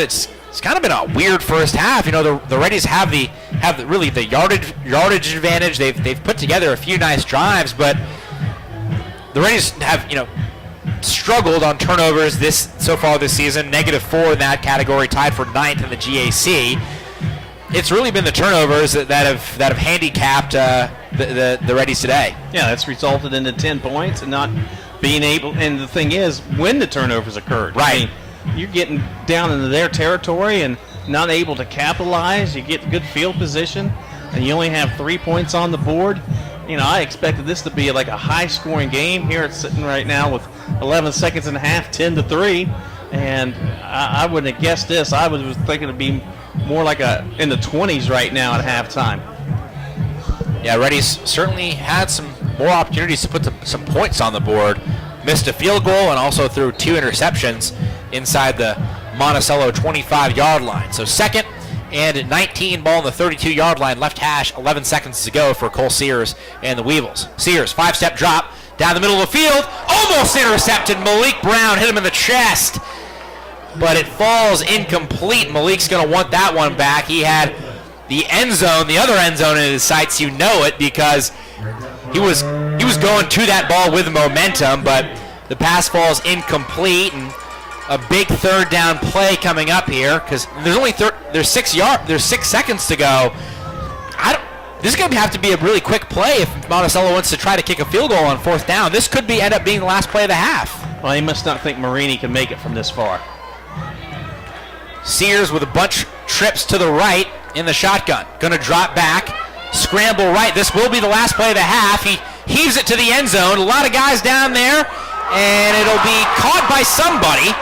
been a weird first half. You know, the Reddies have the yardage advantage. They've put together a few nice drives, but the Reddies have, struggled on turnovers so far this season. -4 in that category, tied for 9th in the GAC. It's really been the turnovers that have handicapped the Reddies today. Yeah, that's resulted in the 10 points and not being able. And the thing is, when the turnovers occurred, right? I mean, you're getting down into their territory and not able to capitalize. You get good field position, and you only have 3 points on the board. I expected this to be like a high-scoring game. Here it's sitting right now with 11 seconds and a half, 10-3, and I wouldn't have guessed this. I was thinking it'd be more like in the 20s right now at halftime. Yeah, Reddies certainly had some more opportunities to put some points on the board. Missed a field goal and also threw 2 interceptions inside the Monticello 25-yard line. So second and 19, ball on the 32-yard line, left hash, 11 seconds to go for Cole Sears and the Weevils. Sears, 5-step drop, down the middle of the field, almost intercepted. Malik Brown hit him in the chest, but it falls incomplete. Malik's going to want that one back. He had the other end zone in his sights. You know it because he was going to that ball with momentum, but the pass falls incomplete, and a big third down play coming up here because there's 6 seconds to go. This is going to have to be a really quick play if Monticello wants to try to kick a field goal on 4th down. This could end up being the last play of the half. Well, he must not think Marini can make it from this far. Sears with a bunch trips to the right in the shotgun. Going to drop back, scramble right. This will be the last play of the half. He heaves it to the end zone. A lot of guys down there, and it'll be caught by somebody.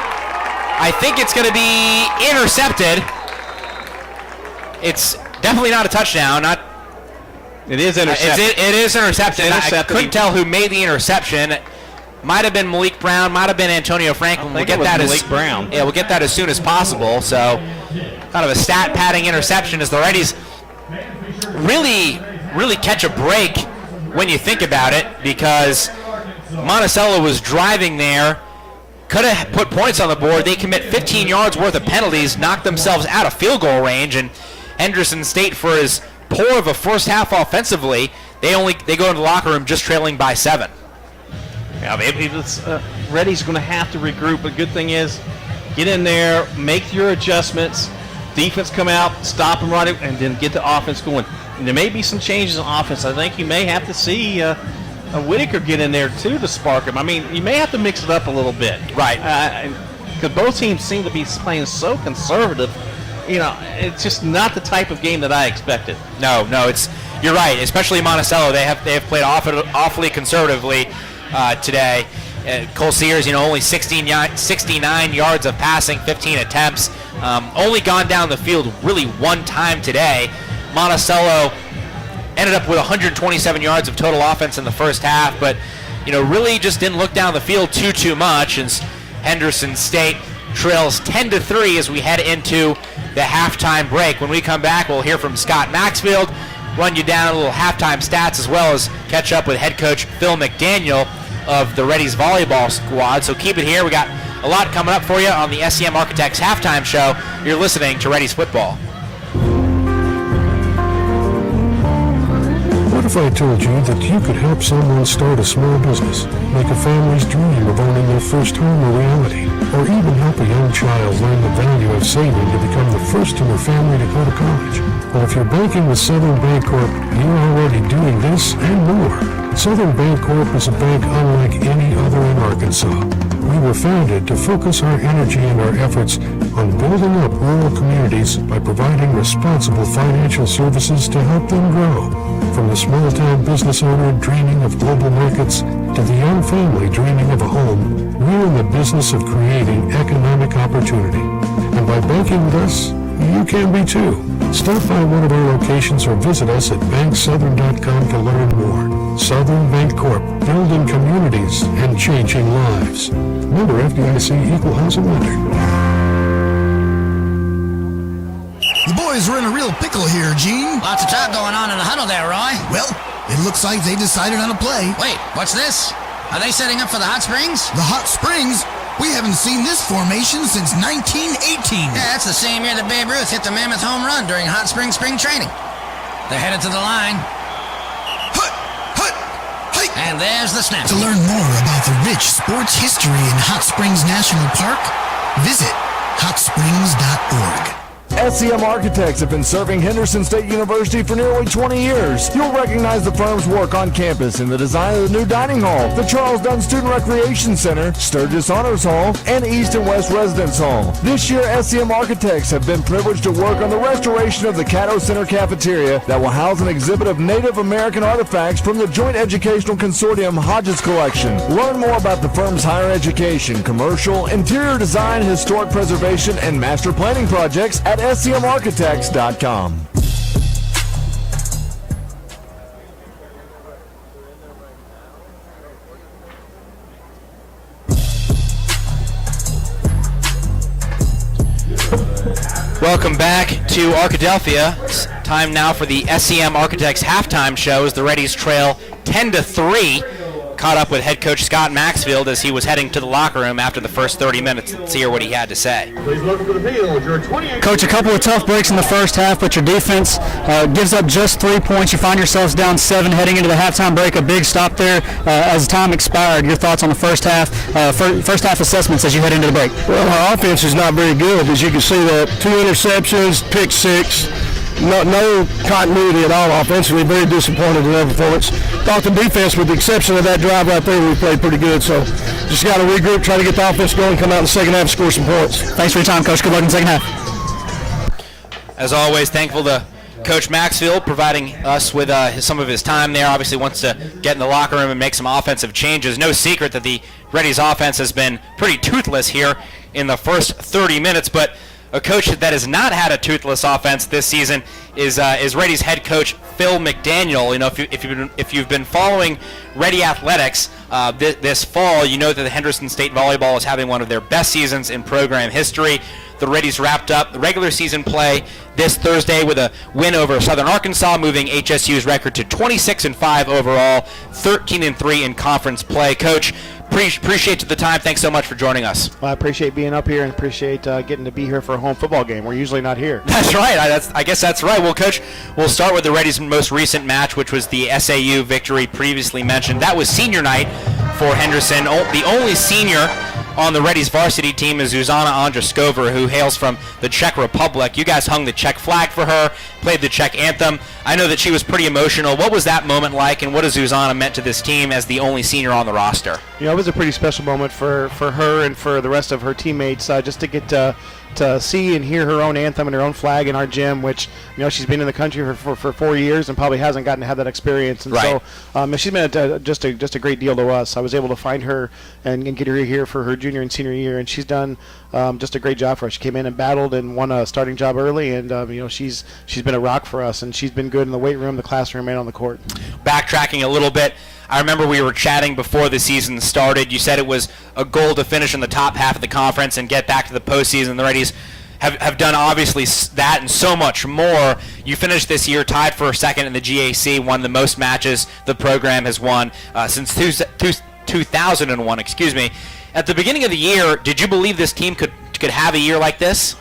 I think it's going to be intercepted. It's definitely not a touchdown. It is intercepted. It is intercepted. I couldn't tell who made the interception. Might have been Malik Brown. Might have been Antonio Franklin. We'll get that Malik Brown. Yeah, we'll get that as soon as possible. So, kind of a stat padding interception as the Reddies really catch a break when you think about it, because Monticello was driving there. Could have put points on the board. They commit 15 yards worth of penalties, knock themselves out of field goal range, and Henderson State, for as poor of a first half offensively, they go into the locker room just trailing by 7. Yeah, Reddy's going to have to regroup. The good thing is, get in there, make your adjustments. Defense come out, stop them right, and then get the offense going. And there may be some changes in offense. I think you may have to see Whitaker get in there too to spark him. I mean, you may have to mix it up a little bit. Right. Because both teams seem to be playing so conservative. It's just not the type of game that I expected. No, you're right. Especially Monticello, they have played awfully conservatively today. Cole Sears, only 69 yards of passing, 15 attempts. Only gone down the field really one time today. Monticello ended up with 127 yards of total offense in the first half, but really just didn't look down the field too much. And Henderson State trails 10-3 as we head into the halftime break. When we come back, we'll hear from Scott Maxfield, run you down a little halftime stats, as well as catch up with head coach Phil McDaniel of the Reddies volleyball squad. So keep it here. We got a lot coming up for you on the SEM Architects halftime show. You're listening to Reddies football. What if I told you that you could help someone start a small business, make a family's dream of owning their first home a reality, or even help a young child learn the value of saving to become the first in their family to go to college? Well, if you're banking with Southern Bancorp, you're already doing this and more. Southern Bancorp is a bank unlike any other in Arkansas. We were founded to focus our energy and our efforts on building up rural communities by providing responsible financial services to help them grow. From the small-town business owner dreaming of global markets to the young family dreaming of a home, we're in the business of creating economic opportunity. And by banking with us, you can be too. Stop by one of our locations or visit us at banksouthern.com to learn more. Southern Bancorp, building communities and changing lives. Member FDIC, Equal Housing Lender. The boys are in a real pickle here, Gene. Lots of talk going on in the huddle there, Roy. Well, it looks like they decided on a play. Wait, what's this? Are they setting up for the Hot Springs? The Hot Springs? We haven't seen this formation since 1918. Yeah, that's the same year that Babe Ruth hit the mammoth home run during Hot Springs spring training. They're headed to the line. And there's the snap. To learn more about the rich sports history in Hot Springs National Park, visit hotsprings.org. SCM Architects have been serving Henderson State University for nearly 20 years. You'll recognize the firm's work on campus in the design of the new dining hall, the Charles Dunn Student Recreation Center, Sturgis Honors Hall, and East and West Residence Hall. This year, SCM Architects have been privileged to work on the restoration of the Caddo Center cafeteria that will house an exhibit of Native American artifacts from the Joint Educational Consortium Hodges Collection. Learn more about the firm's higher education, commercial, interior design, historic preservation, and master planning projects at scmarchitects.com. Welcome back to Arkadelphia. It's time now for the SCM Architects halftime show as the Reddies trail 10-3. Caught up with head coach Scott Maxfield as he was heading to the locker room after the first 30 minutes. Let's hear what he had to say. Please welcome to the field your 28. Coach, a couple of tough breaks in the first half, but your defense gives up just 3 points. You find yourselves down 7 heading into the halftime break. A big stop there as time expired. Your thoughts on the first half assessments as you head into the break? Well, our offense is not very good. As you can see, that 2 interceptions, pick 6. No continuity at all offensively. Very disappointed in their performance. Thought the defense, with the exception of that drive right there, we played pretty good. So just got to regroup, try to get the offense going, come out in the second half and score some points. Thanks for your time, Coach. Good luck in the second half. As always, thankful to Coach Maxfield providing us with some of his time there. Obviously wants to get in the locker room and make some offensive changes. No secret that the Reddies offense has been pretty toothless here in the first 30 minutes, but a coach that has not had a toothless offense this season is Reddies head coach Phil McDaniel. You know, if you've been following Reddie athletics this fall, you know that the Henderson State Volleyball is having one of their best seasons in program history. The Reddies wrapped up the regular season play this Thursday with a win over Southern Arkansas, moving HSU's record to 26-5 overall, 13-3 in conference play. Coach, appreciate the time. Thanks so much for joining us. Well, I appreciate being up here and appreciate getting to be here for a home football game. We're usually not here. That's right. I guess that's right. Well, Coach, we'll start with the Reddies' most recent match, which was the SAU victory previously mentioned. That was senior night for Henderson. The only senior on the Reddies varsity team is Zuzana Andraskova, who hails from the Czech Republic. You guys hung the Czech flag for her, played the Czech anthem. I know that she was pretty emotional. What was that moment like, and what has Zuzana meant to this team as the only senior on the roster? You know, it was a pretty special moment for her and for the rest of her teammates just to get to see and hear her own anthem and her own flag in our gym, which, you know, she's been in the country for 4 years and probably hasn't gotten to have that experience. And right. So she's been just a great deal to us. I was able to find her and get her here for her junior and senior year, and she's done just a great job for us. She came in and battled and won a starting job early, and you know, she's been a rock for us, and she's been good in the weight room, the classroom, and on the court. Backtracking a little bit, I remember we were chatting before the season started. You said it was a goal to finish in the top half of the conference and get back to the postseason. The Reddies have done obviously that and so much more. You finished this year tied for second in the GAC, won the most matches the program has won since 2001. At the beginning of the year, did you believe this team could have a year like this?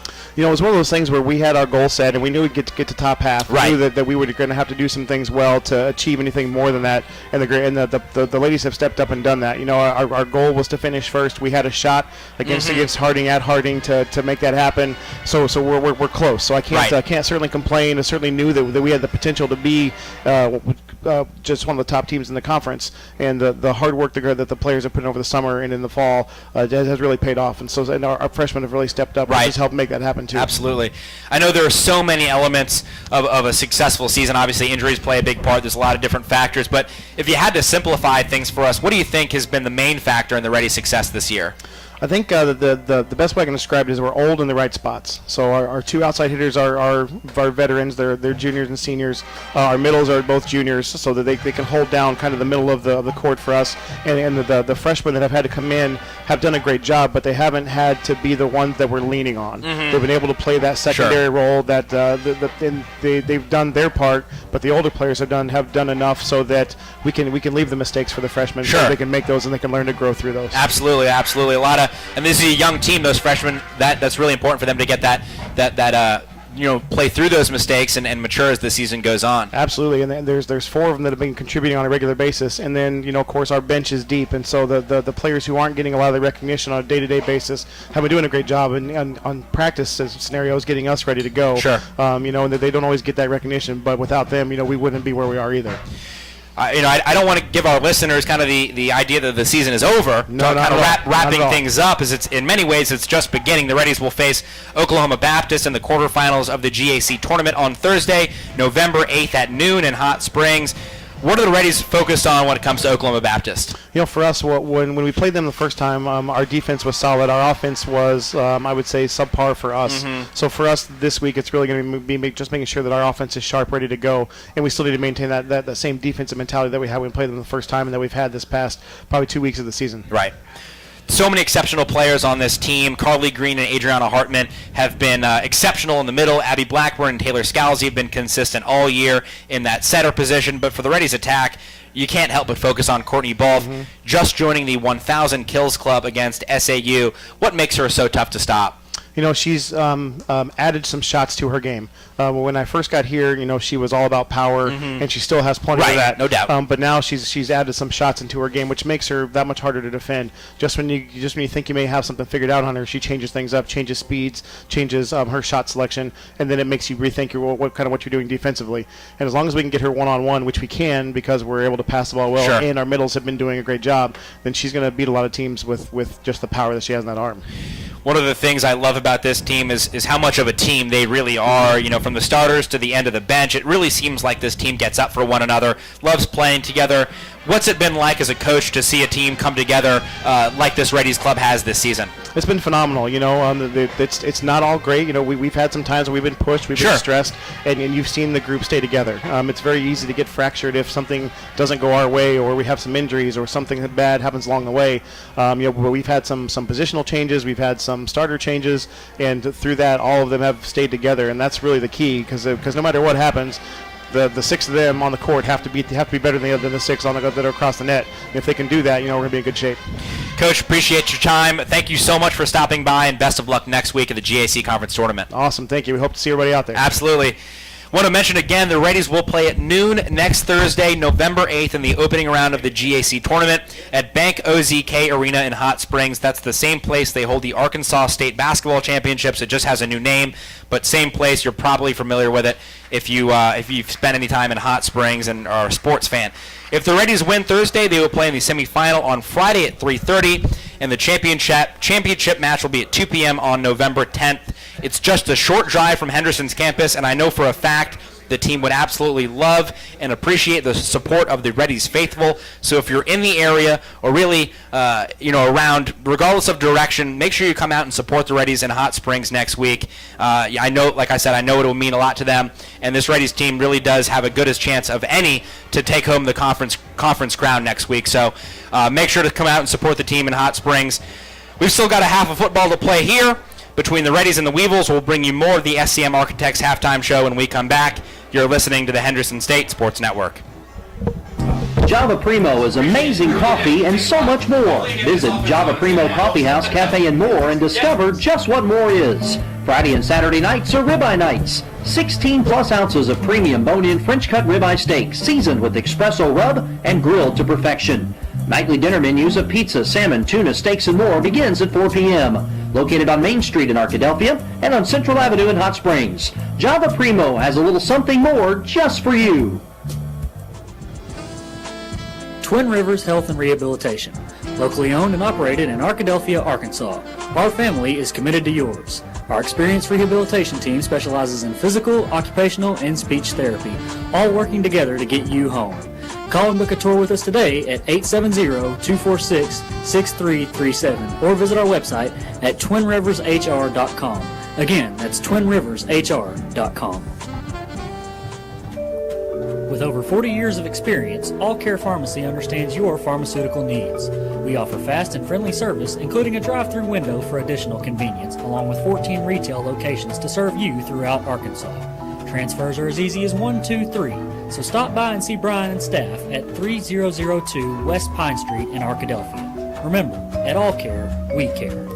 it was one of those things where we had our goal set and we knew we'd get to top half. Right. We knew that we were going to have to do some things well to achieve anything more than that. And the ladies have stepped up and done that. Our goal was to finish first. We had a shot against Harding at Harding to make that happen. So we're close. So I can't certainly complain. I certainly knew that we had the potential to be just one of the top teams in the conference. And the hard work that the players have put in over the summer and in the fall has really paid off. And our freshmen have really stepped up and just helped make that happen too. Absolutely. I know there are so many elements of a successful season. Obviously, injuries play a big part. There's a lot of different factors. But if you had to simplify things for us, what do you think has been the main factor in the Reddies' success this year? I think the best way I can describe it is we're old in the right spots. So our two outside hitters are veterans. They're juniors and seniors. Our middles are both juniors, so that they can hold down kind of the middle of the court for us. And the freshmen that have had to come in have done a great job, but they haven't had to be the ones that we're leaning on. Mm-hmm. They've been able to play that secondary role. That they've done their part, but the older players have done enough so that we can leave the mistakes for the freshmen. Sure. So they can make those and they can learn to grow through those. Absolutely. A lot of. And this is a young team, those freshmen. That's really important for them to get that play through those mistakes and mature as the season goes on. Absolutely, and then there's 4 of them that have been contributing on a regular basis, and then of course our bench is deep, and so the players who aren't getting a lot of the recognition on a day-to-day basis have been doing a great job on practice scenarios, getting us ready to go. Sure. And that they don't always get that recognition, but without them, we wouldn't be where we are either. I don't want to give our listeners kind of the idea that the season is over. Wrapping things up, as it's in many ways it's just beginning. The Reddies will face Oklahoma Baptist in the quarterfinals of the GAC tournament on Thursday, November 8th at noon in Hot Springs. What are the Reddies focused on when it comes to Oklahoma Baptist? For us, when we played them the first time, our defense was solid. Our offense was, I would say, subpar for us. Mm-hmm. So for us this week, it's really going to be just making sure that our offense is sharp, ready to go, and we still need to maintain that same defensive mentality that we had when we played them the first time and that we've had this past probably 2 weeks of the season. Right. So many exceptional players on this team. Carly Green and Adriana Hartman have been exceptional in the middle. Abby Blackburn and Taylor Scalzi have been consistent all year in that setter position. But for the Reddies attack, you can't help but focus on Courtney Balf, just joining the 1,000 kills club against SAU. What makes her so tough to stop? She's added some shots to her game. When I first got here, she was all about power, and she still has plenty of that. No doubt. But now she's added some shots into her game, which makes her that much harder to defend. Just when you think you may have something figured out on her, she changes things up, changes speeds, changes her shot selection, and then it makes you rethink what you're doing defensively. And as long as we can get her one-on-one, which we can because we're able to pass the ball well, and our middles have been doing a great job, then she's going to beat a lot of teams with just the power that she has in that arm. One of the things I love about this team is how much of a team they really are. From the starters to the end of the bench, it really seems like this team gets up for one another, loves playing together. What's it been like as a coach to see a team come together like this Reddies club has this season? It's been phenomenal. It's not all great. We've had some times where we've been pushed, we've been stressed, and you've seen the group stay together. It's very easy to get fractured if something doesn't go our way, or we have some injuries, or something bad happens along the way. But we've had some positional changes, we've had some starter changes, and through that, all of them have stayed together, and that's really the key, because no matter what happens, the 6 of them on the court have to be better than the 6 that are across the net. And if they can do that, we're going to be in good shape. Coach, appreciate your time. Thank you so much for stopping by, and best of luck next week at the GAC Conference Tournament. Awesome. Thank you. We hope to see everybody out there. Absolutely. Want to mention again, the Reddies will play at noon next Thursday, November 8th, in the opening round of the GAC tournament at Bank OZK Arena in Hot Springs. That's the same place they hold the Arkansas State Basketball Championships. It just has a new name, but same place. You're probably familiar with it if you've spent any time in Hot Springs and are a sports fan. If the Reddies win Thursday, they will play in the semifinal on Friday at 3:30, and the championship match will be at 2 p.m. on November 10th. It's just a short drive from Henderson's campus, and I know for a fact the team would absolutely love and appreciate the support of the Reddies faithful. So if you're in the area or really around, regardless of direction, make sure you come out and support the Reddies in Hot Springs next week. I know, like I said, I know it will mean a lot to them, and this Reddies team really does have a goodest chance of any to take home the conference crown next week. So make sure to come out and support the team in Hot Springs. We've still got a half of football to play here. Between the Reddies and the Weevils, we'll bring you more of the SCM Architects halftime show when we come back. You're listening to the Henderson State Sports Network. Java Primo is amazing coffee and so much more. Visit Java Primo Coffee House, Cafe, and more and discover just what more is. Friday and Saturday nights are ribeye nights. 16 plus ounces of premium bone-in French-cut ribeye steak seasoned with espresso rub and grilled to perfection. Nightly dinner menus of pizza, salmon, tuna, steaks, and more begins at 4 p.m. Located on Main Street in Arkadelphia and on Central Avenue in Hot Springs. Java Primo has a little something more just for you. Twin Rivers Health and Rehabilitation, locally owned and operated in Arkadelphia, Arkansas. Our family is committed to yours. Our experienced rehabilitation team specializes in physical, occupational, and speech therapy, all working together to get you home. Call and book a tour with us today at 870-246-6337 or visit our website at twinrivershr.com. Again, that's twinrivershr.com. With over 40 years of experience, All Care Pharmacy understands your pharmaceutical needs. We offer fast and friendly service, including a drive-through window for additional convenience, along with 14 retail locations to serve you throughout Arkansas. Transfers are as easy as 1, 2, 3, so stop by and see Brian and staff at 3002 West Pine Street in Arkadelphia. Remember, at All Care, we care.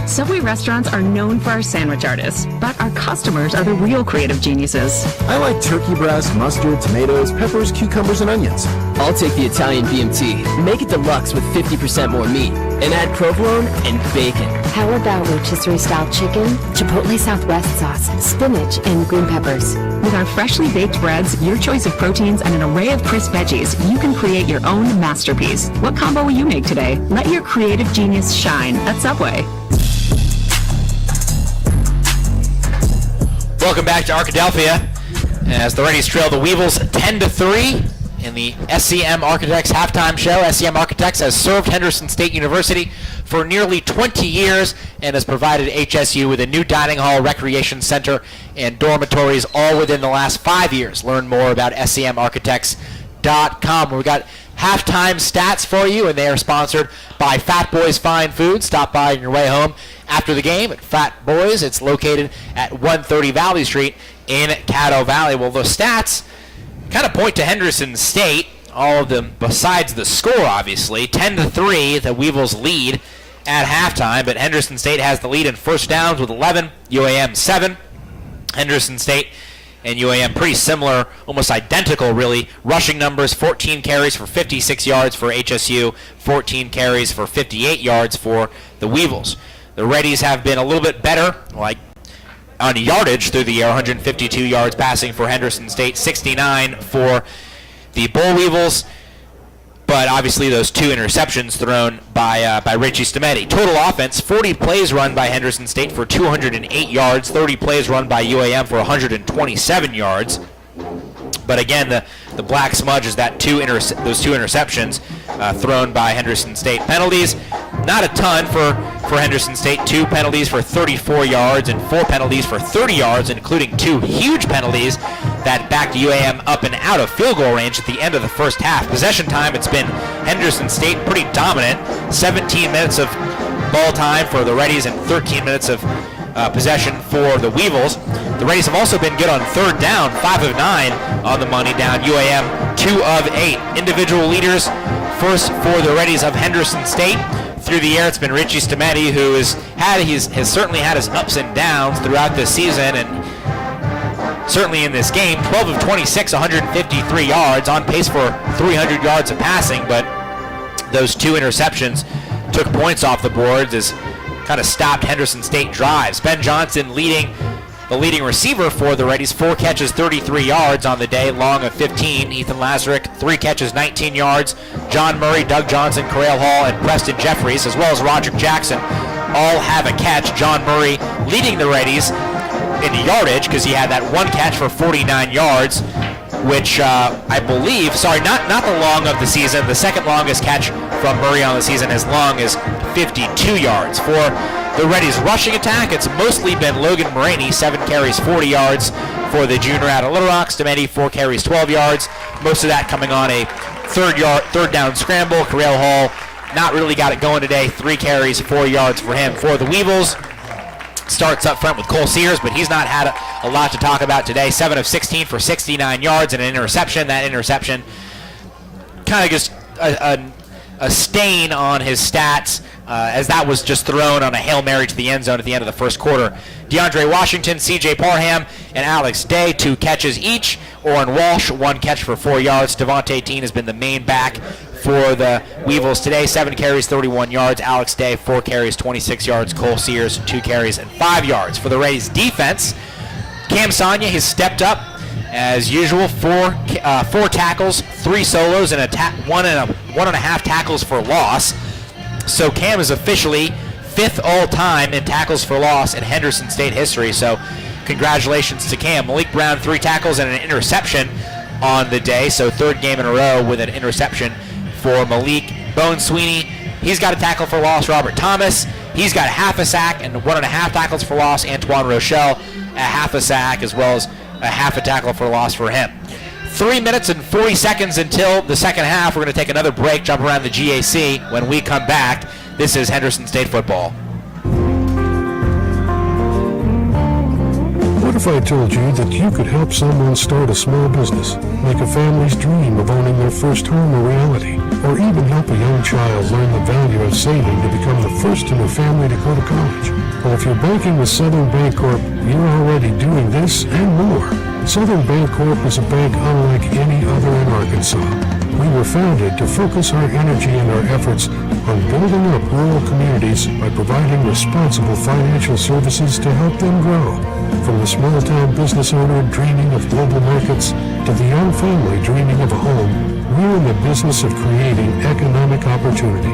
Subway restaurants are known for our sandwich artists, but our customers are the real creative geniuses. I like turkey breast, mustard, tomatoes, peppers, cucumbers, and onions. I'll take the Italian BMT. Make it deluxe with 50% more meat. And add provolone and bacon. How about rotisserie-style chicken, Chipotle Southwest sauce, spinach, and green peppers? With our freshly baked breads, your choice of proteins, and an array of crisp veggies, you can create your own masterpiece. What combo will you make today? Let your creative genius shine at Subway. Welcome back to Arkadelphia as the Reddies trail the Weevils 10-3 in the SCM Architects halftime show. SCM Architects has served Henderson State University for nearly 20 years and has provided HSU with a new dining hall, recreation center, and dormitories all within the last 5 years. Learn more about scmarchitects.com. We've got halftime stats for you, and they are sponsored by Fat Boys Fine Foods. Stop by on your way home after the game at Fat Boys. It's located at 130 Valley Street in Caddo Valley. Well, those stats kind of point to Henderson State, all of them besides the score, obviously. 10-3, the Weevils lead at halftime, but Henderson State has the lead in first downs with 11, UAM 7. Henderson State and UAM pretty similar, almost identical really. Rushing numbers, 14 carries for 56 yards for HSU, 14 carries for 58 yards for the Weevils. The Reddies have been a little bit better, like on yardage through the air, 152 yards passing for Henderson State, 69 for the Bull Weevils, but obviously those 2 interceptions thrown by Richie Stameti. Total offense, 40 plays run by Henderson State for 208 yards, 30 plays run by UAM for 127 yards. But again, the black smudge is that those 2 interceptions thrown by Henderson State. Penalties, not a ton for Henderson State. 2 penalties for 34 yards and 4 penalties for 30 yards, including 2 huge penalties that backed UAM up and out of field goal range at the end of the first half. Possession time, it's been Henderson State pretty dominant. 17 minutes of ball time for the Reddies and 13 minutes of possession for the Weevils. The Reddies have also been good on third down, 5 of 9 on the money down. UAM 2 of 8. Individual leaders first for the Reddies of Henderson State. Through the air, it's been Richie Stameti, who has certainly had his ups and downs throughout this season, and certainly in this game. 12 of 26, 153 yards, on pace for 300 yards of passing, but those 2 interceptions took points off the boards as kind of stopped Henderson State drives. Ben Johnson the leading receiver for the Reddies, 4 catches, 33 yards on the day, long of 15. Ethan Lazarick, 3 catches, 19 yards. John Murray, Doug Johnson, Corral Hall, and Preston Jeffries, as well as Roderick Jackson, all have a catch. John Murray leading the Reddies in yardage because he had that 1 catch for 49 yards, which I believe, not the long of the season. The second longest catch from Murray on the season, as long as 52 yards. For the Reddies rushing attack, it's mostly been Logan Moraney, 7 carries, 40 yards for the junior out of Little Rock. Stameti, 4 carries, 12 yards. Most of that coming on a third down scramble. Corral Hall not really got it going today. 3 carries, 4 yards for him. For the Weevils, starts up front with Cole Sears, but he's not had a lot to talk about today. 7 of 16 for 69 yards and an interception. That interception kind of just a stain on his stats, as that was just thrown on a Hail Mary to the end zone at the end of the first quarter. DeAndre Washington, C.J. Parham, and Alex Day, 2 catches each. Orrin Walsh, 1 catch for 4 yards. Devontae Teen has been the main back for the Weevils today. 7 carries, 31 yards. Alex Day, 4 carries, 26 yards. Cole Sears, 2 carries and 5 yards. For the Reddies defense, Cam Sonia has stepped up as usual. 4 tackles, 3 solos, and 1.5 tackles for loss. So Cam is officially 5th all-time in tackles for loss in Henderson State history. So congratulations to Cam. Malik Brown, 3 tackles and an interception on the day. So 3rd game in a row with an interception for Malik. Bone Sweeney, he's got a tackle for loss. Robert Thomas, he's got half a sack and 1.5 tackles for loss. Antoine Rochelle, a half a sack as well as a half a tackle for loss for him. 3 minutes and 40 seconds until the second half. We're going to take another break, jump around the GAC. When we come back, this is Henderson State football. What if I told you that you could help someone start a small business, make a family's dream of owning their first home a reality, or even help a young child learn the value of saving to become the first in their family to go to college? Well, if you're banking with Southern Bancorp, you're already doing this and more. Southern Bancorp is a bank unlike any other in Arkansas. We were founded to focus our energy and our efforts on building up rural communities by providing responsible financial services to help them grow. From the small-town business owner dreaming of global markets to the young family dreaming of a home, we're in the business of creating economic opportunity.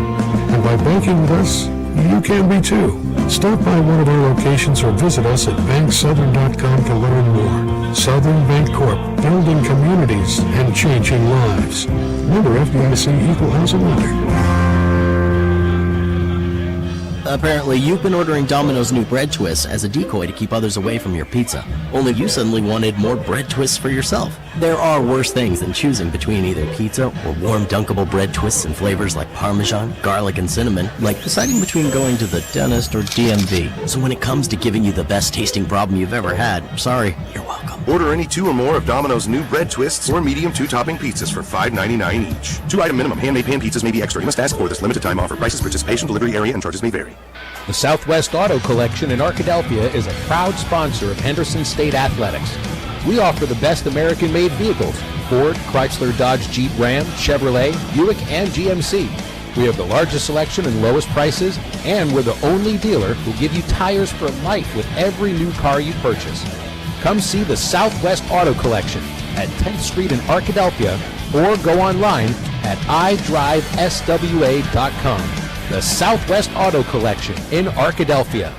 And by banking with us, you can be too. Stop by one of our locations or visit us at banksouthern.com to learn more. Southern Bancorp, building communities and changing lives. Member FDIC, Equal Housing Lender. Apparently, you've been ordering Domino's new bread twists as a decoy to keep others away from your pizza. Only you suddenly wanted more bread twists for yourself. There are worse things than choosing between either pizza or warm dunkable bread twists in flavors like Parmesan, garlic, and cinnamon, like deciding between going to the dentist or DMV. So when it comes to giving you the best tasting problem you've ever had, sorry, you're welcome. Order any 2 or more of Domino's new bread twists or medium 2-topping pizzas for $5.99 each. 2-item minimum. Handmade pan pizzas may be extra. You must ask for this limited time offer. Prices, participation, delivery area, and charges may vary. The Southwest Auto Collection in Arkadelphia is a proud sponsor of Henderson State Athletics. We offer the best American-made vehicles: Ford, Chrysler, Dodge, Jeep, Ram, Chevrolet, Buick, and GMC. We have the largest selection and lowest prices, and we're the only dealer who give you tires for life with every new car you purchase. Come see the Southwest Auto Collection at 10th Street in Arkadelphia or go online at idriveswa.com. The Southwest Auto Collection in Arkadelphia.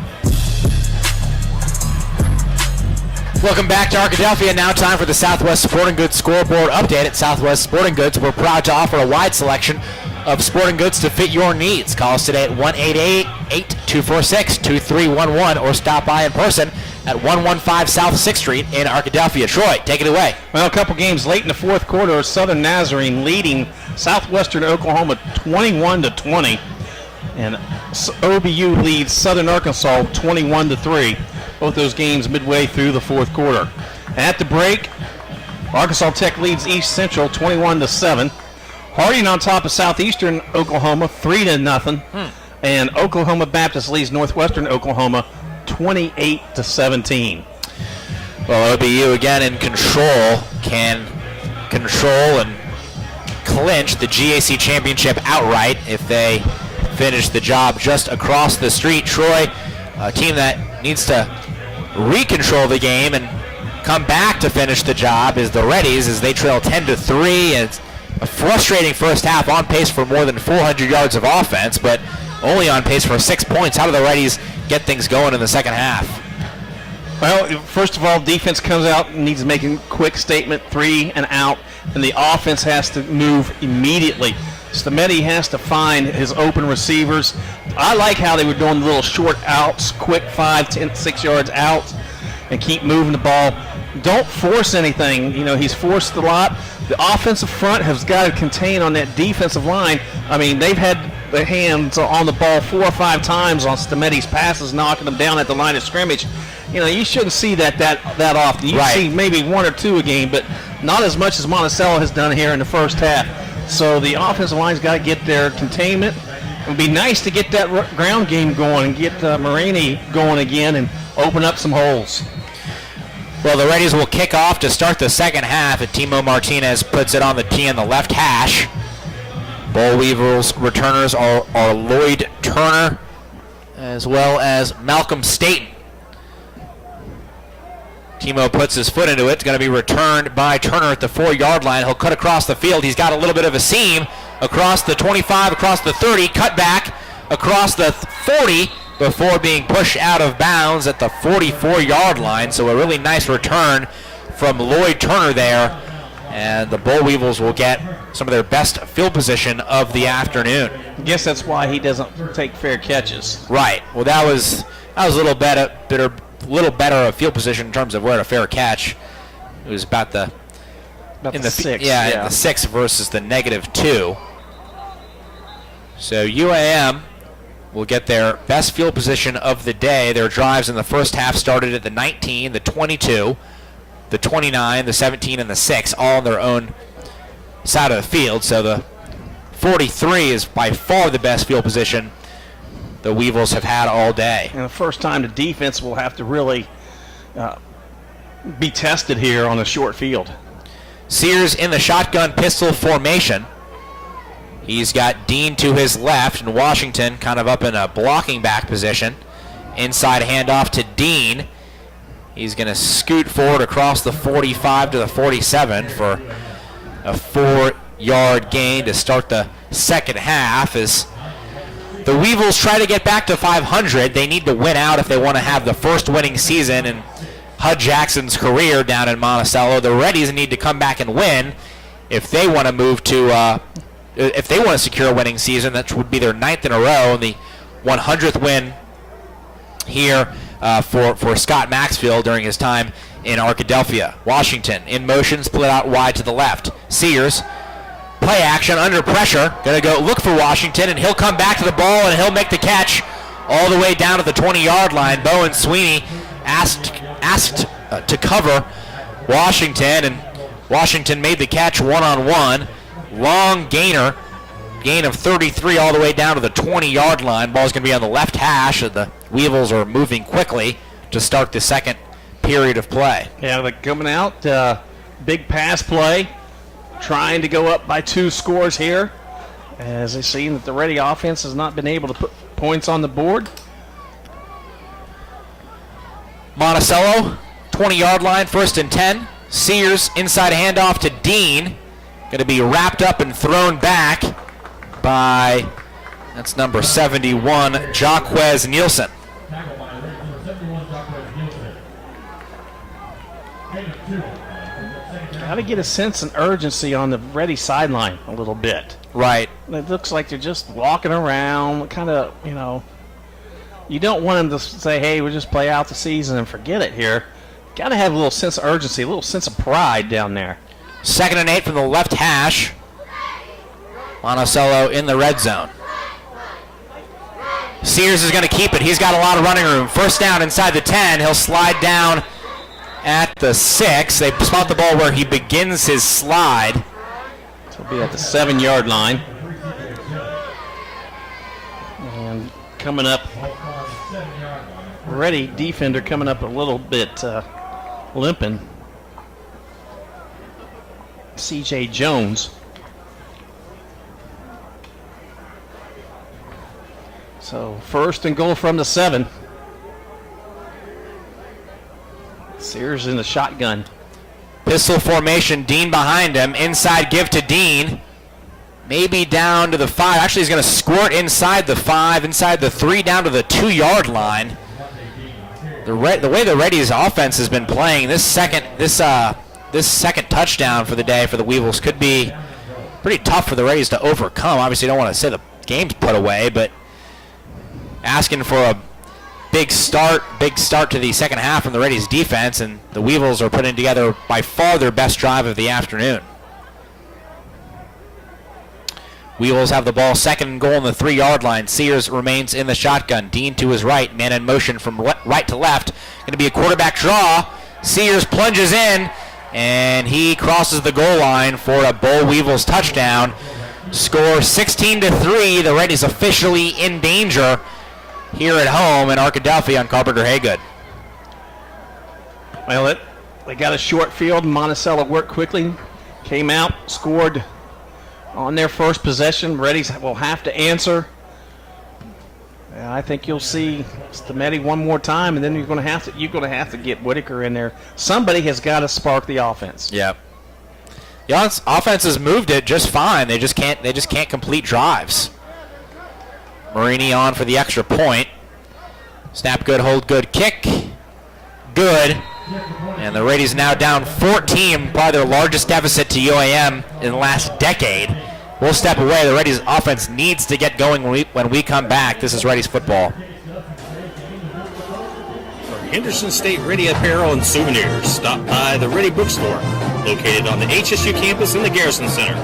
Welcome back to Arkadelphia. Now time for the Southwest Sporting Goods scoreboard update. At Southwest Sporting Goods, we're proud to offer a wide selection of sporting goods to fit your needs. Call us today at 1-888-246-2311 or stop by in person at 115 South 6th Street in Arkadelphia. Troy, take it away. Well, a couple games late in the fourth quarter, Southern Nazarene leading Southwestern Oklahoma 21-20. And OBU leads Southern Arkansas 21-3. Both those games midway through the fourth quarter. At the break, Arkansas Tech leads East Central 21-7. Harding on top of Southeastern Oklahoma 3-0. And Oklahoma Baptist leads Northwestern Oklahoma 28-17. Well, OBU again in control, can control and clinch the GAC championship outright if they finish the job just across the street. Troy, a team that needs to recontrol the game and come back to finish the job, is the Reddies as they trail 10-3. And it's a frustrating first half, on pace for more than 400 yards of offense, but only on pace for 6 points. How do the Reddies get things going in the second half? Well, first of all, defense comes out and needs to make a quick statement, 3 and out, and the offense has to move immediately. Stametti has to find his open receivers. I like how they were doing the little short outs, quick 5, 10, 6 yards out, and keep moving the ball. Don't force anything. You know, he's forced a lot. The offensive front has got to contain on that defensive line. I mean, they've had the hands on the ball 4 or 5 times on Stameti's passes, knocking them down at the line of scrimmage. You know, you shouldn't see that often. You see maybe 1 or 2 a game, but not as much as Monticello has done here in the first half. So the offensive line's got to get their containment. It would be nice to get that ground game going and get Marini going again and open up some holes. Well, the Reddies will kick off to start the second half, and Timo Martinez puts it on the tee in the left hash. Boll Weevils returners are Lloyd Turner as well as Malcolm Staten. Timo puts his foot into it. It's going to be returned by Turner at the 4-yard line. He'll cut across the field. He's got a little bit of a seam across the 25, across the 30, cut back across the 40 before being pushed out of bounds at the 44-yard line. So a really nice return from Lloyd Turner there. And the Boll Weevils will get some of their best field position of the afternoon. I guess that's why he doesn't take fair catches. Right. Well, that was a little better of field position in terms of where to fair catch. It was about the 6. In the 6 versus the -2. So UAM will get their best field position of the day. Their drives in the first half started at the 19, the 22, the 29, the 17, and the 6, all on their own side of the field. So the 43 is by far the best field position the Weevils have had all day. And the first time the defense will have to really be tested here on a short field. Sears in the shotgun pistol formation. He's got Dean to his left and Washington kind of up in a blocking back position. Inside handoff to Dean. He's going to scoot forward across the 45 to the 47 for a 4-yard gain to start the second half. As the Weevils try to get back to 500, they need to win out if they want to have the first winning season in Hud Jackson's career down in Monticello. The Reddies need to come back and win if they want to move to, if they want to secure a winning season. That would be their 9th in a row, and the 100th win here for Scott Maxfield during his time in Arkadelphia. Washington in motion, split out wide to the left. Sears, play action under pressure, going to go look for Washington, and he'll come back to the ball and he'll make the catch all the way down to the 20-yard line. Bowen Sweeney asked to cover Washington, and Washington made the catch one-on-one. Long gain of 33 all the way down to the 20-yard line. Ball's going to be on the left hash. The Weevils are moving quickly to start the second period of play. Yeah, they're coming out. Big pass play. Trying to go up by 2 scores here. As they see that the Reddy offense has not been able to put points on the board. Monticello, 20-yard line, 1st and 10. Sears, inside handoff to Dean. Going to be wrapped up and thrown back by, that's number 71, Jaquez Nielsen. Got to get a sense of urgency on the Reddy sideline a little bit. Right. It looks like they're just walking around, kind of, you don't want them to say, hey, we'll just play out the season and forget it here. Got to have a little sense of urgency, a little sense of pride down there. 2nd and 8 from the left hash. Monticello in the red zone. Sears is going to keep it. He's got a lot of running room. 1st down inside the 10. He'll slide down at the 6. They spot the ball where he begins his slide. He'll be at the 7-yard line. And coming up, Reddy defender coming up a little bit limping. C.J. Jones. So 1st and goal from the 7. Sears in the shotgun. Pistol formation, Dean behind him. Inside give to Dean. Maybe down to the 5. Actually, he's going to squirt inside the 5, inside the 3, down to the 2-yard line. The way the Reddies offense has been playing, this second touchdown for the day for the Weevils could be pretty tough for the Reddies to overcome. Obviously, you don't want to say the game's put away, but asking for a big start to the second half from the Reddies defense, and the Weevils are putting together by far their best drive of the afternoon. Weevils have the ball, second and goal on the 3-yard line. Sears remains in the shotgun. Dean to his right, man in motion from right to left. Going to be a quarterback draw. Sears plunges in, and he crosses the goal line for a Boll Weevils touchdown. Score 16-3. The Reddies officially in danger here at home in Arkadelphia on Carpenter Haygood. Well, they got a short field. Monticello worked quickly, came out, scored on their first possession. Reddies will have to answer. I think you'll see Stemeti one more time, and then you're going to have to get Whitaker in there. Somebody has got to spark the offense. Yep. The offense has moved it just fine. They just can't complete drives. Marini on for the extra point. Snap good, hold good, kick good. And the Reddies now down 14, probably their largest deficit to UAM in the last decade. We'll step away. The Reddies offense needs to get going when we come back. This is Reddies football. For Henderson State Ready Apparel and Souvenirs, stop by the Ready Bookstore, located on the HSU campus in the Garrison Center.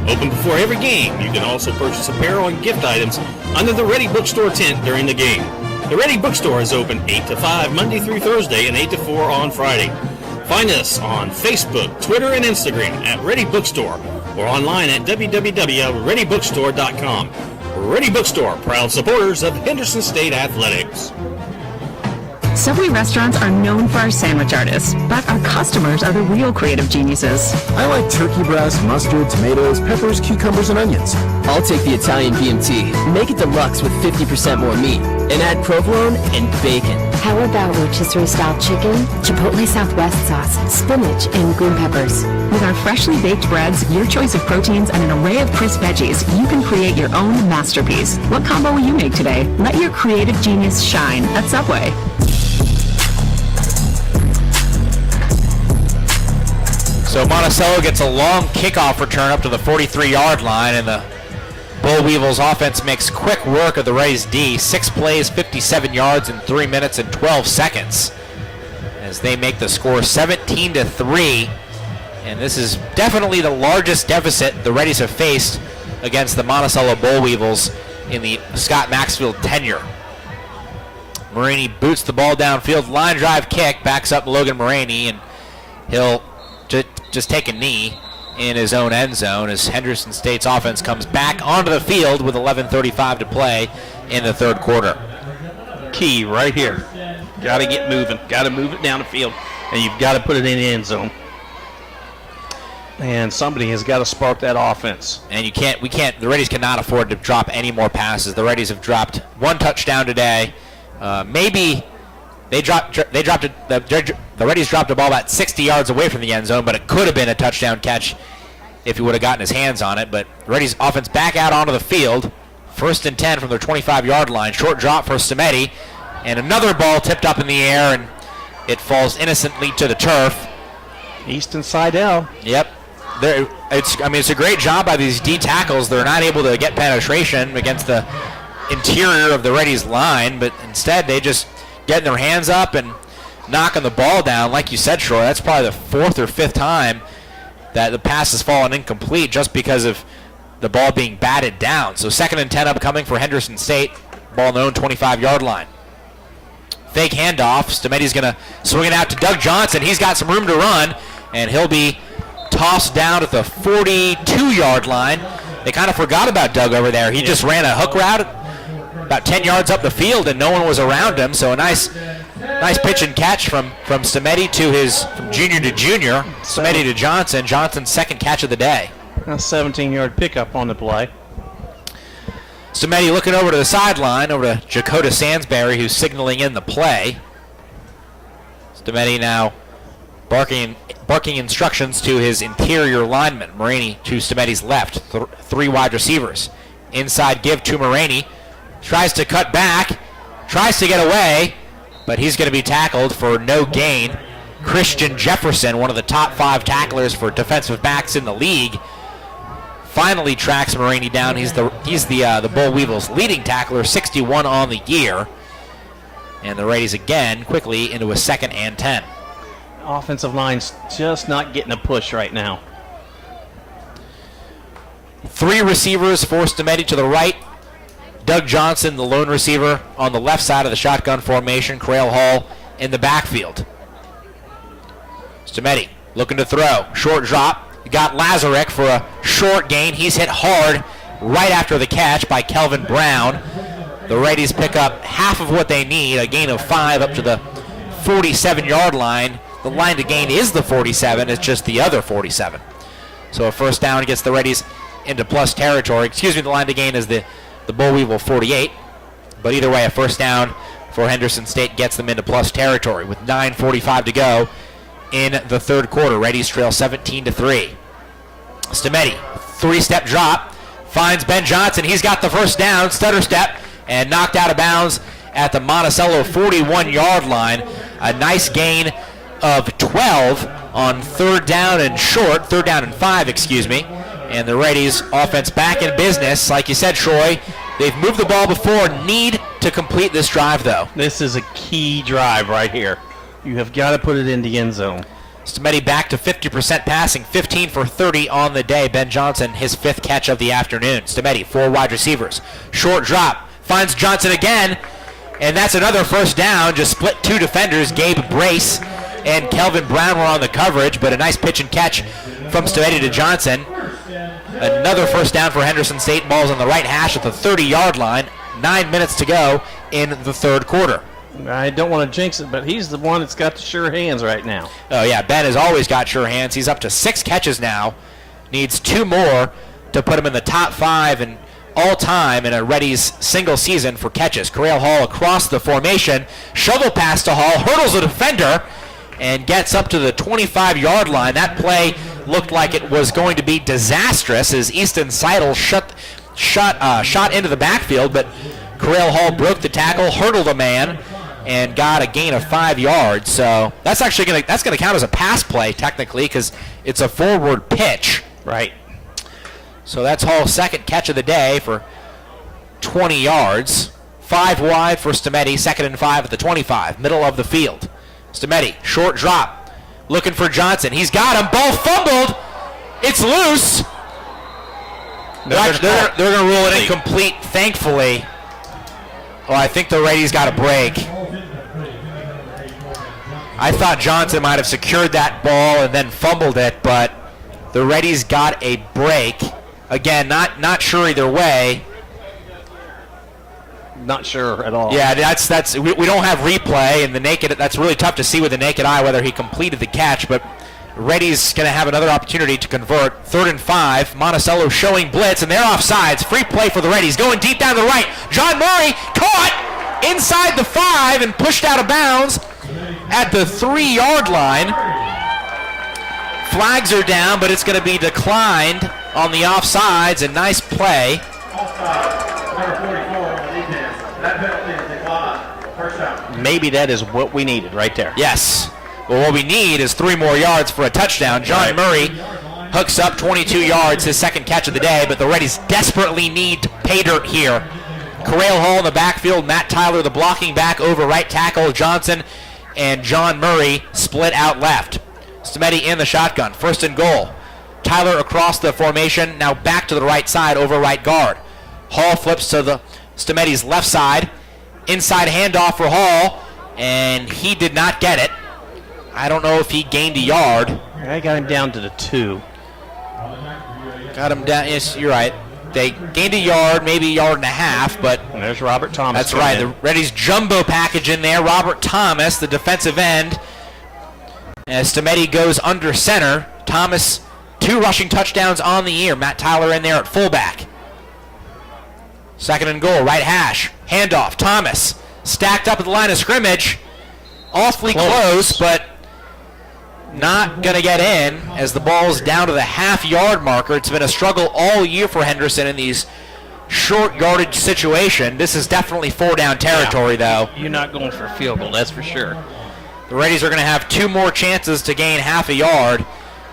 Open before every game, you can also purchase apparel and gift items under the Ready Bookstore tent during the game. The Ready Bookstore is open 8 to 5 Monday through Thursday and 8 to 4 on Friday. Find us on Facebook, Twitter, and Instagram at Ready Bookstore or online at www.readybookstore.com. Ready Bookstore, proud supporters of Henderson State Athletics. Subway restaurants are known for our sandwich artists, but our customers are the real creative geniuses. I like turkey breast, mustard, tomatoes, peppers, cucumbers, and onions. I'll take the Italian BMT. Make it deluxe with 50% more meat. And add provolone and bacon. How about rotisserie-style chicken, Chipotle Southwest sauce, spinach, and green peppers? With our freshly baked breads, your choice of proteins, and an array of crisp veggies, you can create your own masterpiece. What combo will you make today? Let your creative genius shine at Subway. So Monticello gets a long kickoff return up to the 43-yard line, and the Boll Weevils offense makes quick work of the Reddies D. 6 plays, 57 yards in 3 minutes and 12 seconds as they make the score 17-3. And this is definitely the largest deficit the Reddies have faced against the Monticello Boll Weevils in the Scott Maxfield tenure. Marini boots the ball downfield, line drive kick, backs up Logan Marini, and he'll just take a knee in his own end zone as Henderson State's offense comes back onto the field with 11:35 to play in the third quarter. Key right here. Got to get moving. Got to move it down the field, and you've got to put it in the end zone. And somebody has got to spark that offense. And the Reddies cannot afford to drop any more passes. The Reddies have dropped one touchdown today. Maybe the Reddies dropped a ball about 60 yards away from the end zone, but it could have been a touchdown catch if he would have gotten his hands on it. But the Reddies offense back out onto the field. 1st and 10 from their 25-yard line. Short drop for Stemeti. And another ball tipped up in the air, and it falls innocently to the turf. Easton Seidel. Yep. It's a great job by these D tackles. They're not able to get penetration against the interior of the Reddies line, but instead they just getting their hands up and knocking the ball down. Like you said, Troy, that's probably the 4th or 5th time that the pass has fallen incomplete just because of the ball being batted down. So 2nd and 10 upcoming for Henderson State. Ball on their own 25-yard line. Fake handoff. Stemeti's going to swing it out to Doug Johnson. He's got some room to run, and he'll be tossed down at the 42-yard line. They kind of forgot about Doug over there. He just ran a hook route about 10 yards up the field, and no one was around him. So a nice pitch and catch from Stemeti from junior to junior. Stemeti to Johnson. Johnson's 2nd catch of the day. A 17-yard pickup on the play. Stemeti looking over to the sideline, over to Jakota Sansbury, who's signaling in the play. Stemeti now barking instructions to his interior lineman. Marini to Stemeti's left. 3 wide receivers. Inside give to Marini. Tries to cut back. Tries to get away. But he's going to be tackled for no gain. Christian Jefferson, one of the top 5 tacklers for defensive backs in the league, finally tracks Marini down. He's the Boll Weevils' leading tackler, 61 on the year. And the Reddies again quickly into a 2nd and 10. Offensive line's just not getting a push right now. Three receivers for Stemeti to the right. Doug Johnson, the lone receiver, on the left side of the shotgun formation. Crail Hall in the backfield. Stemeti looking to throw. Short drop. Got Lazarek for a short gain. He's hit hard right after the catch by Kelvin Brown. The Reddies pick up half of what they need, a gain of 5 up to the 47-yard line. The line to gain is the 47. It's just the other 47. So a first down gets the Reddies into plus territory. Excuse me, the line to gain is the Bull Weevil 48. But either way, a first down for Henderson State gets them into plus territory with 9:45 to go in the third quarter. Reddies trail 17-3. Stemeti, 3-step drop, finds Ben Johnson. He's got the first down, stutter step, and knocked out of bounds at the Monticello 41-yard line. A nice gain of 12 on third down and 5, excuse me. And the Reddies offense back in business. Like you said, Troy, they've moved the ball before. Need to complete this drive, though. This is a key drive right here. You have got to put it in the end zone. Stemeti back to 50% passing, 15 for 30 on the day. Ben Johnson, his 5th catch of the afternoon. Stemeti, 4 wide receivers. Short drop, finds Johnson again, and that's another first down. Just split 2 defenders. Gabe Brace and Kelvin Brown were on the coverage, but a nice pitch and catch from Stemeti to Johnson. Another first down for Henderson State. Ball's on the right hash at the 30-yard line. 9 minutes to go in the third quarter. I don't want to jinx it, but he's the one that's got the sure hands right now. Oh, yeah, Ben has always got sure hands. He's up to 6 catches now. Needs 2 more to put him in the top 5 and all-time in a Reddies single season for catches. Crail Hall across the formation. Shovel pass to Hall. Hurdles a defender and gets up to the 25-yard line. That play looked like it was going to be disastrous as Easton Seidel shot into the backfield, but Crail Hall broke the tackle, hurdled a man, and got a gain of 5 yards. So that's actually going to count as a pass play technically because it's a forward pitch. Right. So that's Hall's 2nd catch of the day for 20 yards. 5 wide for Stemeti, 2nd and 5 at the 25, middle of the field. Stemeti, short drop, looking for Johnson. He's got him. Ball fumbled. It's loose. They're going to rule it incomplete, thankfully. Oh, I think the Reddies got a break. I thought Johnson might have secured that ball and then fumbled it, but the Reddies got a break. Again, not sure either way. Not sure at all. Yeah, that's we don't have replay, and that's really tough to see with the naked eye whether he completed the catch, but Reddy's going to have another opportunity to convert. 3rd and 5. Monticello showing blitz, and they're offsides. Free play for the Reddies. Going deep down the right. John Murray caught inside the 5 and pushed out of bounds at the 3-yard line. Flags are down, but it's going to be declined on the offsides. A nice play. Maybe that is what we needed right there. Yes. Well, what we need is 3 more yards for a touchdown. John Murray hooks up 22 yards, his 2nd catch of the day, but the Reddies desperately need pay dirt here. Crail Hall in the backfield, Matt Tyler, the blocking back over right tackle. Johnson and John Murray split out left. Stemeti in the shotgun, 1st and goal. Tyler across the formation, now back to the right side over right guard. Hall flips to the Stemeti's left side. Inside handoff for Hall, and he did not get it. I don't know if he gained a yard. I got him down to the 2. Got him down. Yes, you're right. They gained a yard, maybe a yard and a half, but and there's Robert Thomas. That's right. The Reddies jumbo package in there. Robert Thomas, the defensive end. As Stemeti goes under center, Thomas 2 rushing touchdowns on the year. Matt Tyler in there at fullback. 2nd and goal, right hash. Handoff, Thomas stacked up at the line of scrimmage. Awfully close, but not going to get in as the ball's down to the half-yard marker. It's been a struggle all year for Henderson in these short yardage situation. This is definitely 4-down territory, though. You're not going for a field goal, that's for sure. The Reddies are going to have 2 more chances to gain half a yard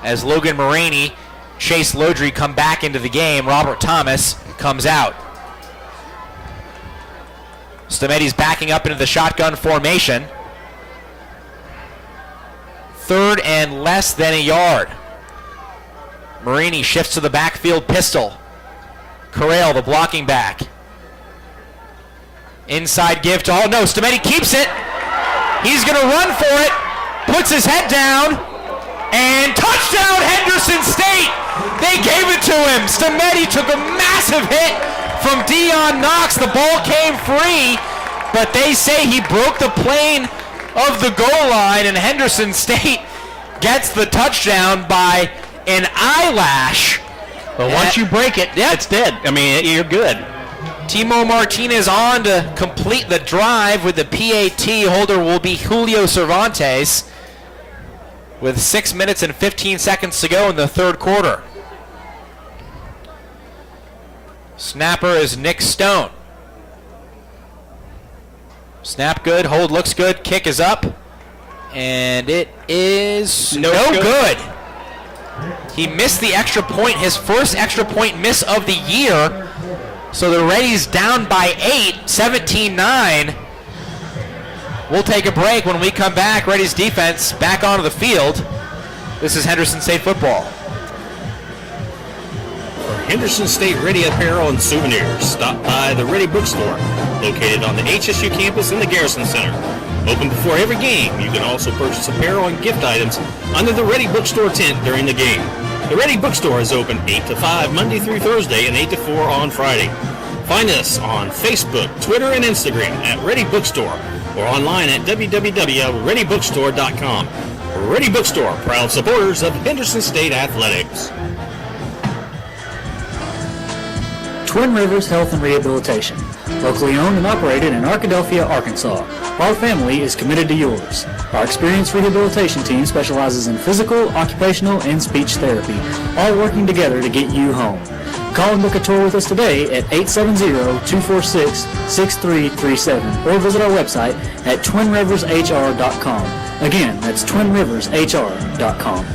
as Logan Maraney, Chase Lodry come back into the game. Robert Thomas comes out. Stemeti's backing up into the shotgun formation. 3rd and less than a yard. Marini shifts to the backfield pistol. Corral, the blocking back. Inside give to, no, Stemetti keeps it. He's going to run for it. Puts his head down. And touchdown, Henderson State. They gave it to him. Stemetti took a massive hit from Dion Knox. The ball came free, but they say he broke the plane of the goal line, and Henderson State gets the touchdown by an eyelash. But once you break it, it's dead. I mean, you're good. Timo Martinez on to complete the drive with the PAT. Holder will be Julio Cervantes with 6 minutes and 15 seconds to go in the third quarter. Snapper is Nick Stone. Snap good, hold looks good, kick is up, and it is no good. He missed the extra point, his first extra point miss of the year. So the Reddies down by 8, 17-9. We'll take a break. When we come back, Reddies defense back onto the field. This is Henderson State football. For Henderson State Ready apparel and souvenirs, stop by the Ready Bookstore, located on the HSU campus in the Garrison Center. Open before every game, you can also purchase apparel and gift items under the Ready Bookstore tent during the game. The Ready Bookstore is open 8 to 5 Monday through Thursday and 8 to 4 on Friday. Find us on Facebook, Twitter, and Instagram at Ready Bookstore or online at www.readybookstore.com. Ready Bookstore, proud supporters of Henderson State Athletics. Twin Rivers Health and Rehabilitation, locally owned and operated in Arkadelphia, Arkansas. Our family is committed to yours. Our experienced rehabilitation team specializes in physical, occupational, and speech therapy, all working together to get you home. Call and book a tour with us today at 870-246-6337 or visit our website at twinrivershr.com. Again, that's twinrivershr.com.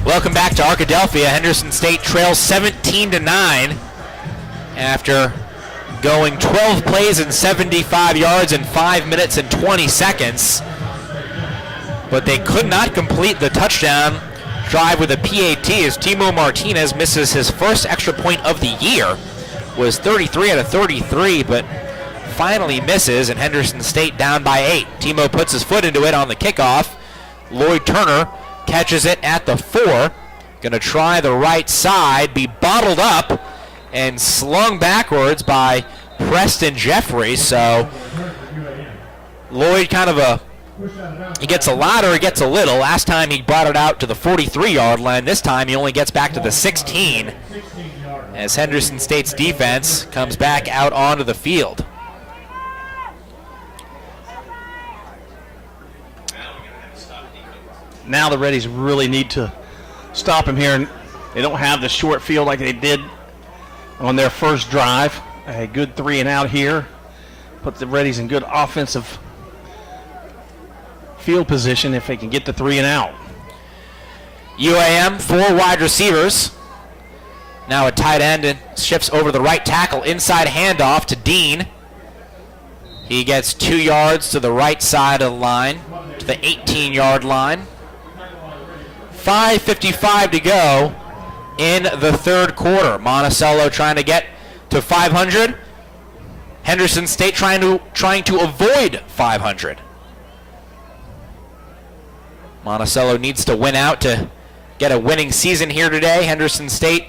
Welcome back to Arkadelphia. Henderson State trails 17-9 after going 12 plays and 75 yards in 5 minutes and 20 seconds. But they could not complete the touchdown drive with a PAT as Timo Martinez misses his first extra point of the year. Was 33 out of 33, but finally misses, and Henderson State down by 8. Timo puts his foot into it on the kickoff. Lloyd Turner catches it at the 4. Going to try the right side, be bottled up and slung backwards by Preston Jeffrey. So Lloyd kind of he gets a lot or he gets a little. Last time he brought it out to the 43-yard line. This time he only gets back to the 16 as Henderson State's defense comes back out onto the field. Now the Reddies really need to stop him here, and they don't have the short field like they did on their first drive. A good 3 and out here. Put the Reddies in good offensive field position if they can get the 3 and out. UAM, 4 wide receivers. Now a tight end and shifts over the right tackle. Inside handoff to Dean. He gets 2 yards to the right side of the line, to the 18-yard line. 5:55 to go in the third quarter. Monticello trying to get to 500. Henderson State trying to avoid 500. Monticello needs to win out to get a winning season here today. Henderson State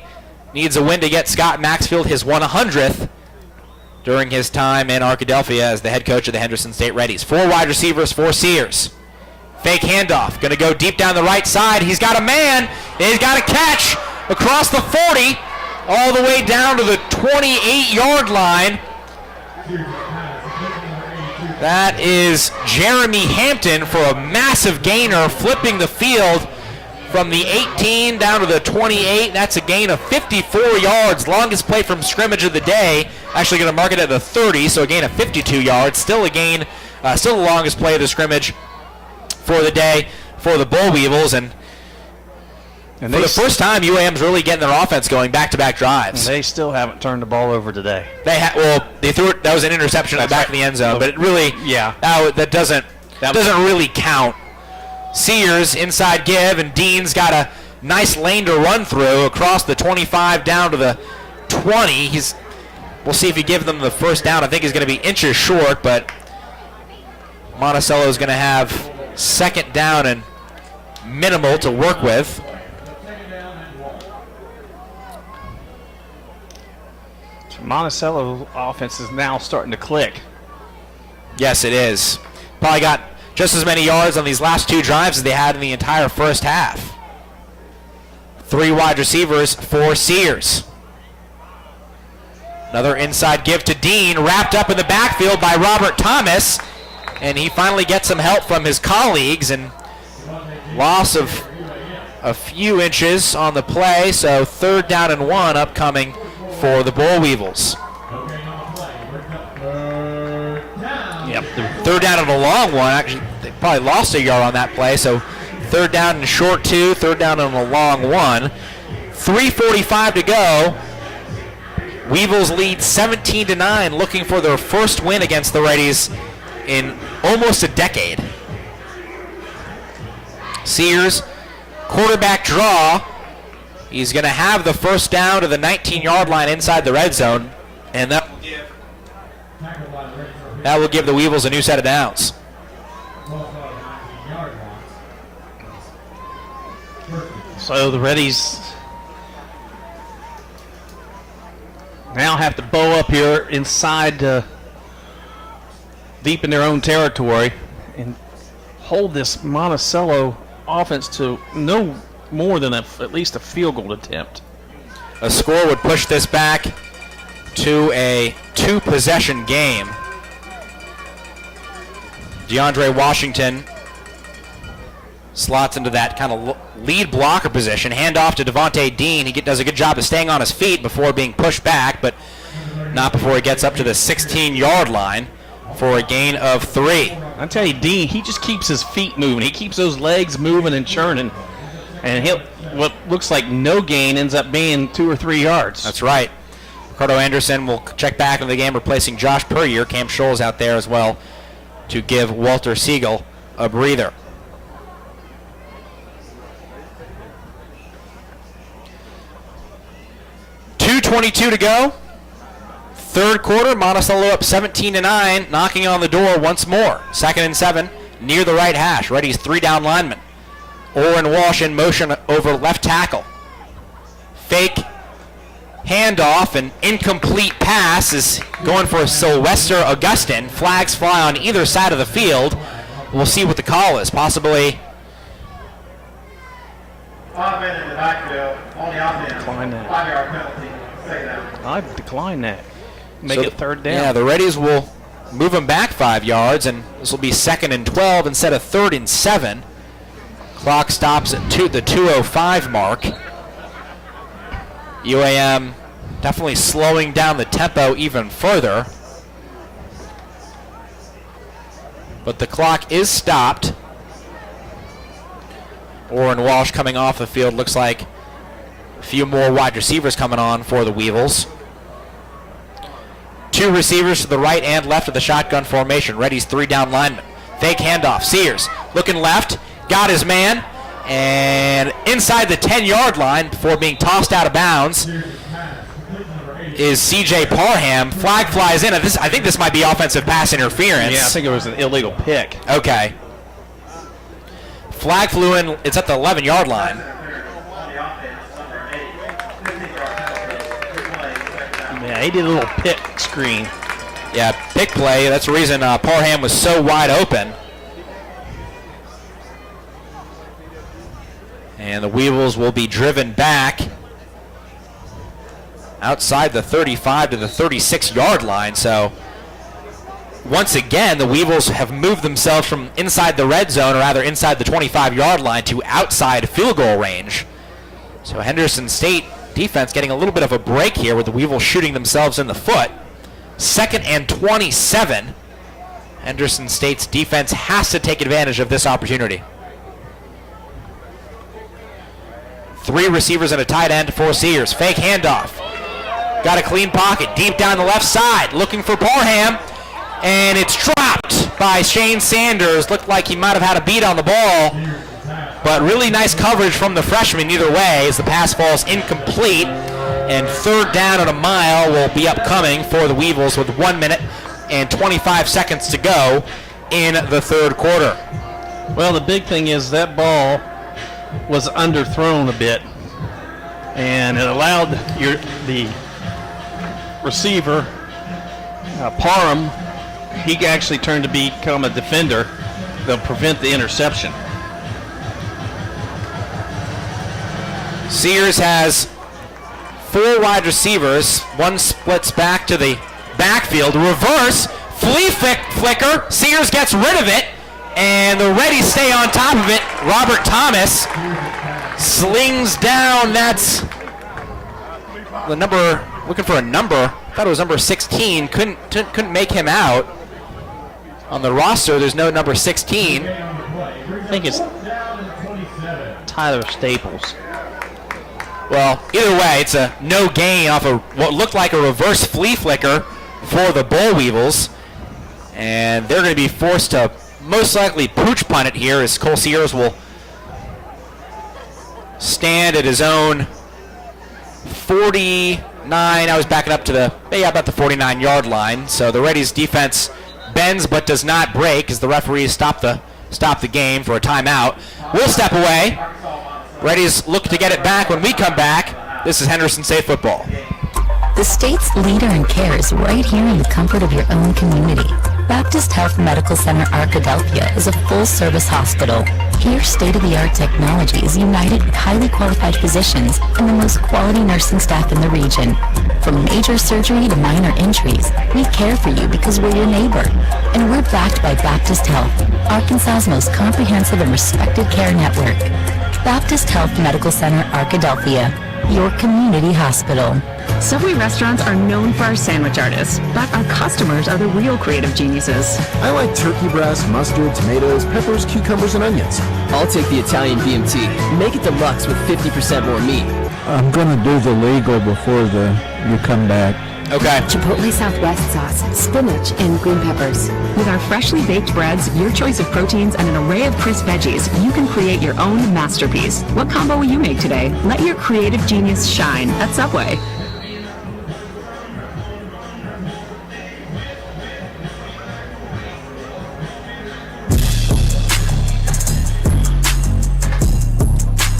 needs a win to get Scott Maxfield his 100th during his time in Arkadelphia as the head coach of the Henderson State Reddies. 4 wide receivers, 4 Sears. Fake handoff, going to go deep down the right side. He's got a man, he's got a catch across the 40, all the way down to the 28-yard line. That is Jeremy Hampton for a massive gainer, flipping the field from the 18 down to the 28. That's a gain of 54 yards, longest play from scrimmage of the day. Actually going to mark it at the 30, so a gain of 52 yards. Still a gain, still the longest play of the scrimmage for the day for the Bull Weevils, and for the first time, UAM's really getting their offense going, back-to-back drives. They still haven't turned the ball over today. They threw it. That was an interception at the back of the end zone, but it really, that doesn't really count Sears inside give, and Dean's got a nice lane to run through across the 25 down to the 20. We'll see if he gives them the first down. I think he's going to be inches short, but Monticello is going to have second down and minimal to work with. Monticello offense is now starting to click. Yes, it is. Probably got just as many yards on these last two drives as they had in the entire first half. 3 wide receivers for Sears. Another inside give to Dean, wrapped up in the backfield by Robert Thomas, and he finally gets some help from his colleagues, and loss of a few inches on the play, so 3rd down and 1 upcoming for the Boll Weevils. Yep, 3rd down and a long one. Actually, they probably lost a yard on that play, so 3rd down and short 2, 3rd down and a long 1. 3:45 to go. Weevils lead 17-9, looking for their first win against the Reddies in almost a decade. Sears, quarterback draw. He's going to have the first down to the 19-yard line inside the red zone, and that will give the Weevils a new set of downs. So the Reddies now have to bow up here inside, deep in their own territory, and hold this Monticello offense to no more than at least a field goal attempt. A score would push this back to a 2-possession game. DeAndre Washington slots into that kind of lead blocker position. Hand off to Devontae Dean. He does a good job of staying on his feet before being pushed back, but not before he gets up to the 16-yard line for a gain of 3. I tell you, Dean, he just keeps his feet moving. He keeps those legs moving and churning. And what looks like no gain ends up being 2 or 3 yards. That's right. Ricardo Anderson will check back into the game, replacing Josh Puryear. Cam Scholl's out there as well to give Walter Siegel a breather. .2:22 to go. 3rd quarter, Monticello up 17-9, knocking on the door once more. 2nd and 7, near the right hash. Reddies 3 down linemen. Oren Walsh in motion over left tackle. Fake handoff, an incomplete pass is going for Sylvester Augustin. Flags fly on either side of the field. We'll see what the call is. Possibly 5 men in the backfield on the offense. Decline that. 5-yard penalty. Second down. I'd decline that. Make it 3rd down. Yeah, the Reddies will move them back 5 yards, and this will be 2nd and 12 instead of 3rd and 7. Clock stops at the 2:05 mark. UAM definitely slowing down the tempo even further. But the clock is stopped. Oren Walsh coming off the field. Looks like a few more wide receivers coming on for the Weevils. 2 receivers to the right and left of the shotgun formation. Reddies 3 down linemen. Fake handoff. Sears looking left. Got his man. And inside the 10-yard line before being tossed out of bounds is C.J. Parham. Flag flies in. I think this might be offensive pass interference. Yeah, I think it was an illegal pick. Okay. Flag flew in. It's at the 11-yard line. Yeah, he did a little pick screen. Yeah, pick play. That's the reason Parham was so wide open. And the Weevils will be driven back outside the 35 to the 36-yard line. So once again, the Weevils have moved themselves from inside the red zone, or rather inside the 25-yard line, to outside field goal range. So Henderson State defense getting a little bit of a break here with the Weevils shooting themselves in the foot. 2nd and 27. Henderson State's defense has to take advantage of this opportunity. 3 receivers and a tight end for Sears. Fake handoff. Got a clean pocket deep down the left side. Looking for Parham. And it's dropped by Shane Sanders. Looked like he might have had a beat on the ball. But really nice coverage from the freshman either way as the pass falls incomplete. And third down and a mile will be upcoming for the Weevils with 1 minute and 25 seconds to go in the third quarter. Well, the big thing is that ball was underthrown a bit, and it allowed the receiver, Parham, he actually turned to become a defender. They'll prevent the interception. Sears has 4 wide receivers. One splits back to the backfield. Reverse, flea flicker. Sears gets rid of it, and the Reddies stay on top of it. Robert Thomas slings down. That's the number, looking for a number. Thought it was number 16. Couldn't make him out. On the roster, there's no number 16. I think it's Tyler Staples. Well, either way, it's a no gain off of what looked like a reverse flea flicker for the Bull Weevils. And they're going to be forced to most likely pooch punt it here as Cole Sears will stand at his own 49. I was backing up to about the 49-yard line. So the Reddies defense bends but does not break as the referees stop the game for a timeout. We'll step away. Reddies look to get it back when we come back. This is Henderson State Football. The state's leader in care is right here in the comfort of your own community. Baptist Health Medical Center Arkadelphia is a full-service hospital. Here, state-of-the-art technology is united with highly qualified physicians and the most quality nursing staff in the region. From major surgery to minor injuries, we care for you because we're your neighbor. And we're backed by Baptist Health, Arkansas's most comprehensive and respected care network. Baptist Health Medical Center Arkadelphia, your community hospital. Subway restaurants are known for our sandwich artists, but our customers are the real creative geniuses. I like turkey breast, mustard, tomatoes, peppers, cucumbers, and onions. I'll take the Italian BMT. Make it deluxe with 50% more meat. I'm going to do the legal before you come back. Okay. Chipotle Southwest sauce, spinach, and green peppers. With our freshly baked breads, your choice of proteins, and an array of crisp veggies, you can create your own masterpiece. What combo will you make today? Let your creative genius shine at Subway.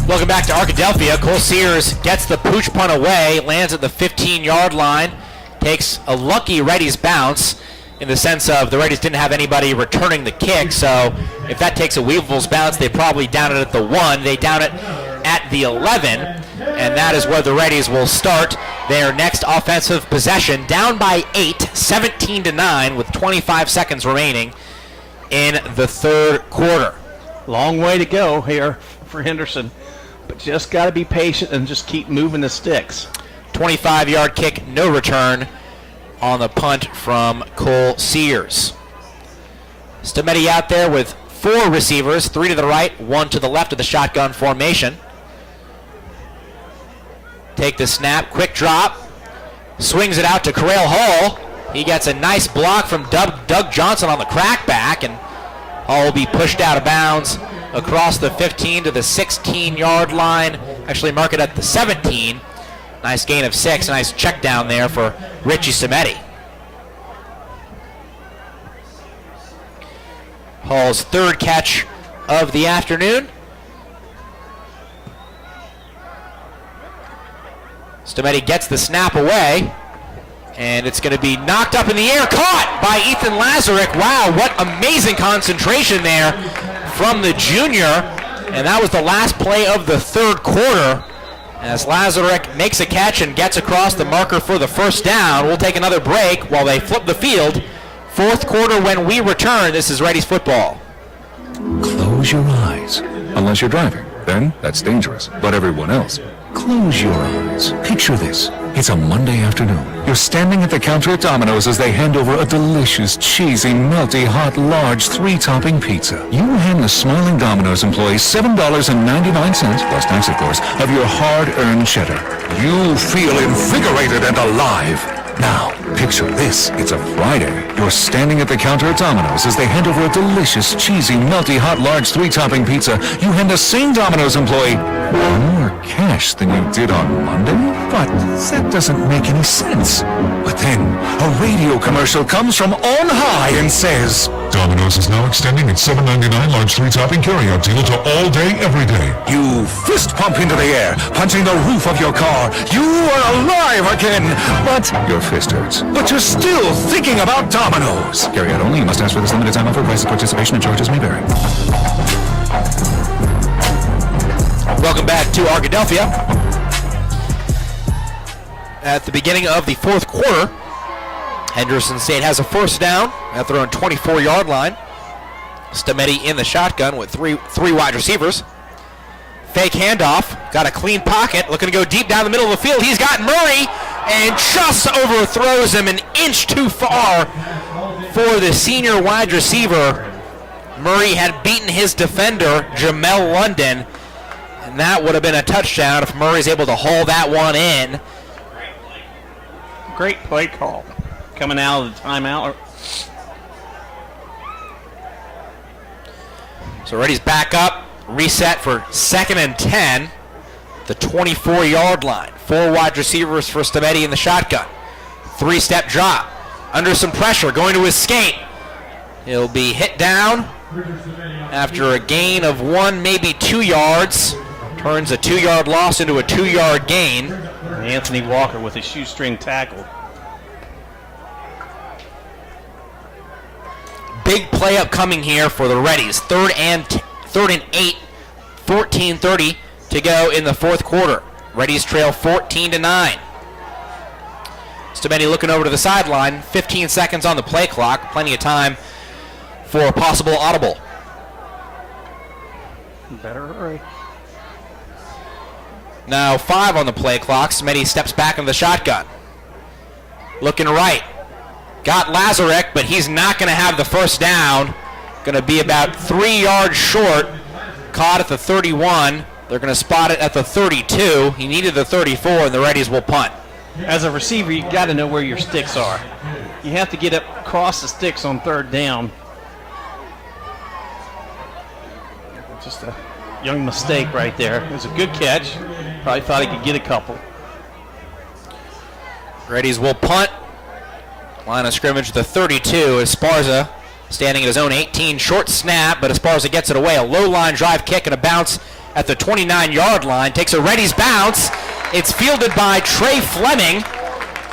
Welcome back to Arkadelphia. Cole Sears gets the pooch punt away, lands at the 15-yard line, takes a lucky Reddies bounce in the sense of the Reddies didn't have anybody returning the kick, so if that takes a Weevils bounce, they probably down it at the 1. They down it at the 11, and that is where the Reddies will start their next offensive possession, down by 8, 17-9, with 25 seconds remaining in the third quarter. Long way to go here for Henderson, but just got to be patient and just keep moving the sticks. 25-yard kick, no return on the punt from Cole Sears. Stemeti out there with 4 receivers, 3 to the right, 1 to the left of the shotgun formation. Take the snap, quick drop, swings it out to Corral Hall. He gets a nice block from Doug Johnson on the crackback, and Hall will be pushed out of bounds across the 15 to the 16-yard line. Actually mark it at the 17. Nice gain of 6. Nice check down there for Richie Stemeti. Hall's third catch of the afternoon. Stemeti gets the snap away, and it's going to be knocked up in the air, caught by Ethan Lazarick. Wow, what amazing concentration there from the junior, and that was the last play of the third quarter as Lazarick makes a catch and gets across the marker for the first down. We'll take another break while they flip the field. Fourth quarter when we return. This is Reddies football. Close your eyes. Unless you're driving. Then that's dangerous. But everyone else, close your eyes. Picture this. It's a Monday afternoon. You're standing at the counter at Domino's as they hand over a delicious, cheesy, melty, hot, large, 3-topping pizza. You hand the smiling Domino's employee $7.99, plus tax of course, of your hard-earned cheddar. You feel invigorated and alive. Now, picture this. It's a Friday. You're standing at the counter at Domino's as they hand over a delicious, cheesy, melty, hot, large 3-topping pizza. You hand the same Domino's employee more cash than you did on Monday? But that doesn't make any sense. But then, a radio commercial comes from on high and says, Domino's is now extending its $7.99 large 3-topping carryout deal to all day, every day. You fist pump into the air, punching the roof of your car. You are alive again! But your fist hurts. But you're still thinking about Domino's. Carryout only. You must ask for this limited time offer. Price of participation and charges may vary. Welcome back to Arkadelphia. At the beginning of the fourth quarter, Henderson State has a first down at their own 24-yard line. Stametti in the shotgun with three wide receivers. Fake handoff, got a clean pocket, looking to go deep down the middle of the field. He's got Murray and just overthrows him an inch too far for the senior wide receiver. Murray had beaten his defender, Jamel London, and that would have been a touchdown if Murray's able to haul that one in. Great play call coming out of the timeout. So Reddies back up, reset for 2nd and 10, the 24-yard line. 4 wide receivers for Stametti in the shotgun. 3-step drop, under some pressure, going to his skate. He'll be hit down after a gain of 1, maybe 2 yards. Turns a 2-yard loss into a 2-yard gain. Anthony Walker with a shoestring tackle. Big play upcoming here for the Reddies. 3rd and 8, 14:30 to go in the fourth quarter. Reddies trail 14-9. Stametti looking over to the sideline. 15 seconds on the play clock. Plenty of time for a possible audible. Better hurry. Now 5 on the play clock. Stametti steps back in the shotgun. Looking right. Got Lazarek, but he's not going to have the first down. Going to be about 3 yards short. Caught at the 31. They're going to spot it at the 32. He needed the 34, and the Reddies will punt. As a receiver, you got to know where your sticks are. You have to get up across the sticks on 3rd down. Just a young mistake right there. It was a good catch. Probably thought he could get a couple. Reddies will punt. Line of scrimmage, the 32. Esparza standing at his own 18. Short snap, but Esparza gets it away. A low line drive kick and a bounce at the 29-yard line. Takes a Reddies bounce. It's fielded by Trey Fleming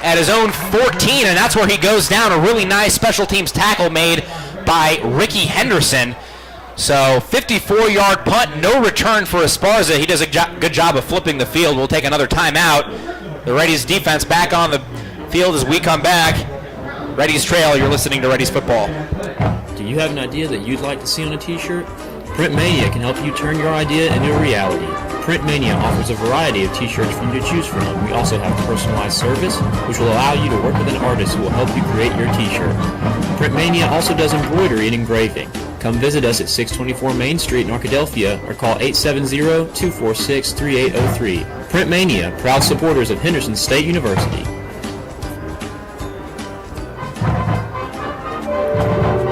at his own 14, and that's where he goes down. A really nice special teams tackle made by Ricky Henderson. So 54-yard punt, no return for Esparza. He does a good job of flipping the field. We'll take another timeout. The Reddies defense back on the field as we come back. Reddies trail, you're listening to Reddies football. Do you have an idea that you'd like to see on a t-shirt? Print Mania can help you turn your idea into a reality. Print Mania offers a variety of t-shirts for you to choose from. We also have personalized service, which will allow you to work with an artist who will help you create your t-shirt. Print Mania also does embroidery and engraving. Come visit us at 624 Main Street in Arkadelphia or call 870-246-3803. Print Mania, proud supporters of Henderson State University.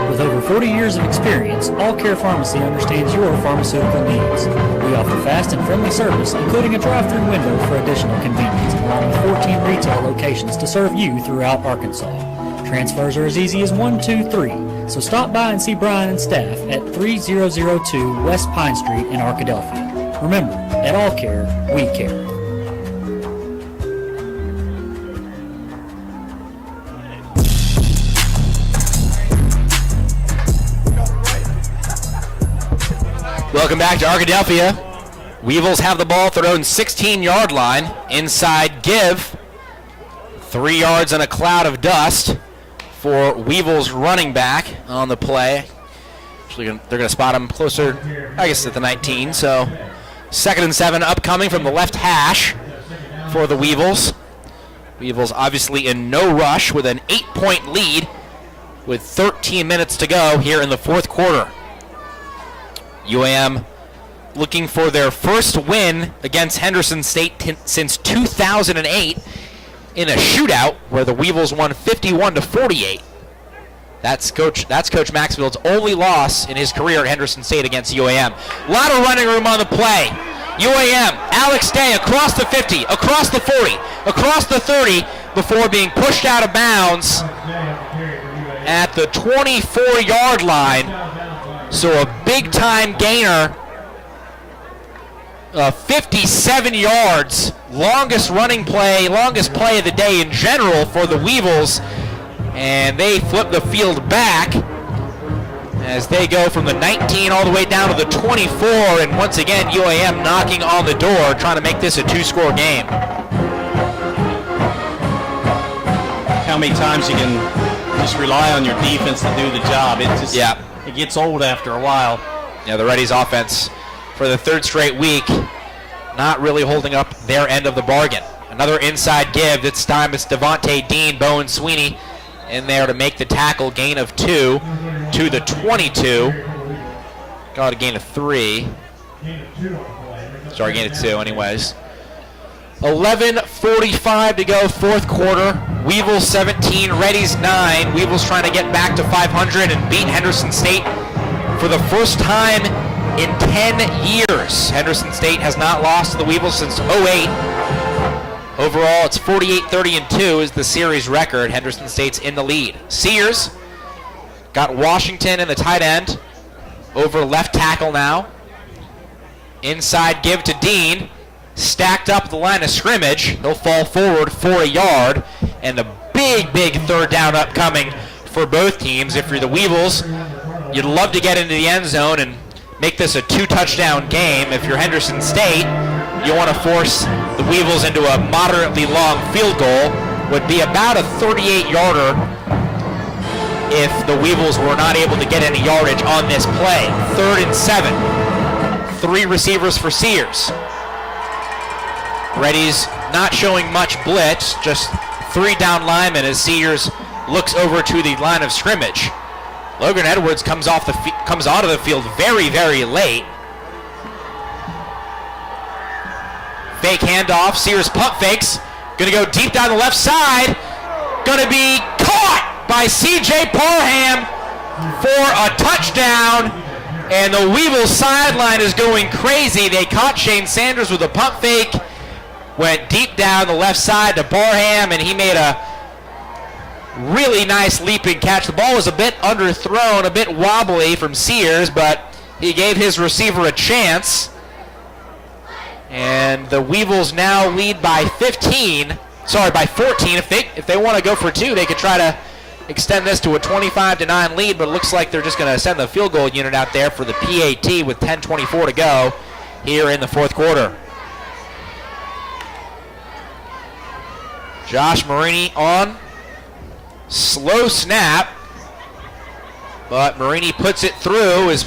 With over 40 years of experience, All Care Pharmacy understands your pharmaceutical needs. We offer fast and friendly service, including a drive-through window for additional convenience, along with 14 retail locations to serve you throughout Arkansas. Transfers are as easy as 1, 2, 3, so stop by and see Brian and staff at 3002 West Pine Street in Arkadelphia. Remember, at All Care, we care. Welcome back to Arkadelphia. Weevils have the ball at their own 16-yard line. Inside give. 3 yards in a cloud of dust for Weevils running back on the play. Actually, they're going to spot him closer, I guess, at the 19. So 2nd and 7 upcoming from the left hash for the Weevils. Weevils obviously in no rush with an 8-point lead with 13 minutes to go here in the fourth quarter. UAM looking for their first win against Henderson State since 2008 in a shootout where the Weevils won 51-48. That's Coach Maxfield's only loss in his career at Henderson State against UAM. A lot of running room on the play. UAM, Alex Day across the 50, across the 40, across the 30 before being pushed out of bounds at the 24-yard line. So a big-time gainer, 57 yards, longest play of the day in general for the Weevils. And they flip the field back as they go from the 19 all the way down to the 24. And once again, UAM knocking on the door, trying to make this a 2-score game. How many times you can just rely on your defense to do the job? It gets old after a while. Yeah, the Reddies offense for the third straight week not really holding up their end of the bargain. Another inside give. This time it's Devontae Dean, Bowen Sweeney in there to make the tackle. Gain of 2 to the 22. Got a gain of 3. Sorry, gain of 2 anyways. 11:45 to go, fourth quarter. Weevils 17, Reddies 9. Weevils trying to get back to 500 and beat Henderson State for the first time in 10 years. Henderson State has not lost to the Weevils since 08. Overall, it's 48-30-2 is the series record. Henderson State's in the lead. Sears got Washington in the tight end over left tackle now. Inside give to Dean. Stacked up at the line of scrimmage. He'll fall forward for a yard. And a big third down upcoming for both teams. If you're the Weevils, you'd love to get into the end zone and make this a 2-touchdown game. If you're Henderson State, you want to force the Weevils into a moderately long field goal. Would be about a 38-yarder if the Weevils were not able to get any yardage on this play. 3rd and 7. 3 receivers for Sears. Reddies not showing much blitz, just 3 down linemen as Sears looks over to the line of scrimmage. Logan Edwards comes onto the field very late. Fake handoff, Sears pump fakes. Gonna go deep down the left side. Gonna be caught by C.J. Parham for a touchdown. And the Weevils sideline is going crazy. They caught Shane Sanders with a pump fake. Went deep down the left side to Parham, and he made a really nice leaping catch. The ball was a bit underthrown, a bit wobbly from Sears, but he gave his receiver a chance. And the Weevils now lead by 14. If they want to go for 2, they could try to extend this to a 25-9 lead, but it looks like they're just going to send the field goal unit out there for the PAT with 10:24 to go here in the fourth quarter. Josh Marini on. Slow snap, but Marini puts it through as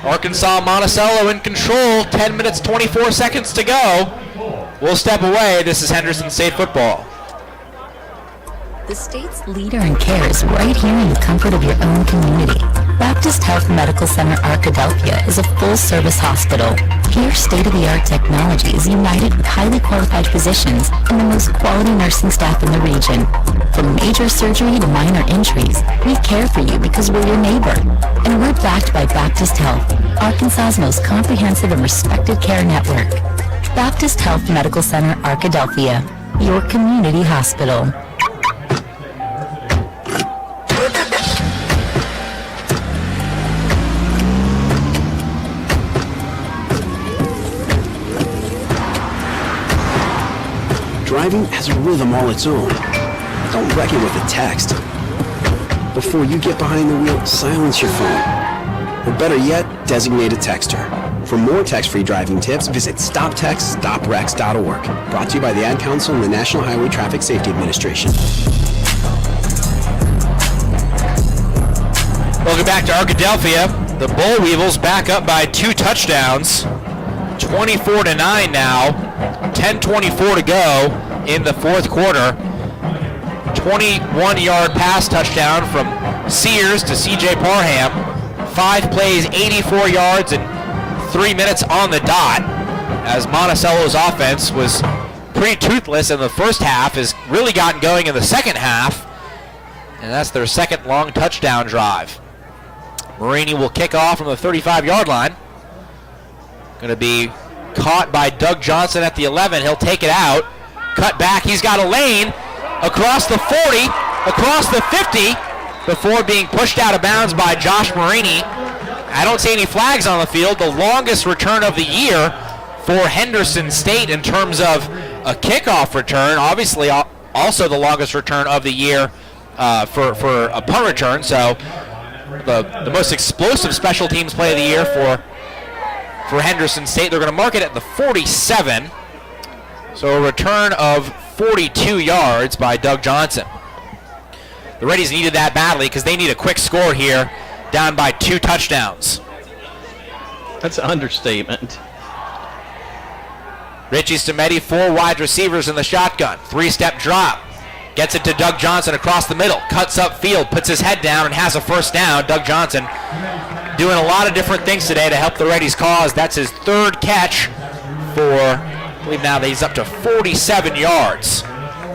Arkansas-Monticello in control. 10 minutes, 24 seconds to go. We'll step away. This is Henderson State football. The state's leader in care is right here in the comfort of your own community. Baptist Health Medical Center Arkadelphia is a full-service hospital. Here, state-of-the-art technology is united with highly qualified physicians and the most quality nursing staff in the region. From major surgery to minor injuries, we care for you because we're your neighbor. And we're backed by Baptist Health, Arkansas's most comprehensive and respected care network. Baptist Health Medical Center Arkadelphia, your community hospital. Driving has a rhythm all its own. Don't wreck it with a text. Before you get behind the wheel, silence your phone. Or better yet, designate a texter. For more text-free driving tips, visit stoptextstoprex.org. Brought to you by the Ad Council and the National Highway Traffic Safety Administration. Welcome back to Arkadelphia. The Bull Weevils back up by 2 touchdowns. 24-9 now. 10:24 to go in the fourth quarter. 21-yard pass touchdown from Sears to C.J. Parham. 5 plays, 84 yards, and 3 minutes on the dot as Monticello's offense was pretty toothless in the first half, has really gotten going in the second half, and that's their second long touchdown drive. Marini will kick off from the 35-yard line. Going to be caught by Doug Johnson at the 11. He'll take it out. Cut back. He's got a lane across the 40, across the 50, before being pushed out of bounds by Josh Marini. I don't see any flags on the field. The longest return of the year for Henderson State in terms of a kickoff return. Obviously, also the longest return of the year for a punt return. So the most explosive special teams play of the year for Henderson State. They're going to mark it at the 47. So a return of 42 yards by Doug Johnson. The Reddies needed that badly because they need a quick score here, down by 2 touchdowns. That's an understatement. Richie Stameti, 4 wide receivers in the shotgun. 3-step drop. Gets it to Doug Johnson across the middle. Cuts upfield, puts his head down, and has a first down. Doug Johnson doing a lot of different things today to help the Reddies' cause. That's his 3rd catch for, I believe now that he's up to 47 yards.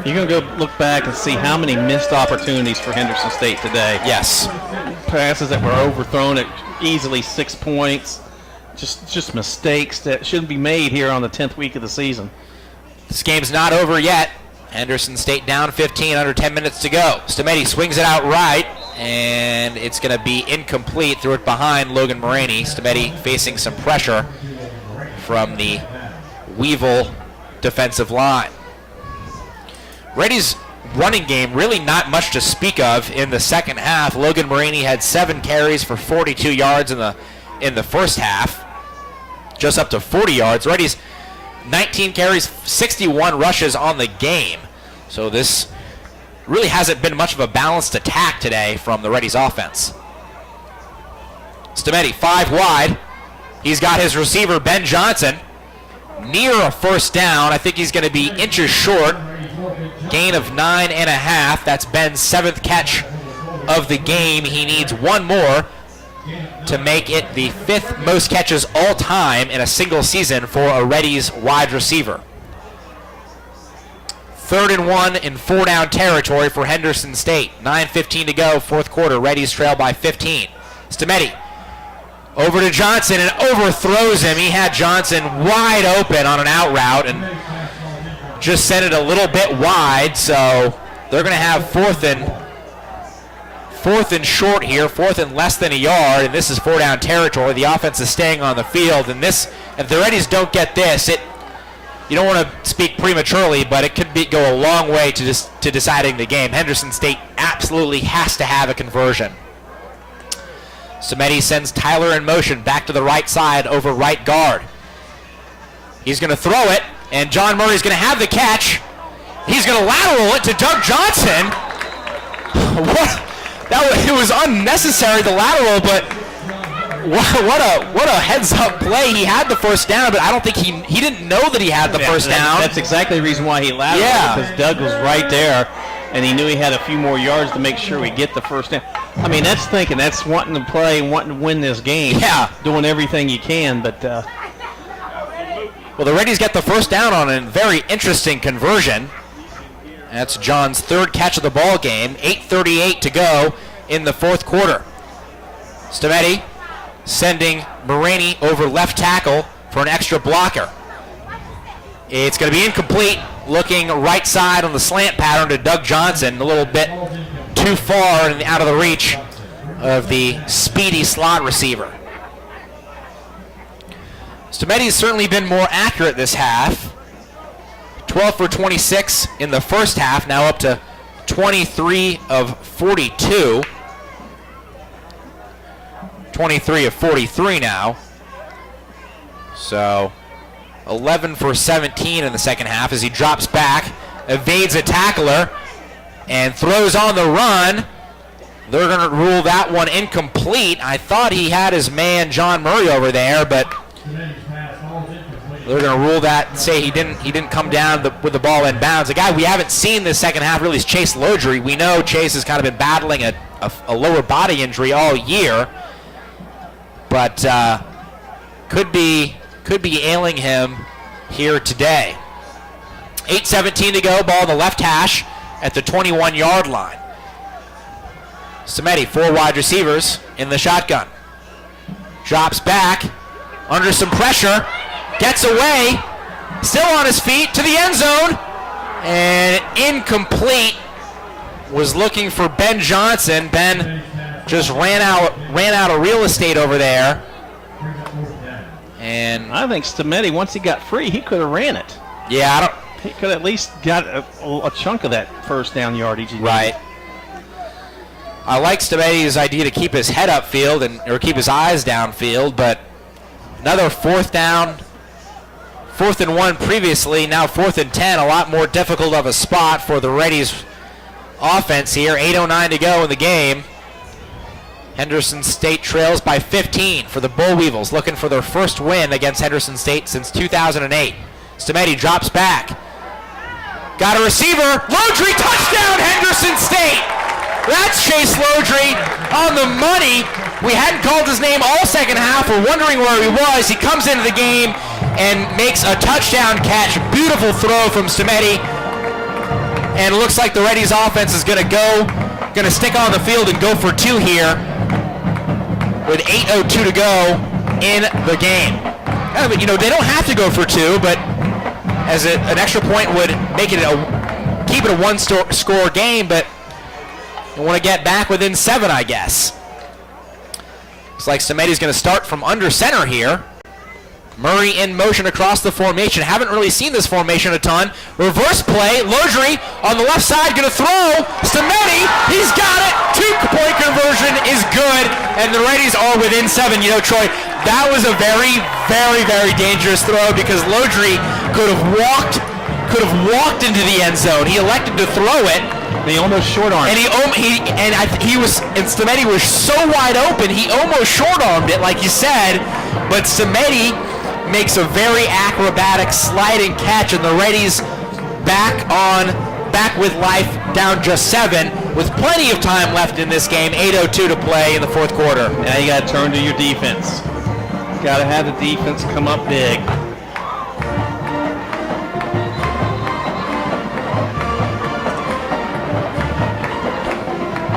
You're going to go look back and see how many missed opportunities for Henderson State today. Yes. Passes that were overthrown at easily 6 points. Just mistakes that shouldn't be made here on the 10th week of the season. This game's not over yet. Henderson State down 15, under 10 minutes to go. Stameti swings it out right, and it's going to be incomplete. Threw it behind Logan Marini. Stameti facing some pressure from the Weevil defensive line. Reddy's running game, really not much to speak of in the second half. Logan Marini had 7 carries for 42 yards in the first half, just up to 40 yards. Reddy's 19 carries, 61 rushes on the game. So this really hasn't been much of a balanced attack today from the Reddy's offense. Stameti, 5 wide. He's got his receiver, Ben Johnson, near a first down. I think he's going to be inches short. Gain of 9.5. That's Ben's 7th catch of the game. He needs 1 more to make it the 5th most catches all time in a single season for a Reddy's wide receiver. 3rd and 1 in 4-down territory for Henderson State. 9:15 to go, 4th quarter. Reddy's trail by 15. Stameti over to Johnson and overthrows him. He had Johnson wide open on an out route and just sent it a little bit wide. So they're going to have 4th and short here, 4th and less than a yard, and this is 4-down territory. The offense is staying on the field, and this, if the Reddies don't get this, you don't want to speak prematurely, but it could go a long way to deciding the game. Henderson State absolutely has to have a conversion. Stameti sends Tyler in motion back to the right side over right guard. He's going to throw it, and John Murray's going to have the catch. He's going to lateral it to Doug Johnson. It was unnecessary, the lateral, but what a heads-up play. He had the first down, but I don't think he didn't know that he had the first down. That's exactly the reason why he lateraled, because Doug was right there, and he knew he had a few more yards to make sure we get the first down. I mean, that's thinking, that's wanting to play, wanting to win this game. Yeah. Doing everything you can, but... Well, the Reddies get the first down on a very interesting conversion. That's John's 3rd catch of the ball game. 8:38 to go in the 4th quarter. Stameti sending Marini over left tackle for an extra blocker. It's going to be incomplete. Looking right side on the slant pattern to Doug Johnson. A little bit too far and out of the reach of the speedy slot receiver. Stameti's certainly been more accurate this half. 12 for 26 in the first half, now up to 23 of 42. 23 of 43 now. So 11 for 17 in the second half as he drops back, evades a tackler, and throws on the run. They're going to rule that one incomplete. I thought he had his man John Murray over there, but they're going to rule that, say he didn't come down with the ball in bounds. A guy we haven't seen this second half really is Chase Lodry. We know Chase has kind of been battling a lower body injury all year, but could be ailing him here today. 8:17 to go, ball on the left hash at the 21-yard line. Samedi, 4 wide receivers in the shotgun. Drops back, under some pressure, gets away, still on his feet to the end zone, and incomplete. Was looking for Ben Johnson. Ben just ran out of real estate over there. And I think Samedi, once he got free, he could have ran it. Yeah, he could at least got a chunk of that first down yardage. Right. I like Samedi's idea to keep his head upfield or keep his eyes downfield, but another 4th down, 4th and 1 previously, now 4th and 10, a lot more difficult of a spot for the Reddies offense here. 8:09 to go in the game. Henderson State trails by 15 for the Bull Weevils, looking for their first win against Henderson State since 2008. Samedi drops back. Got a receiver. Lodry, touchdown, Henderson State. That's Chase Lodry on the money. We hadn't called his name all second half. We're wondering where he was. He comes into the game and makes a touchdown catch. Beautiful throw from Samedi. And it looks like the Reddies offense is going to stick on the field and go for 2 here with 8:02 to go in the game. They don't have to go for 2, but as an extra point would make it keep it a 1-score game, but you want to get back within 7, I guess. Looks like Samedi's going to start from under center here. Murray in motion across the formation. Haven't really seen this formation a ton. Reverse play. Lodry on the left side going to throw. Samedi, he's got it. 2-point conversion is good, and the Reddies are within 7. Troy, that was a very, very, very dangerous throw because Lodry could have walked into the end zone. He elected to throw it. He almost short-armed. And Samedi was so wide open, he almost short-armed it, like you said. But Samedi makes a very acrobatic sliding catch, and the Reddies back with life, down just 7, with plenty of time left in this game. 8:02 to play in the 4th quarter. Now you got to turn to your defense. Got to have the defense come up big.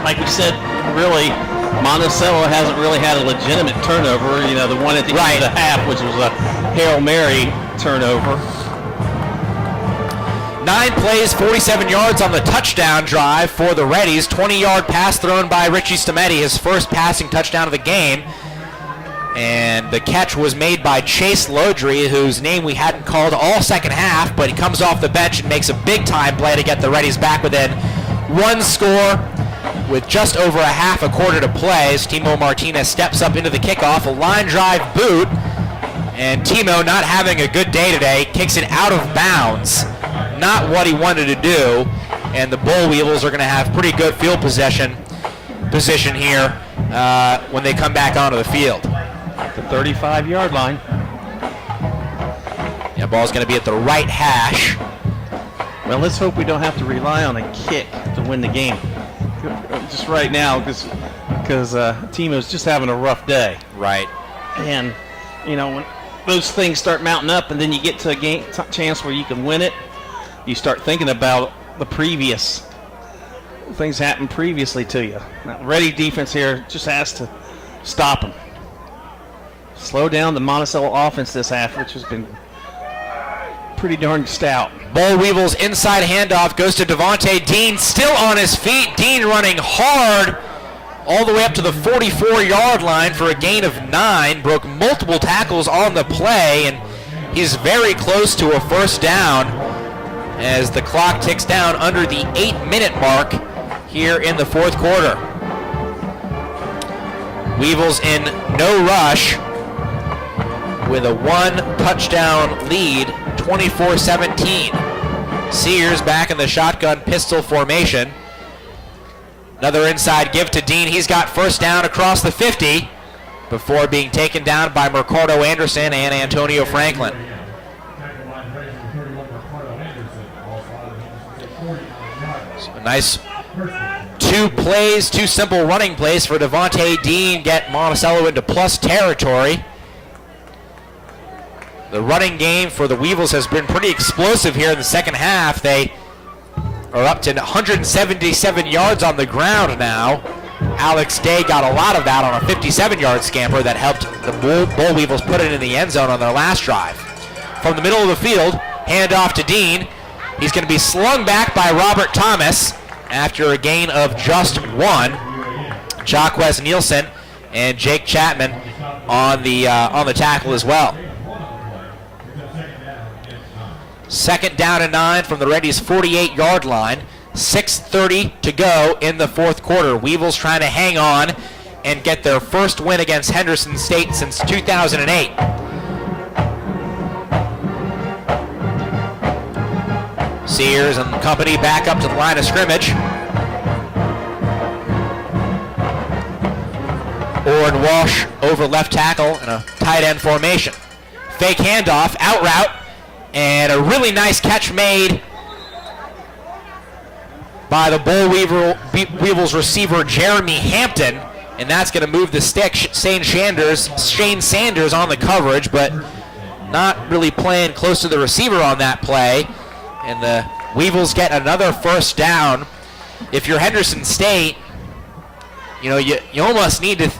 Like we said, really, Monticello hasn't really had a legitimate turnover. The one at the end of the half, which was a Hail Mary turnover. 9 plays, 47 yards on the touchdown drive for the Reddies. 20-yard pass thrown by Richie Samedi, his first passing touchdown of the game. And the catch was made by Chase Lodry, whose name we hadn't called all second half, but he comes off the bench and makes a big-time play to get the Reddies back within 1 score. With just over a quarter to play, as Timo Martinez steps up into the kickoff, a line drive boot, and Timo, not having a good day today, kicks it out of bounds. Not what he wanted to do, and the Bull Weevils are going to have pretty good field position here when they come back onto the field. The 35-yard line. Yeah, ball's going to be at the right hash. Well, let's hope we don't have to rely on a kick to win the game. Just right now, because Timo's just having a rough day. Right. And, when those things start mounting up and then you get to a game chance where you can win it, you start thinking about the previous things happened previously to you. Now, Reddy defense here just has to stop them. Slow down the Monticello offense this half, which has been pretty darn stout. Bull Weevils inside handoff goes to Devontae Dean, still on his feet. Dean running hard all the way up to the 44-yard line for a gain of 9. Broke multiple tackles on the play, and he's very close to a first down as the clock ticks down under the 8-minute mark here in the 4th quarter. Weevils in no rush with a 1-touchdown lead, 24-17. Sears back in the shotgun pistol formation. Another inside give to Dean. He's got first down across the 50 before being taken down by Mercado Anderson and Antonio Franklin. So a nice 2 plays, 2 simple running plays for Devontae Dean, get Monticello into plus territory. The running game for the Weevils has been pretty explosive here in the second half. They are up to 177 yards on the ground now. Alex Day got a lot of that on a 57-yard scamper that helped the Bull Weevils put it in the end zone on their last drive. From the middle of the field, handoff to Dean. He's going to be slung back by Robert Thomas after a gain of just 1. Jacquez Nielsen and Jake Chapman on the tackle as well. Second down and 9 from the Reddies' 48-yard line. 6:30 to go in the fourth quarter. Weevils trying to hang on and get their first win against Henderson State since 2008. Sears and company back up to the line of scrimmage. Orrin Walsh over left tackle in a tight end formation. Fake handoff, out route, and a really nice catch made by the Bull Weevils receiver Jeremy Hampton, and that's going to move the stick. Shane Sanders on the coverage, but not really playing close to the receiver on that play, and the Weevils get another first down. If you're Henderson State, you almost need to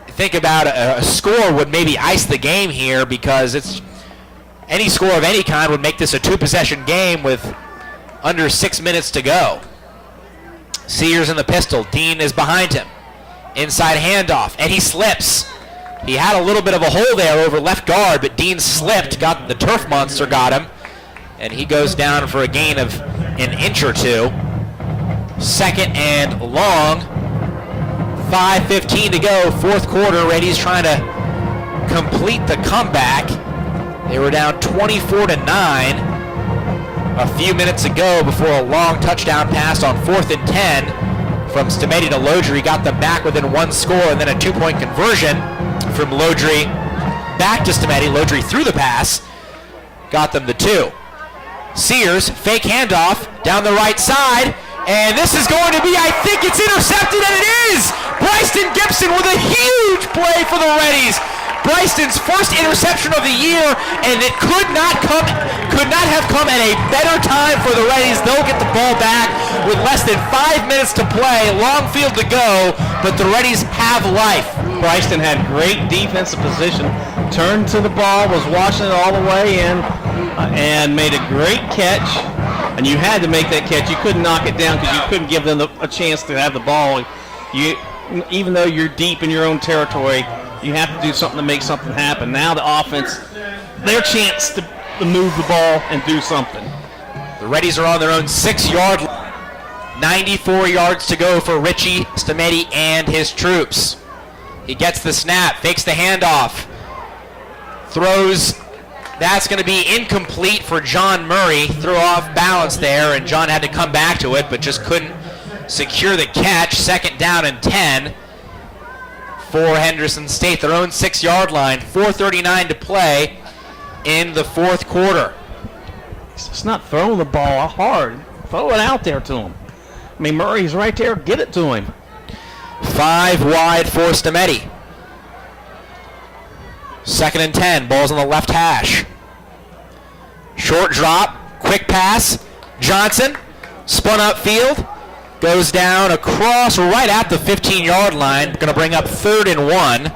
think about a score would maybe ice the game here, because any score of any kind would make this a two-possession game with under 6 minutes to go. Sears in the pistol. Dean is behind him. Inside handoff, and he slips. He had a little bit of a hole there over left guard, but Dean slipped. The turf monster got him, and he goes down for a gain of an inch or two. Second and long. 5:15 to go. Fourth quarter. Reddies trying to complete the comeback. They were down 24-9 a few minutes ago before a long touchdown pass on 4th and 10 from Stamedi to Lodry. Got them back within one score, and then a 2-point conversion from Lodry back to Stamedi. Lodry threw the pass, got them the 2. Sears, fake handoff down the right side, and this is going to be, I think it's intercepted, and it is! Bryson Gibson with a huge play for the Reddies. Bryson's first interception of the year, and it could not have come at a better time for the Reddies. They'll get the ball back with less than 5 minutes to play, long field to go, but the Reddies have life. Bryson had great defensive position, turned to the ball, was watching it all the way in, and made a great catch. And you had to make that catch. You couldn't knock it down because you couldn't give them a chance to have the ball. Even though you're deep in your own territory, you have to do something to make something happen. Now the offense, their chance to move the ball and do something. The Reddies are on their own 6-yard line. 94 yards to go for Richie Stamedi and his troops. He gets the snap, fakes the handoff, throws. That's going to be incomplete for John Murray. Threw off balance there, and John had to come back to it, but just couldn't secure the catch. Second down and 10 for Henderson State. Their own 6-yard line. 4:39 to play in the fourth quarter. It's not throwing the ball hard. Throw it out there to him. I mean, Murray's right there. Get it to him. 5 wide for Stamedi. Second and 10. Ball's on the left hash. Short drop. Quick pass. Johnson spun upfield. Goes down across right at the 15-yard line. Going to bring up 3rd and 1.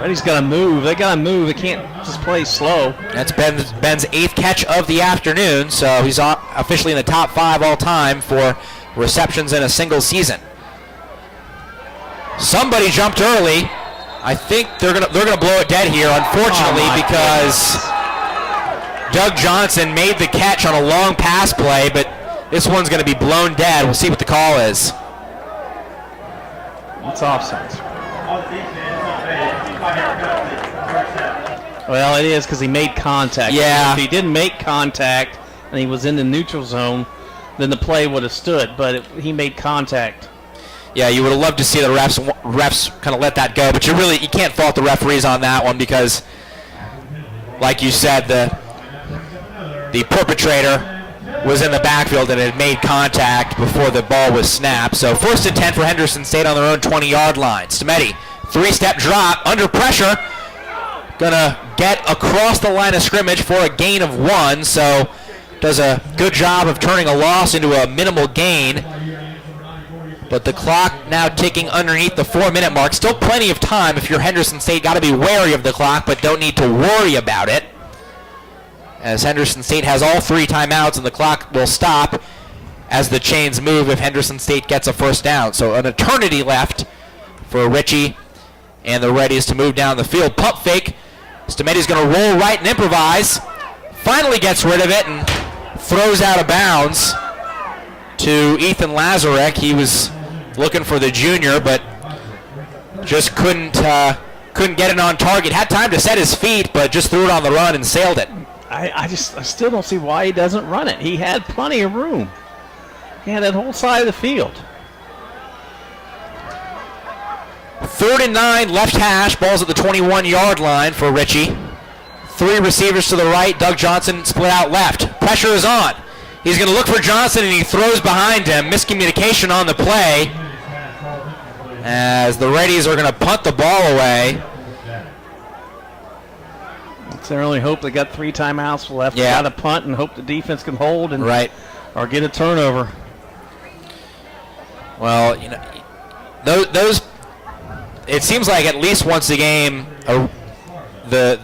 Reddy's got to move. They got to move. They can't just play slow. That's Ben's 8th catch of the afternoon, so he's officially in the top 5 all time for receptions in a single season. Somebody jumped early. I think they're gonna blow it dead here, unfortunately, because Doug Johnson made the catch on a long pass play, but this one's going to be blown dead. We'll see what the call is. It's offside. Well, it is because he made contact. Yeah. If he didn't make contact and he was in the neutral zone, then the play would have stood, but he made contact. Yeah, you would have loved to see the refs kind of let that go, but you can't fault the referees on that one because, like you said, the perpetrator was in the backfield and had made contact before the ball was snapped. So 1st and 10 for Henderson State on their own 20-yard line. Stamedi, 3-step drop, under pressure, gonna get across the line of scrimmage for a gain of 1, so does a good job of turning a loss into a minimal gain. But the clock now ticking underneath the 4-minute mark. Still plenty of time if you're Henderson State. Got to be wary of the clock, but don't need to worry about it, as Henderson State has all 3 timeouts, and the clock will stop as the chains move if Henderson State gets a first down. So an eternity left for Ritchie and the Reddies to move down the field. Pump fake. Stometi's going to roll right and improvise. Finally gets rid of it and throws out of bounds to Ethan Lazarek. He was looking for the junior, but just couldn't get it on target. Had time to set his feet, but just threw it on the run and sailed it. I still don't see why he doesn't run it. He had plenty of room. He had that whole side of the field. 3rd and 9, left hash. Ball's at the 21-yard line for Ritchie. 3 receivers to the right. Doug Johnson split out left. Pressure is on. He's going to look for Johnson, and he throws behind him. Miscommunication on the play, as the Reddies are going to punt the ball away. It's their only hope. They got 3 timeouts left. Yeah. Got to punt and hope the defense can hold and or get a turnover. Well, you know, those. It seems like at least once a game, the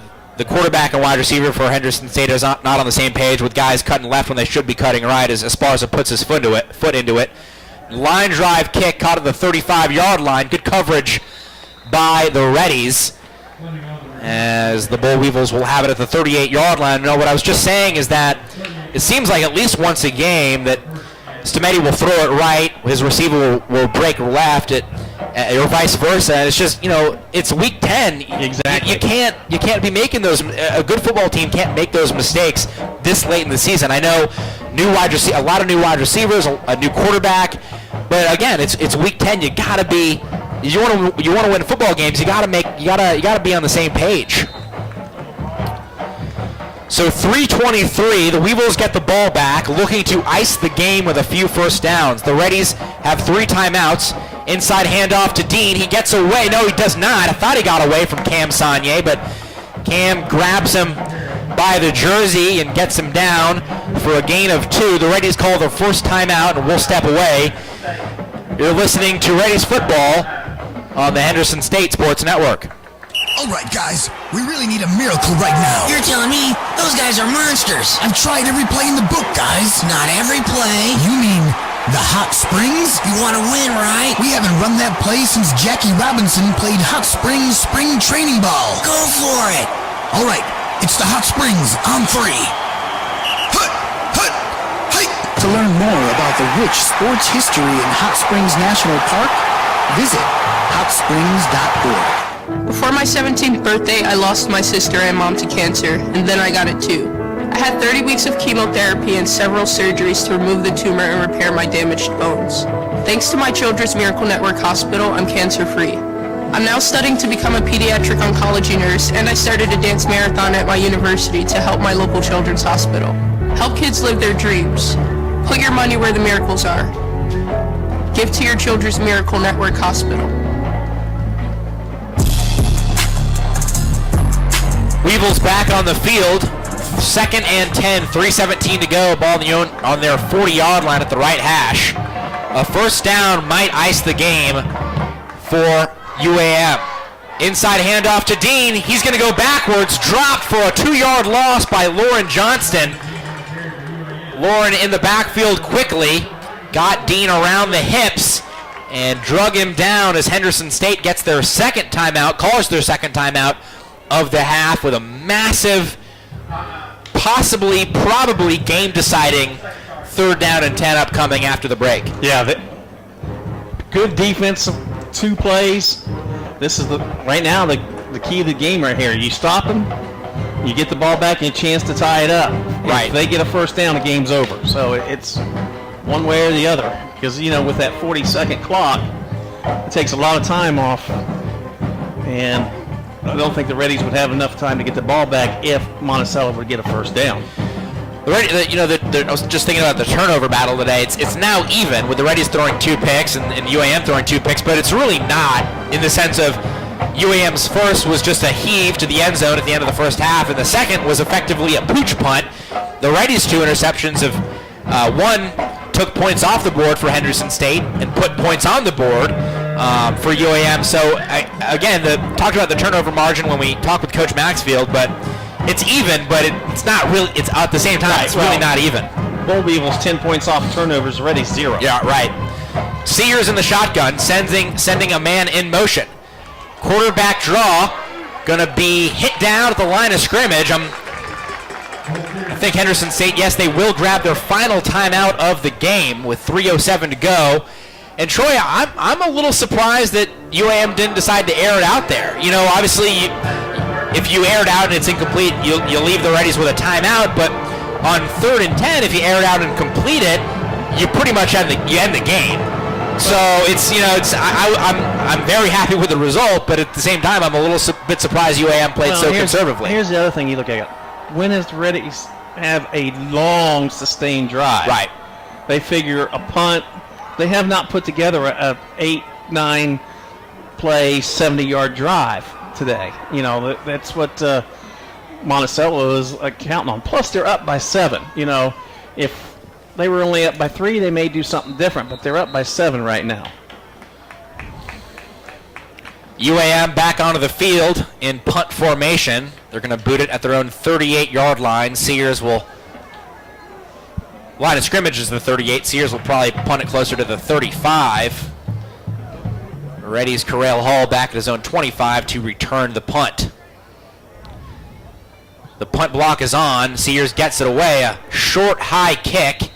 quarterback and wide receiver for Henderson State is not on the same page, with guys cutting left when they should be cutting right, as Esparza puts his foot into it. Line drive kick caught at the 35-yard line. Good coverage by the Reddies, as the Bull Weevils will have it at the 38-yard line. No, what I was just saying is that it seems like at least once a game that Stometi will throw it right, his receiver will break left, or vice versa. And it's just, you know, it's week 10. Exactly. You can't be making those. A good football team can't make those mistakes this late in the season. I know a lot of new wide receivers, a new quarterback, but again, it's week 10. You gotta be. You want to win football games. You gotta be on the same page. So 3:23, the Weevils get the ball back, looking to ice the game with a few first downs. The Reddies have 3 timeouts. Inside handoff to Dean. He gets away. No, he does not. I thought he got away from Cam Saunier, but Cam grabs him by the jersey and gets him down for a gain of 2. The Reddies call their first timeout, and we'll step away. You're listening to Reddies football on the Henderson State Sports Network. All right, guys, we really need a miracle right now. You're telling me those guys are monsters? I've tried every play in the book, guys. Not every play. You mean the Hot Springs? You want to win, right? We haven't run that play since Jackie Robinson played Hot Springs spring training ball. Go for it. All right, it's the Hot Springs on 3. To learn more about the rich sports history in Hot Springs National Park, visit hotsprings.org. Before my 17th birthday, I lost my sister and mom to cancer, and then I got it too. I had 30 weeks of chemotherapy and several surgeries to remove the tumor and repair my damaged bones. Thanks to my Children's Miracle Network Hospital, I'm cancer-free. I'm now studying to become a pediatric oncology nurse, and I started a dance marathon at my university to help my local children's hospital. Help kids live their dreams. Put your money where the miracles are. Give to your Children's Miracle Network Hospital. Weevils back on the field. 2nd and 10, 3:17 to go. Ball on their 40-yard line at the right hash. A first down might ice the game for UAM. Inside handoff to Dean. He's going to go backwards. Dropped for a 2-yard loss by Lauren Johnston. Lauren in the backfield quickly. Got Dean around the hips and drug him down as Henderson State gets their second timeout, calls their second timeout of the half with a massive, probably game-deciding 3rd down and 10 upcoming after the break. Yeah, good defense, 2 plays. This is right now the key of the game right here. You stop them, you get the ball back, and a chance to tie it up. Right. If they get a first down, the game's over. So it's one way or the other. Because, you know, with that 40-second clock, it takes a lot of time off. And I don't think the Reddies would have enough time to get the ball back if Monticello would get a first down. I was just thinking about the turnover battle today. It's now even with the Reddies throwing 2 picks and UAM throwing 2 picks, but it's really not in the sense of UAM's first was just a heave to the end zone at the end of the first half, and the second was effectively a pooch punt. The Reddies' 2 interceptions one took points off the board for Henderson State and put points on the board for UAM. So again, talked about the turnover margin when we talked with Coach Maxfield, but it's even, but it's not really. It's at the same time, right, it's really not even. Bowl Beavles 10 points off turnovers, Reddies 0. Yeah, right. Sears in the shotgun, sending a man in motion. Quarterback draw, gonna be hit down at the line of scrimmage. I think Henderson State, yes, they will grab their final timeout of the game with 3:07 to go. And Troy, I'm a little surprised that UAM didn't decide to air it out there. You know, obviously, if you air it out and it's incomplete, you'll leave the Reddies with a timeout. But on 3rd and 10, if you air it out and complete it, you pretty much end the game. So I'm very happy with the result, but at the same time, I'm a little bit surprised UAM played so conservatively. Here's the other thing you look at. When does the Reddies have a long, sustained drive? Right. They figure a punt. They have not put together a 8-9 play, 70-yard drive today. You know, that's what Monticello is counting on. Plus, they're up by 7. You know, if they were only up by 3, they may do something different, but they're up by 7 right now. UAM back onto the field in punt formation. They're going to boot it at their own 38-yard line. Sears will... Line of scrimmage is the 38. Sears will probably punt it closer to the 35. Reddies Corral Hall back at his own 25 to return the punt. The punt block is on. Sears gets it away. A short, high kick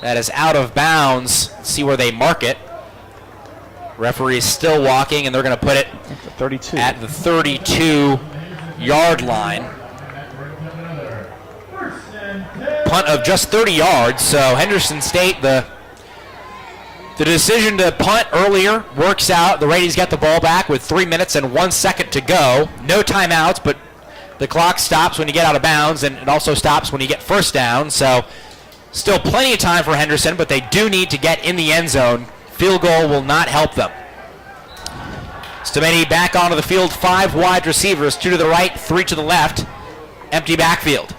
that is out of bounds. Let's see where they mark it. Referee is still walking, and they're going to put it at the 32-yard line. Punt of just 30 yards, so Henderson State, the decision to punt earlier works out. The Reddies get the ball back with 3 minutes and 1 second to go. No timeouts, but the clock stops when you get out of bounds, and it also stops when you get first down. So still plenty of time for Henderson, but they do need to get in the end zone. Field goal will not help them. Stometi back onto the field, 5 wide receivers, 2 to the right, 3 to the left. Empty backfield.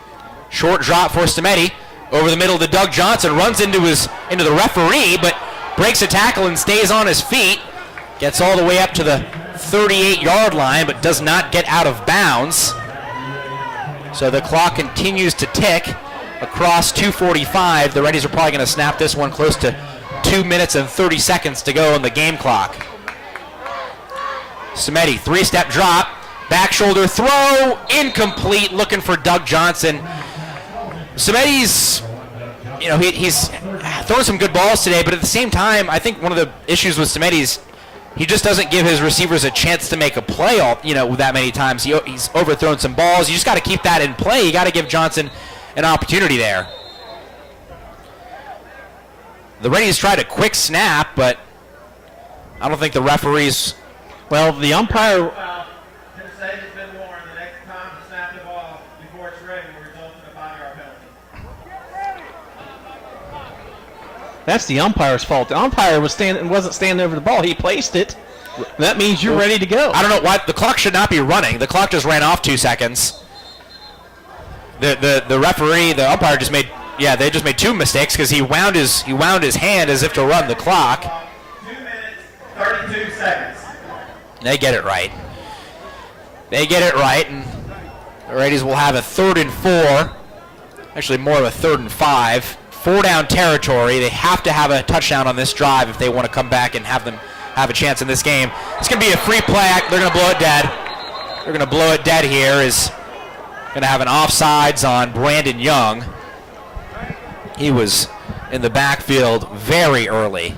Short drop for Stometi. Over the middle to Doug Johnson, runs into the referee, but breaks a tackle and stays on his feet. Gets all the way up to the 38-yard line, but does not get out of bounds. So the clock continues to tick across 2:45. The Reddies are probably going to snap this one close to 2 minutes and 30 seconds to go on the game clock. Stometi, 3-step drop, back shoulder throw, incomplete, looking for Doug Johnson. Stometi's, he's throwing some good balls today, but at the same time, I think one of the issues with Stometi's, he just doesn't give his receivers a chance to make a play that many times. He's overthrown some balls. You just got to keep that in play. You got to give Johnson an opportunity there. The Reddies tried a quick snap, but I don't think the referees... Well, the umpire... Tennessee has been warned the next time to snap the ball before it's ready will result in a 5-yard penalty. That's the umpire's fault. The umpire wasn't standing over the ball. He placed it. That means you're ready to go. I don't know why. The clock should not be running. The clock just ran off 2 seconds. The referee, the umpire just made... Yeah, they just made 2 mistakes because he wound his hand as if to run the clock. 2 minutes, 32 seconds. They get it right. They get it right, and the Reddies will have a 3rd and 4. Actually, more of a 3rd and 5. 4-down territory. They have to have a touchdown on this drive if they want to come back and have a chance in this game. It's going to be a free play. They're going to blow it dead. They're going to blow it dead here. Is going to have an offsides on Brandon Young. He was in the backfield very early.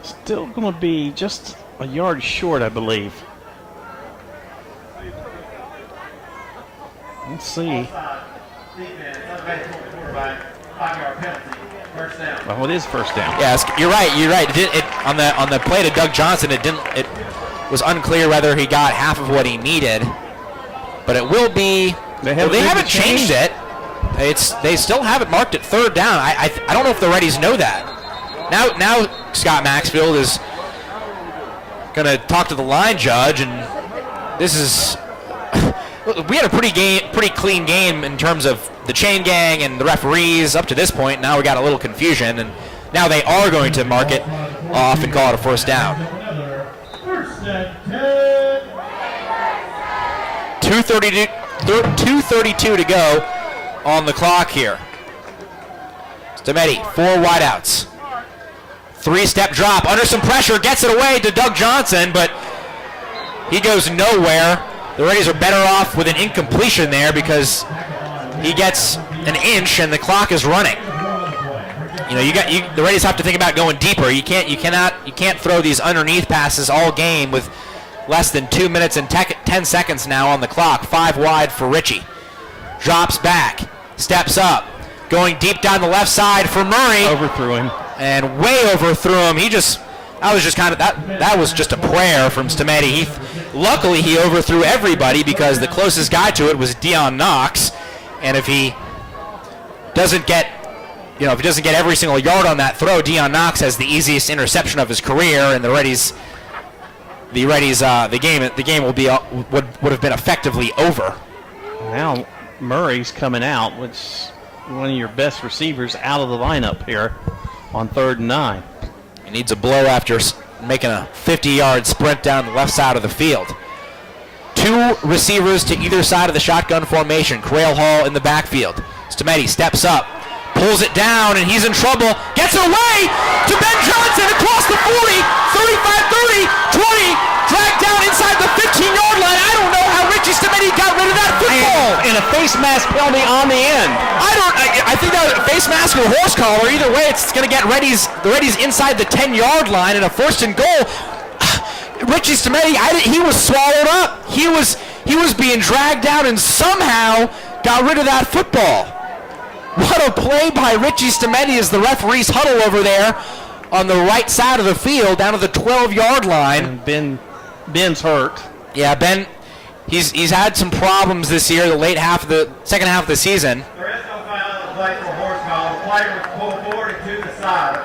Still going to be just a yard short, I believe. Let's see. Well, it is first down. Yes, you're right. You're right. On the play to Doug Johnson, it was unclear whether he got half of what he needed. But it will be. They haven't changed it. They still have it marked at 3rd down. I don't know if the Reddies know that. Now Scott Maxfield is going to talk to the line judge and this is we had a pretty clean game in terms of the chain gang and the referees up to this point. Now we got a little confusion, and now they are going to mark it off and call it a first down. 2:32 to go on the clock here. Stemeti, 4 wideouts. 3-step drop, under some pressure, gets it away to Doug Johnson, but he goes nowhere. The Reddies are better off with an incompletion there because he gets an inch and the clock is running. You know, the Reddies have to think about going deeper. You can't throw these underneath passes all game with less than 2 minutes and 10 seconds now on the clock. 5 wide for Richie. Drops back, steps up, going deep down the left side for Murray. Overthrew him. And way overthrew him. That was just a prayer from Stemeti. Luckily he overthrew everybody because the closest guy to it was Dion Knox. And if he doesn't get every single yard on that throw, Dion Knox has the easiest interception of his career, and the game would have been effectively over. Now Murray's coming out, which one of your best receivers out of the lineup here on 3rd and 9. He needs a blow after making a 50-yard sprint down the left side of the field. 2 receivers to either side of the shotgun formation. Crail Hall in the backfield. Stemeti steps up, pulls it down, and he's in trouble. Gets it away to Ben Johnson across the 40, 35, 30, 20, dragged down inside the 15-yard line. I don't know how Richie Stemeti got rid of that football. And a face mask penalty on the end. I think that was a face mask or a horse collar. Either way, it's going to get the Reddies inside the 10-yard line and a 1st and goal. Richie Stemeti, he was swallowed up. He was being dragged down and somehow got rid of that football. What a play by Richie Stemeti as the referees huddle over there on the right side of the field down to the 12-yard line. And Ben's hurt. Yeah, Ben, he's had some problems this year, the second half of the season. There is no foul on the play for horse collar. The player was pulled forward and to the side.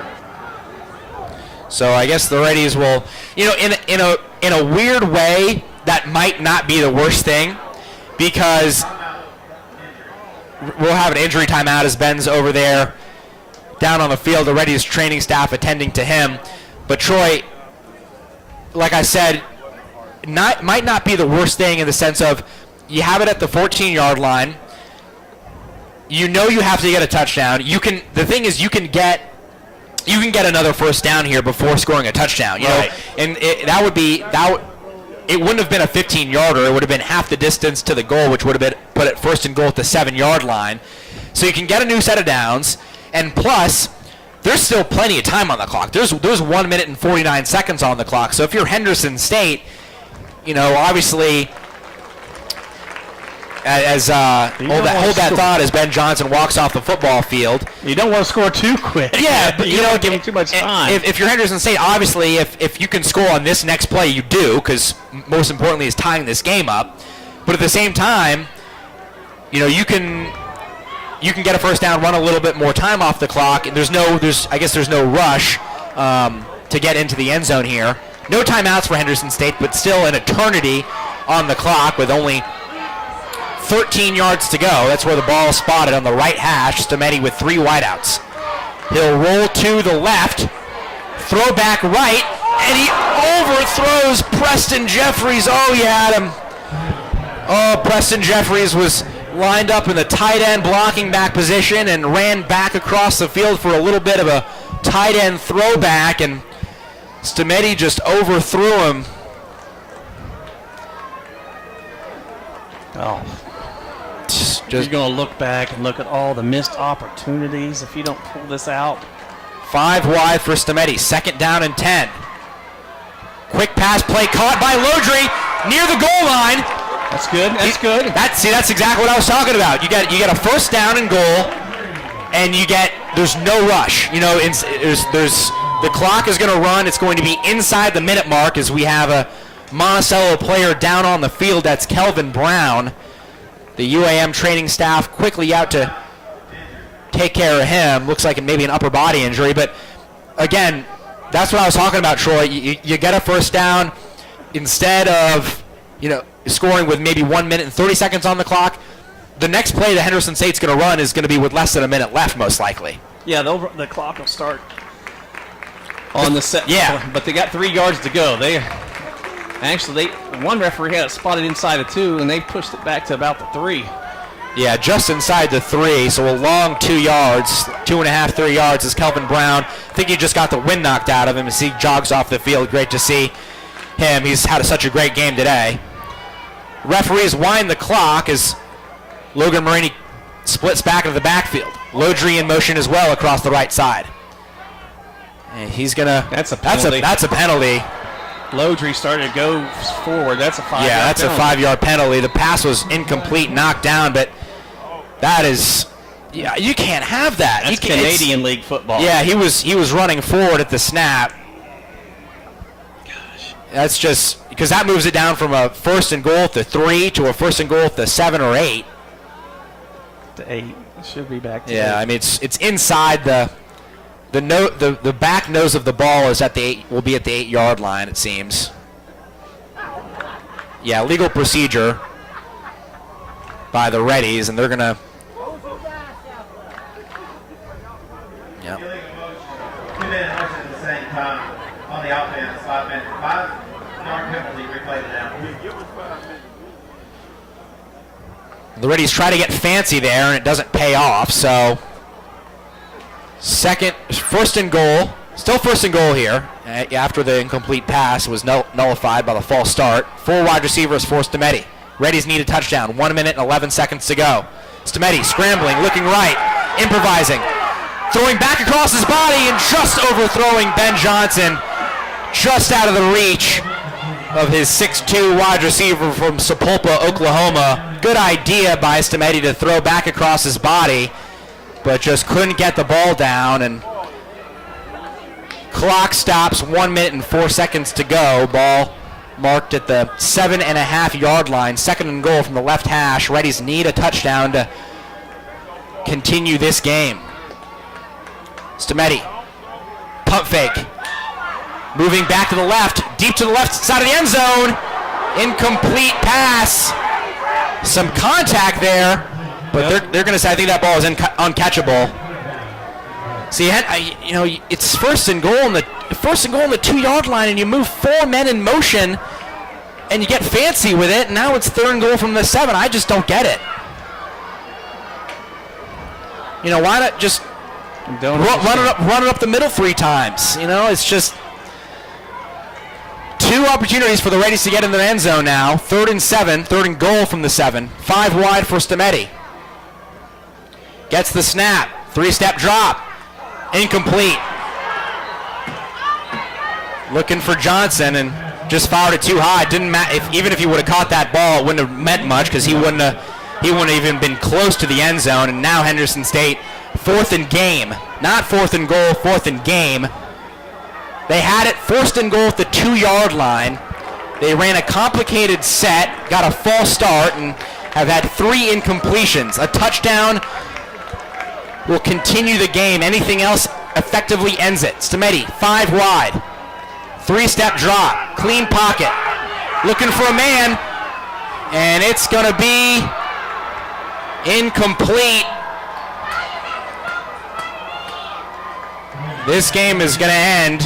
So I guess the Reddies will, in a weird way, that might not be the worst thing, because we'll have an injury timeout as Ben's over there down on the field. The Reddies training staff attending to him. But Troy, like I said, might not be the worst thing in the sense of you have it at the 14-yard line. You know you have to get a touchdown. The thing is you can get another first down here before scoring a touchdown. You know, and it wouldn't have been a 15-yarder. It would have been half the distance to the goal, which would have been put at 1st and goal at the 7-yard line. So you can get a new set of downs, and plus, there's still plenty of time on the clock. There's 1 minute and 49 seconds on the clock. So if you're Henderson State, obviously, hold that thought as Ben Johnson walks off the football field. You don't want to score too quick. Yeah, but you don't give him too much time. If you're Henderson State, obviously, if you can score on this next play, you do, because most importantly is tying this game up. But at the same time, you can get a first down, run a little bit more time off the clock, and there's no rush to get into the end zone here. No timeouts for Henderson State, but still an eternity on the clock with only 13 yards to go. That's where the ball is spotted on the right hash. Stemeti with 3 wideouts. He'll roll to the left, throw back right, and he overthrows Preston Jeffries. Oh, he had him. Oh, Preston Jeffries was lined up in the tight end blocking back position and ran back across the field for a little bit of a tight end throwback, and Stemeti just overthrew him. Oh. You're going to look back and look at all the missed opportunities if you don't pull this out. 5 wide for Stemeti. 2nd down and 10. Quick pass play caught by Lodry near the goal line. That's good. That's good. That's exactly what I was talking about. You get a first down and goal, and there's no rush. The clock is going to run. It's going to be inside the minute mark as we have a Monticello player down on the field. That's Kelvin Brown. The UAM training staff quickly out to take care of him. Looks like maybe an upper body injury. But, again, that's what I was talking about, Troy. You get a first down instead of, scoring with maybe 1 minute and 30 seconds on the clock, the next play that Henderson State's going to run is going to be with less than a minute left, most likely. Yeah, the clock will start on the set. Yeah. But they got 3 yards to go. One referee had it spotted inside of 2, and they pushed it back to about the 3. Yeah, just inside the 3, so a long 2 yards, 2.5, 3 yards is Kelvin Brown. I think he just got the wind knocked out of him as he jogs off the field. Great to see him. He's had such a great game today. Referees wind the clock as Logan Marini splits back into the backfield. Lodry in motion as well across the right side. And he's gonna. That's a penalty. That's a penalty. Lodry started to go forward. That's a 5-yard Yeah, that's penalty. a 5-yard penalty. The pass was incomplete, knocked down, but that is. Yeah, you can't have that. That's Canadian League football. Yeah, he was running forward at the snap. Gosh. That's just because that moves it down from a 1st and goal at the 3 to a 1st and goal at the 7 or 8. To 8. It should be back to 8. Yeah, I mean it's inside the back nose of the ball is at the 8, will be at the 8-yard line, it seems. Yeah, legal procedure by the Reddies, and they're gonna. Yep. 2 minute motion at the same time on the offense. 5 minute, 5-yard penalty. Replay it down. The Reddies try to get fancy there, and it doesn't pay off. So, 1st and goal. Still 1st and goal here. After the incomplete pass was nullified by the false start. 4 wide receivers for Stemeti. Reddies need a touchdown. 1 minute and 11 seconds to go. Stemeti scrambling, looking right, improvising, throwing back across his body and just overthrowing Ben Johnson, just out of the reach of his 6'2 wide receiver from Sapulpa, Oklahoma. Good idea by Stemeti to throw back across his body, but just couldn't get the ball down, and clock stops, 1 minute and 4 seconds to go. Ball marked at the 7.5-yard line. 2nd and goal from the left hash. Reddies need a touchdown to continue this game. Stemeti, pump fake. Moving back to the left, deep to the left side of the end zone. Incomplete pass. Some contact there, but they're going to say, I think that ball is uncatchable. See, it's 1st and goal on the 2-yard line, and you move 4 men in motion, and you get fancy with it. And now it's 3rd and goal from the 7. I just don't get it. Why not just run it up the middle 3 times? It's just 2 opportunities for the Reddies to get in the end zone now. 3rd and 7, 3rd and goal from the 7. 5 wide for Stemeti. Gets the snap, 3-step drop, incomplete. Looking for Johnson and just fired it too high. Didn't matter even if he would have caught that ball, it wouldn't have meant much because he wouldn't have even been close to the end zone. And now Henderson State 4th and game, not 4th and goal, 4th and game. They had it 1st and goal at the 2-yard line. They ran a complicated set, got a false start, and have had 3 incompletions. A touchdown will continue the game. Anything else effectively ends it. Stemeti, 5 wide. 3-step drop, clean pocket. Looking for a man, and it's going to be incomplete. This game is going to end.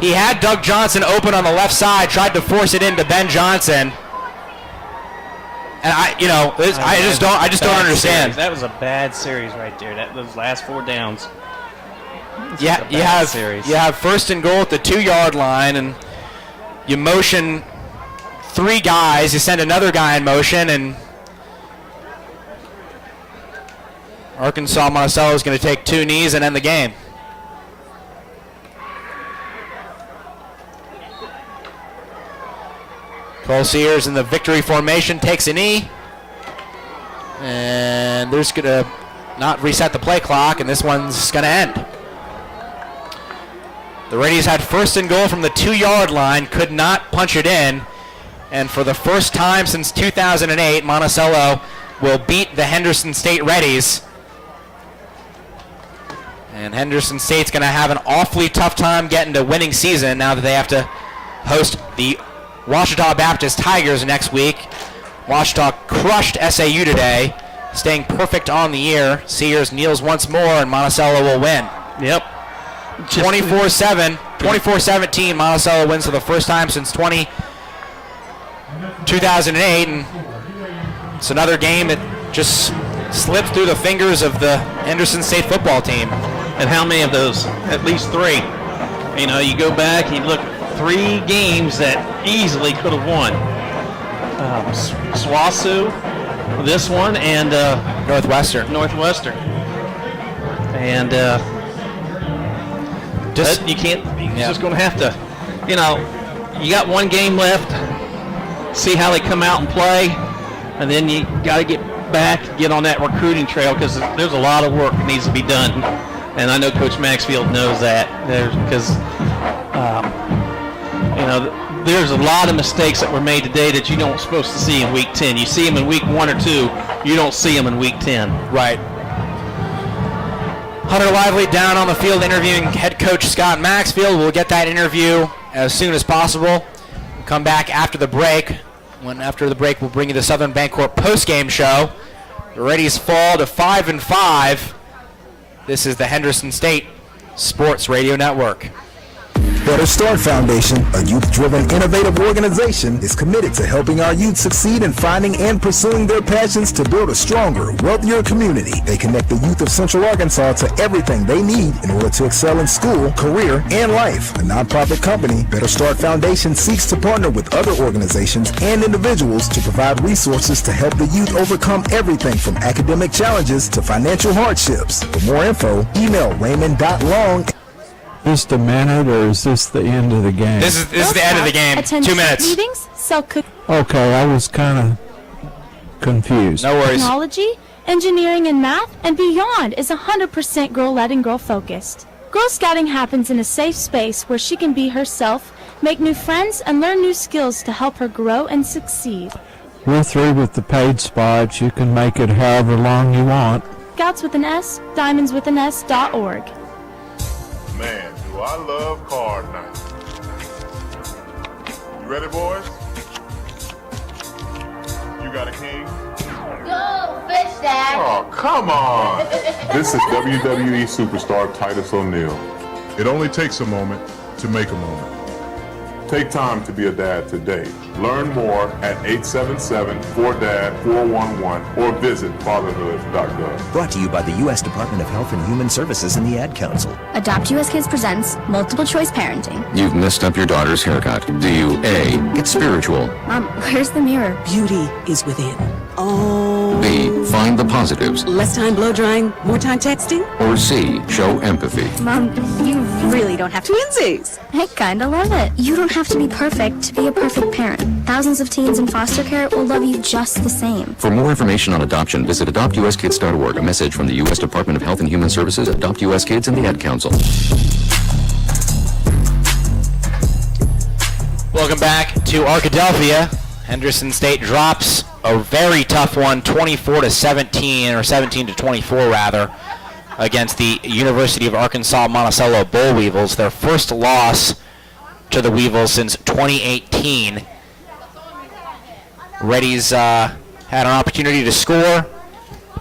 He had Doug Johnson open on the left side, tried to force it into Ben Johnson. And I just don't understand. Series. That was a bad series right there. Those last 4 downs. Yeah, you have 1st and goal at the 2-yard line, and you motion 3 guys. You send another guy in motion, and Arkansas-Monticello is going to take 2 knees and end the game. Cole Sears in the victory formation takes a knee, and they're just going to not reset the play clock, and this one's going to end. The Reddies had 1st and goal from the 2-yard line, could not punch it in, and for the first time since 2008, Monticello will beat the Henderson State Reddies. And Henderson State's going to have an awfully tough time getting to winning season now that they have to host the Ouachita Baptist Tigers next week. Ouachita crushed SAU today, staying perfect on the year. Sears kneels once more, and Monticello will win. Yep. 24-7, 24-17. Monticello wins for the first time since 2008, and it's another game that just slipped through the fingers of the Henderson State football team. And how many of those? At least 3. You know, you go back, you look, 3 games that easily could have won. SWASU, this one, and Northwestern. And just you can't. You're just going to have to. You know, you got 1 game left. See how they come out and play, and then you got to get back, get on that recruiting trail, because there's a lot of work that needs to be done. And I know Coach Maxfield knows that, because you know, there's a lot of mistakes that were made today that you don't supposed to see in week 10. You see them in week 1 or 2. You don't see them in week 10. Right. Hunter Lively down on the field interviewing head coach Scott Maxfield. We'll get that interview as soon as possible. We'll come back after the break. After the break, we'll bring you the Southern Bancorp postgame show. The Reddies fall to 5-5. This is the Henderson State Sports Radio Network. Better Start Foundation, a youth-driven, innovative organization, is committed to helping our youth succeed in finding and pursuing their passions to build a stronger, wealthier community. They connect the youth of Central Arkansas to everything they need in order to excel in school, career, and life. A nonprofit company, Better Start Foundation seeks to partner with other organizations and individuals to provide resources to help the youth overcome everything from academic challenges to financial hardships. For more info, email raymond.long. Is this a minute, or is this the end of the game? This is the end of the game. 2 minutes. Meetings, sell Okay, I was kind of confused. No worries. technology, engineering, and math, and beyond is 100% girl-led and girl-focused. Girl Scouting happens in a safe space where she can be herself, make new friends, and learn new skills to help her grow and succeed. We're through with the paid spots. You can make it however long you want. Scouts with an S, diamondswithan S.org. Man, do I love card night. You ready, boys? You got a king? Go, fish Dad. Oh, come on. This is WWE superstar Titus O'Neil. It only takes a moment to make a moment. Take time to be a dad today. Learn more at 877-4DAD-411 or visit fatherhood.gov. Brought to you by the U.S. Department of Health and Human Services and the Ad Council. Adopt US Kids presents Multiple Choice Parenting. You've messed up your daughter's haircut. Do you A, get spiritual? Mom, where's the mirror? Beauty is within. Oh. B, find the positives? Less time blow drying, more time texting? Or C, show empathy? Mom, you really don't have to. Twinsies! I kinda love it. You don't have to be perfect to be a perfect parent. Thousands of teens in foster care will love you just the same. For more information on adoption, visit adoptuskids.org. A message from the U.S. Department of Health and Human Services, Adopt U.S. Kids, and the Ad Council. Welcome back to Arkadelphia. Henderson State drops a very tough one, 24-17, or 17-24 rather, against the University of Arkansas-Monticello Bull Weevils. Their first loss to the Weevils since 2018. Reddies had an opportunity to score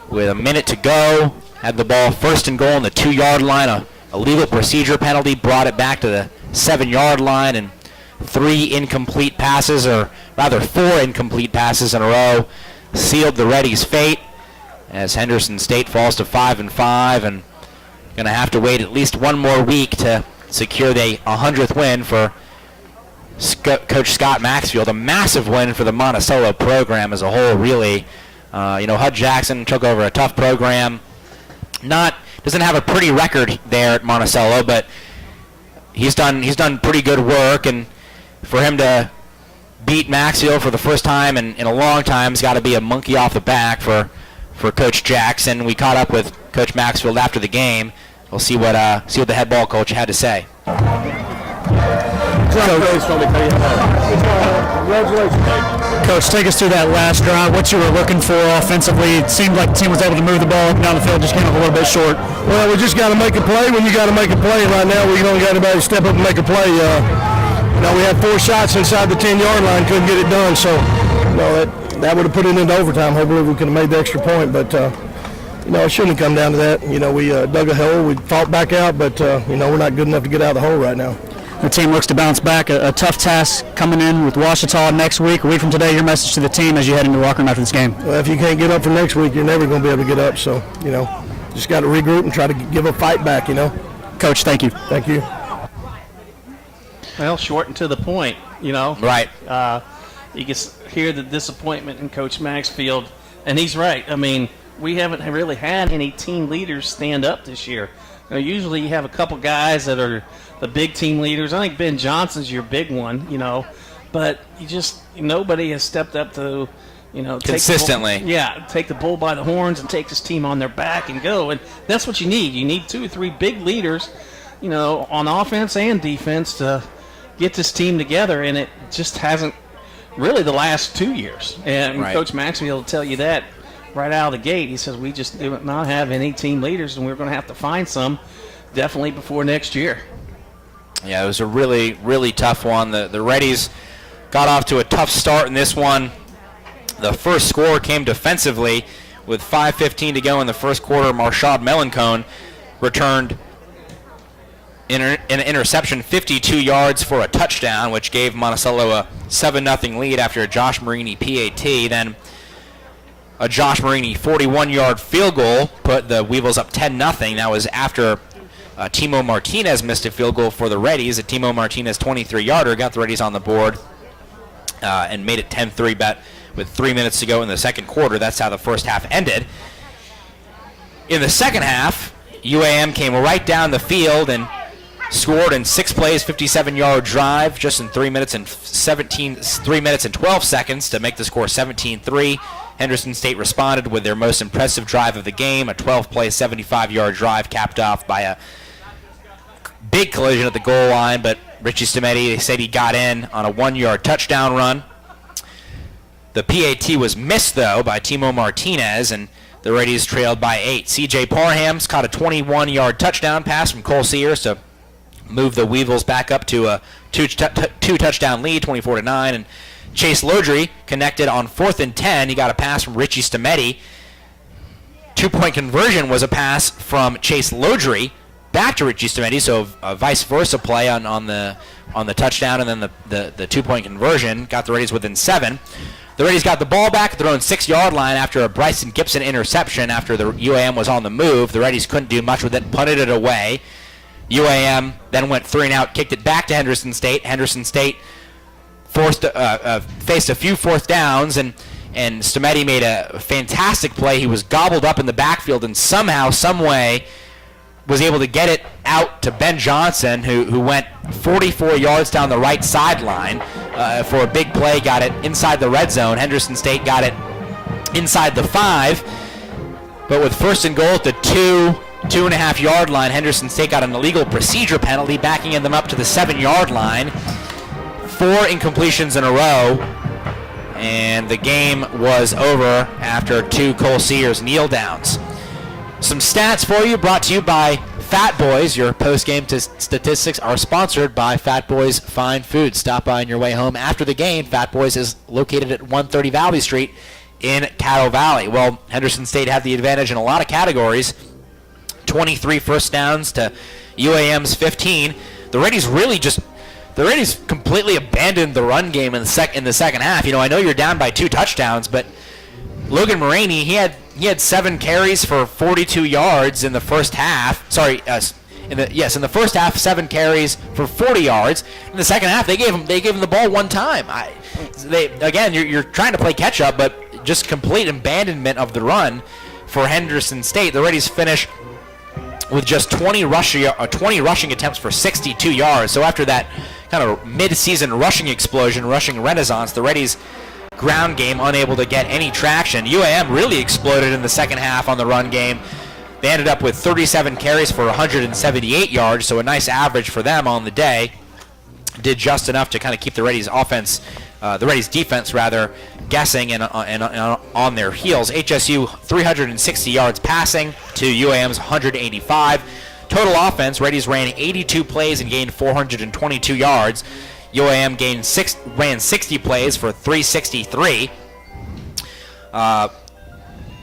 with a minute to go. Had the ball first and goal on the 2-yard line. A legal procedure penalty brought it back to the 7-yard line, and 3 incomplete passes, or rather 4 incomplete passes in a row, sealed the Reddies' fate as Henderson State falls to 5-5 and going to have to wait at least one more week to secure the 100th win for Coach Scott Maxfield. A massive win for the Monticello program as a whole, really. Hud Jackson took over a tough program. Doesn't have a pretty record there at Monticello, but he's done pretty good work, and for him to beat Maxfield for the first time in a long time has got to be a monkey off the back for Coach Jackson. We caught up with Coach Maxfield after the game. We'll see what the head ball coach had to say. Coach, take us through that last drive. What you were looking for offensively? It seemed like the team was able to move the ball up and down the field, just came up a little bit short. Well, we just got to make a play when you got to make a play. Right now, we only got anybody to step up and make a play. we had 4 shots inside the 10-yard line, couldn't get it done. So, that would have put it into overtime. Hopefully we could have made the extra point, but it shouldn't have come down to that. We dug a hole, we fought back out, but we're not good enough to get out of the hole right now. The team looks to bounce back. A tough task coming in with Ouachita next week. A week from today, your message to the team as you head into Walker after this game? Well, if you can't get up for next week, you're never going to be able to get up. So, just got to regroup and try to give a fight back, Coach, thank you. Thank you. Well, short and to the point, Right. You can hear the disappointment in Coach Maxfield, and he's right. I mean, we haven't really had any team leaders stand up this year. Usually you have a couple guys that are the big team leaders. I think Ben Johnson's your big one, but nobody has stepped up to, consistently. take the bull by the horns and take this team on their back and go. And that's what you need. You need 2 or 3 big leaders, on offense and defense to get this team together, and it just hasn't really the last 2 years. And Right. Coach Maxfield will tell you that right out of the gate. He says we just do not have any team leaders, and we're going to have to find some definitely before next year. Yeah, it was a really, really tough one. The Reddies got off to a tough start in this one. The first score came defensively with 5:15 to go in the first quarter. Marshad Melancone returned an interception, 52 yards for a touchdown, which gave Monticello a 7-0 lead after a Josh Marini PAT. Then a Josh Marini 41-yard field goal put the Weevils up 10-0. That was after Timo Martinez missed a field goal for the Reddies. A Timo Martinez 23-yarder got the Reddies on the board and made it 10-3 bet with 3 minutes to go in the second quarter. That's how the first half ended. In the second half, UAM came right down the field and scored in 6 plays, 57-yard drive, just in 3 minutes and 12 seconds to make the score 17-3. Henderson State responded with their most impressive drive of the game, a 12-play, 75-yard drive capped off by a big collision at the goal line, but Richie Stameti, they said he got in on a 1-yard touchdown run. The PAT was missed, though, by Timo Martinez, and the Reddies trailed by 8. C.J. Parhams caught a 21-yard touchdown pass from Cole Sears to move the Weevils back up to a two-touchdown lead, 24-9, and Chase Lodry connected on 4th and 10. He got a pass from Richie Stameti. 2-point conversion was a pass from Chase Lodry back to Richie Stameti, so a vice versa play on the touchdown, and then the 2-point conversion got the Reddies within 7. The Reddies got the ball back at their own 6-yard line after a Bryson Gibson interception after the UAM was on the move. The Reddies couldn't do much with it, punted it away. UAM then went 3 and out, kicked it back to Henderson State. Henderson State faced a few 4th downs, and Stameti made a fantastic play. He was gobbled up in the backfield and somehow, some way, was able to get it out to Ben Johnson, who went 44 yards down the right sideline for a big play, got it inside the red zone. Henderson State got it inside the 5, but with 1st and goal at the 2.5 yard line, Henderson State got an illegal procedure penalty, backing them up to the 7-yard line. 4 incompletions in a row, and the game was over after 2 Cole Sears kneel downs. Some stats for you, brought to you by Fat Boys. Your post-game statistics are sponsored by Fat Boys Fine Foods. Stop by on your way home after the game. Fat Boys is located at 130 Valley Street in Caddo Valley. Well, Henderson State had the advantage in a lot of categories. 23 first downs to UAM's 15. The Reddies completely abandoned the run game in the second half. I know you're down by 2 touchdowns, but Logan Maroney, he had 7 carries for 42 yards in the first half. In the first half, 7 carries for 40 yards. In the second half, they gave him the ball 1 time. You're trying to play catch up, but just complete abandonment of the run for Henderson State. The Reddies finish with just 20 rushing attempts for 62 yards. So after that kind of mid-season rushing explosion, rushing renaissance, the Reddies' ground game unable to get any traction. UAM really exploded in the second half on the run game. They ended up with 37 carries for 178 yards, so a nice average for them on the day. Did just enough to kind of keep the Reddies' defense guessing and on their heels. HSU 360 yards passing to UAM's 185. Total offense, Reddies ran 82 plays and gained 422 yards. UAM ran 60 plays for 363.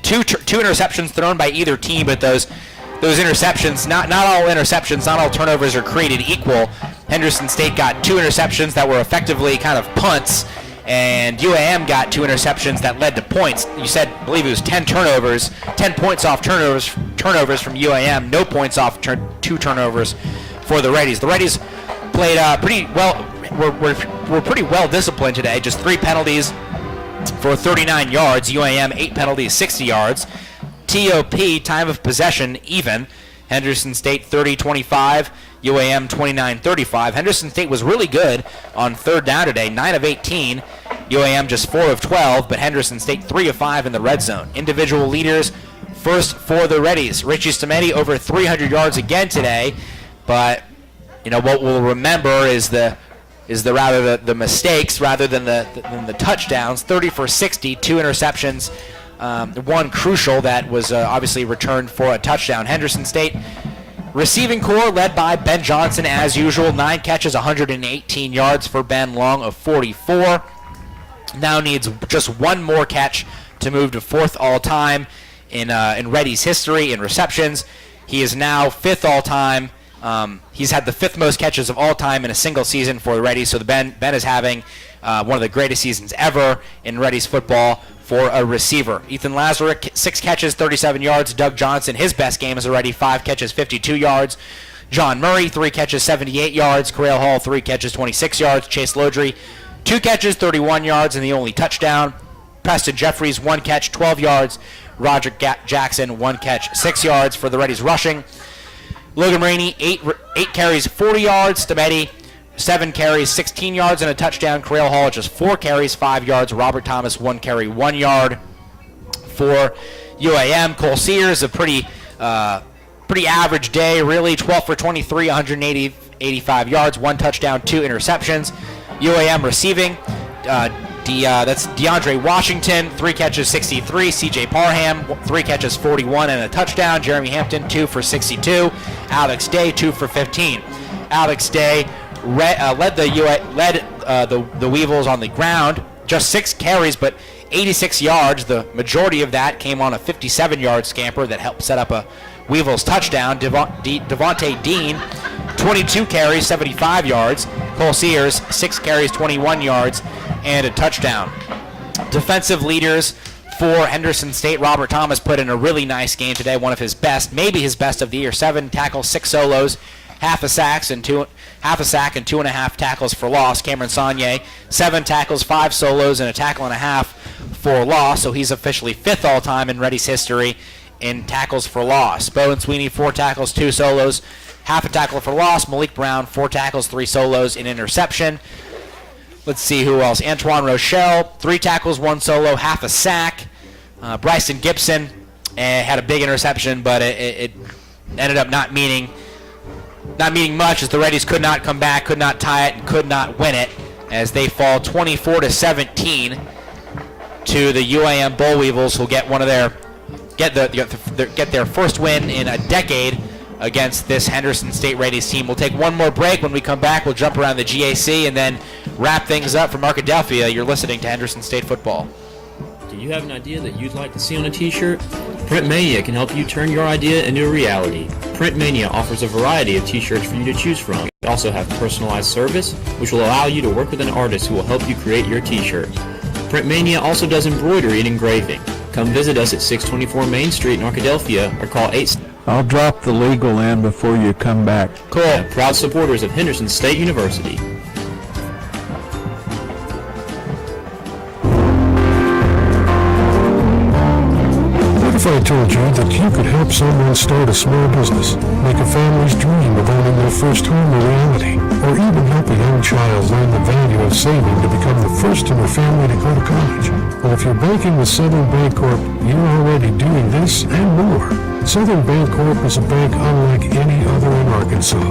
Two interceptions thrown by either team, but those interceptions, not all interceptions, not all turnovers are created equal. Henderson State got 2 interceptions that were effectively kind of punts, and UAM got 2 interceptions that led to points. I believe it was 10 turnovers, 10 points off turnovers from UAM, no points off 2 turnovers for the Reddies. The Reddies played pretty well, were pretty well disciplined today, just 3 penalties for 39 yards, UAM 8 penalties, 60 yards. TOP, time of possession, even. Henderson State 30-25, UAM 29-35. Henderson State was really good on third down today, 9 of 18. UAM just 4 of 12, but Henderson State 3 of 5 in the red zone. Individual leaders first for the Reddies. Richie Stameti over 300 yards again today, but what we'll remember is the mistakes rather than the touchdowns. 30 for 60, 2 interceptions, one crucial that was obviously returned for a touchdown. Henderson State receiving core led by Ben Johnson as usual. 9 catches, 118 yards for Ben, long of 44. Now needs just one more catch to move to 4th all-time in Reddies history in receptions. He is now 5th all-time. He's had the 5th most catches of all time in a single season for the Reddies, so Ben is having one of the greatest seasons ever in Reddies football for a receiver. Ethan Lazarick, 6 catches, 37 yards. Doug Johnson, his best game as a Reddie, 5 catches, 52 yards. John Murray, 3 catches, 78 yards. Crail Hall, 3 catches, 26 yards. Chase Lodry, 2 catches, 31 yards, and the only touchdown. Preston Jeffries, 1 catch, 12 yards. Roger Jackson, 1 catch, 6 yards for the Reddies rushing. Logan Rainey, 8 carries, 40 yards. Stameti, 7 carries, 16 yards, and a touchdown. Crail Hall, just 4 carries, 5 yards. Robert Thomas, 1 carry, 1 yard for UAM. Cole Sears, a pretty average day, really. 12 for 23, 185 yards, 1 touchdown, 2 interceptions. UAM receiving, that's DeAndre Washington, 3 catches, 63. CJ Parham, 3 catches, 41, and a touchdown. Jeremy Hampton, 2 for 62. Alex Day, 2 for 15. Alex Day led the Weevils on the ground, just 6 carries, but 86 yards. The majority of that came on a 57-yard scamper that helped set up a Weevils touchdown. Devontae Dean, 22 carries, 75 yards. Cole Sears, 6 carries, 21 yards, and a touchdown. Defensive leaders for Henderson State. Robert Thomas put in a really nice game today, one of his best, maybe his best of the year. 7 tackles, 6 solos, half a sack and 2.5 tackles for loss. Cameron Saunier, 7 tackles, 5 solos, and a tackle and a half for loss. So he's officially 5th all-time in Reddies history in tackles for loss. Bowen Sweeney, 4 tackles, 2 solos, half a tackle for loss. Malik Brown, 4 tackles, 3 solos, an interception. Let's see who else. Antoine Rochelle, 3 tackles, 1 solo, half a sack. Bryson Gibson had a big interception, but it ended up not meaning much, as the Reddies could not come back, could not tie it, and could not win it, as they fall 24-17 to the UAM Bull Weevils, who'll get their first win in a decade against this Henderson State Reddies team. We'll take one more break. When we come back, we'll jump around the GAC and then wrap things up from Arkadelphia. You're listening to Henderson State Football. Do you have an idea that you'd like to see on a t-shirt? Print Mania can help you turn your idea into a reality. Print Mania offers a variety of t-shirts for you to choose from. We also have personalized service, which will allow you to work with an artist who will help you create your t-shirt. Print Mania also does embroidery and engraving. Come visit us at 624 Main Street in Arkadelphia or call 8... I'll drop the legal in before you come back. Cool. Proud supporters of Henderson State University. What if I told you that you could help someone start a small business, make a family's dream of owning their first home a reality, or even help a young child learn the value of saving to become the first in their family to go to college? Well, if you're banking with Southern Bancorp, you're already doing this and more. Southern Bancorp is a bank unlike any other in Arkansas.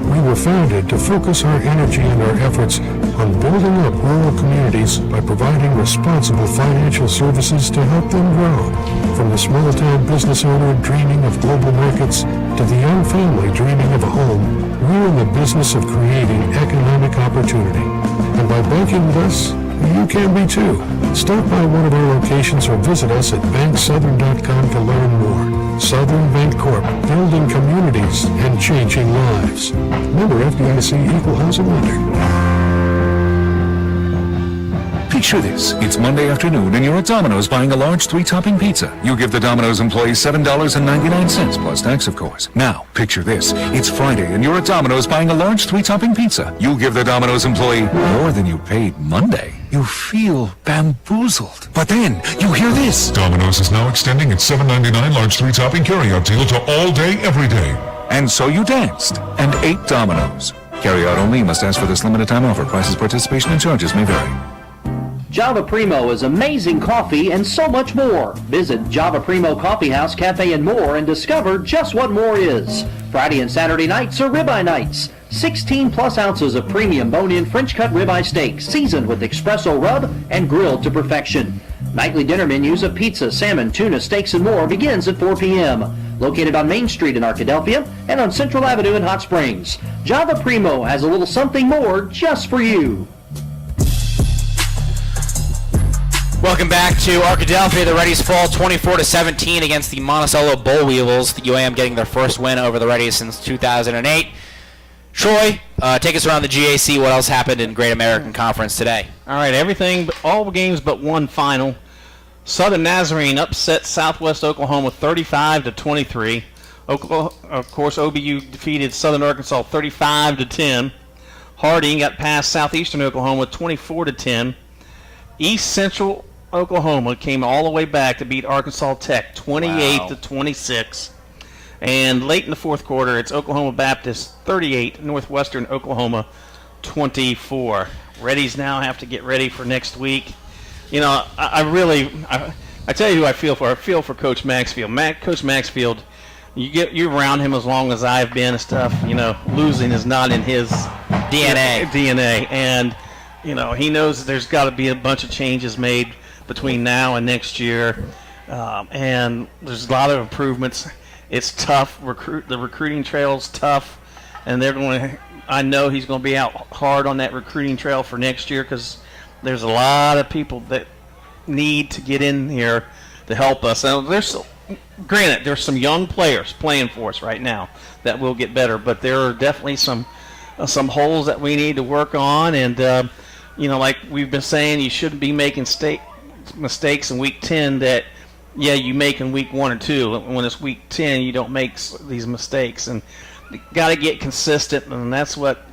We were founded to focus our energy and our efforts on building up rural communities by providing responsible financial services to help them grow. From the small-town business owner dreaming of global markets to the young family dreaming of a home, we're in the business of creating economic opportunity. And by banking with us, you can be too. Stop by one of our locations or visit us at banksouthern.com to learn more. Southern Bank Corp, building communities and changing lives. Member FDIC Equal Housing Lender. Picture this. It's Monday afternoon and you're at Domino's buying a large 3-topping pizza. You give the Domino's employee $7.99 plus tax, of course. Now, picture this. It's Friday and you're at Domino's buying a large 3-topping pizza. You give the Domino's employee more than you paid Monday. You feel bamboozled. But then, you hear this. Domino's is now extending its $7.99 large 3-topping carryout deal to all day, every day. And so you danced and ate Domino's. Carryout only. Must ask for this limited time offer. Prices, participation, and charges may vary. Java Primo is amazing coffee and so much more. Visit Java Primo Coffee House, Cafe, and more and discover just what more is. Friday and Saturday nights are ribeye nights. 16 plus ounces of premium bone-in French-cut ribeye steak seasoned with espresso rub and grilled to perfection. Nightly dinner menus of pizza, salmon, tuna, steaks, and more begins at 4 p.m. Located on Main Street in Arkadelphia and on Central Avenue in Hot Springs. Java Primo has a little something more just for you. Welcome back to Arkadelphia. The Reddies fall 24-17 against the Monticello Bull Weevils. The UAM getting their first win over the Reddies since 2008. Troy, take us around the GAC. What else happened in Great American Conference today? All right, everything, all the games but one final. Southern Nazarene upset Southwest Oklahoma 35-23. Of course, OBU defeated Southern Arkansas 35-10. Harding got past Southeastern Oklahoma 24-10. East Central Oklahoma came all the way back to beat Arkansas Tech 28-26. And late in the fourth quarter, it's Oklahoma Baptist 38, Northwestern Oklahoma 24. Reddies now have to get ready for next week. You know, I tell you who I feel for. I feel for Coach Maxfield. Coach Maxfield, you're around him as long as I've been and stuff. You know, losing is not in his DNA. And you know, he knows there's got to be a bunch of changes made between now and next year, and there's a lot of improvements. It's tough. The recruiting trail's tough, and they're going to. I know he's going to be out hard on that recruiting trail for next year because there's a lot of people that need to get in here to help us. Now, granted, there's some young players playing for us right now that will get better, but there are definitely some holes that we need to work on, and you know, like we've been saying, you shouldn't be making mistakes in week 10 that, yeah, you make in week 1 or 2. When it's week 10, you don't make these mistakes. And you got to get consistent, and that's what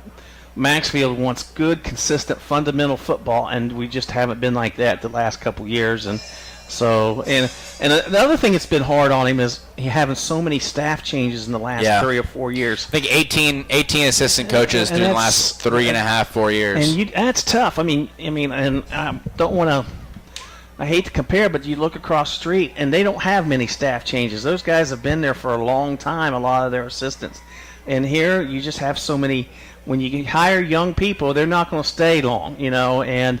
Maxfield wants, good, consistent, fundamental football, and we just haven't been like that the last couple years. And so, and another thing that's been hard on him is he having so many staff changes in the last 3 or 4 years. I think 18 assistant coaches during the last 3.5-4 years. And that's tough. I mean, and I don't want to. I hate to compare, but you look across the street, and they don't have many staff changes. Those guys have been there for a long time. A lot of their assistants, and here you just have so many. When you hire young people, they're not going to stay long, you know, and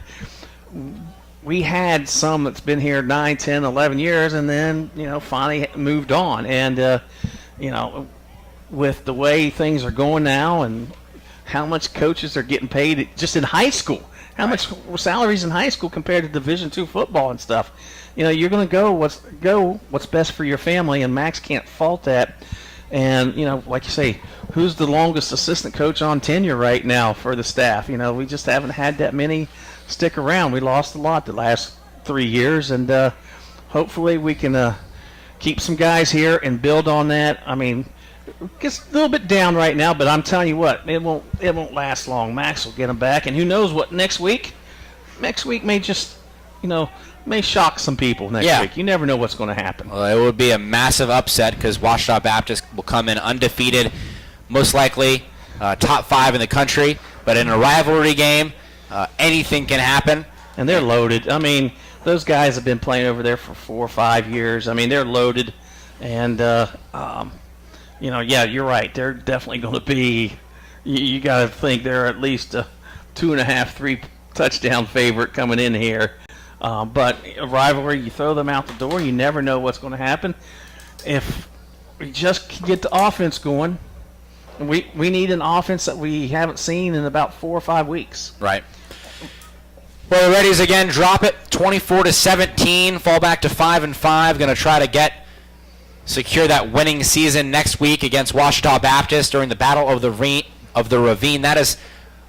we had some that's been here 9, 10, 11 years and then, you know, finally moved on. And, you know, with the way things are going now and how much coaches are getting paid just in high school, how much salaries in high school compared to Division II football and stuff, you know, you're going to go what's best for your family, and Max can't fault that. And, you know, like you say, who's the longest assistant coach on tenure right now for the staff? You know, we just haven't had that many stick around. We lost a lot the last 3 years, and hopefully we can keep some guys here and build on that. I mean, it's a little bit down right now, but I'm telling you what, it won't last long. Max will get them back, and who knows what next week may just, you know, may shock some people next week. You never know what's going to happen. Well, it would be a massive upset because Ouachita Baptist will come in undefeated, most likely top 5 in the country, but in a rivalry game, anything can happen. And they're loaded. I mean, those guys have been playing over there for 4 or 5 years. I mean, they're loaded. And, you know, yeah, you're right. They're definitely going to be, you got to think they're at least a 2.5, 3 touchdown favorite coming in here. But a rivalry, you throw them out the door, you never know what's going to happen. If we just get the offense going, We need an offense that we haven't seen in about 4 or 5 weeks. Right. Well, the Reddies again drop it 24-17, fall back to 5-5. Going to try to secure that winning season next week against Ouachita Baptist during the Battle of the Ravine. That is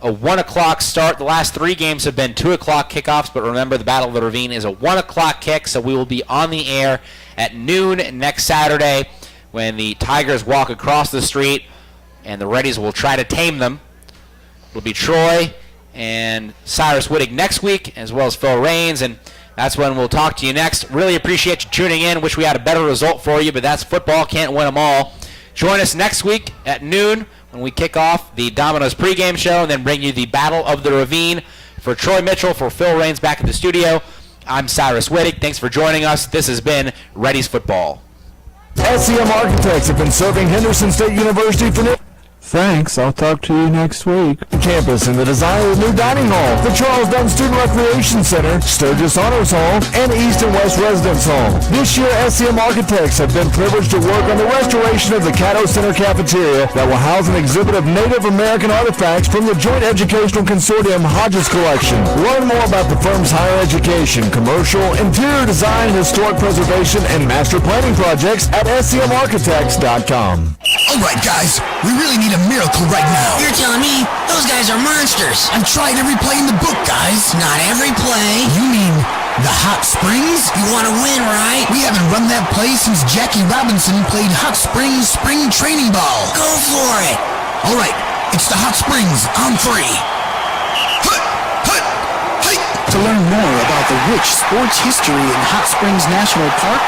a 1 o'clock start. The last 3 games have been 2 o'clock kickoffs, but remember the Battle of the Ravine is a 1 o'clock kick, so we will be on the air at noon next Saturday when the Tigers walk across the street and the Reddies will try to tame them. It'll be Troy and Cyrus Wittig next week, as well as Phil Raines, and that's when we'll talk to you next. Really appreciate you tuning in. Wish we had a better result for you, but that's football. Can't win them all. Join us next week at noon when we kick off the Domino's pregame show and then bring you the Battle of the Ravine. For Troy Mitchell, for Phil Raines back in the studio, I'm Cyrus Wittig. Thanks for joining us. This has been Reddies Football. SCM Architects have been serving Henderson State University for Thanks. I'll talk to you next week. campus in the design of the new dining hall, the Charles Dunn Student Recreation Center, Sturgis Honors Hall, and East and West Residence Hall. This year, SCM Architects have been privileged to work on the restoration of the Caddo Center cafeteria that will house an exhibit of Native American artifacts from the Joint Educational Consortium Hodges Collection. Learn more about the firm's higher education, commercial, interior design, historic preservation, and master planning projects at scmarchitects.com. All right, guys, we really need a miracle right now. You're telling me those guys are monsters? I've tried every play in the book, guys. Not every play. You mean the hot springs? You want to win, right? We haven't run that play since Jackie Robinson played Hot Springs Spring Training Ball. Go for it. All right, it's the Hot Springs on 3. To learn more about the rich sports history in Hot Springs National Park,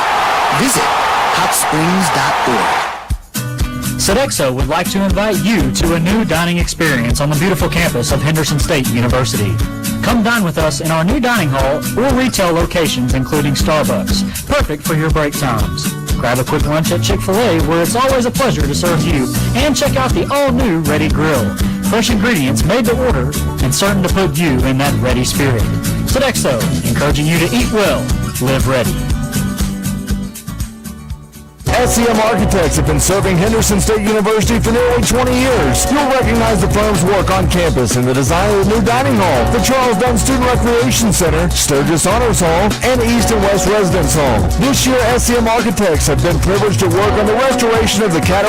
visit hotsprings.org. Sodexo would like to invite you to a new dining experience on the beautiful campus of Henderson State University. Come dine with us in our new dining hall or retail locations including Starbucks, perfect for your break times. Grab a quick lunch at Chick-fil-A where it's always a pleasure to serve you, and check out the all-new Reddy Grill. Fresh ingredients made to order and certain to put you in that ready spirit. Sodexo, encouraging you to eat well, live ready. SCM Architects have been serving Henderson State University for nearly 20 years. You'll recognize the firm's work on campus in the design of the new dining hall, the Charles Dunn Student Recreation Center, Sturgis Honors Hall, and East and West Residence Hall. This year, SCM Architects have been privileged to work on the restoration of the Caddo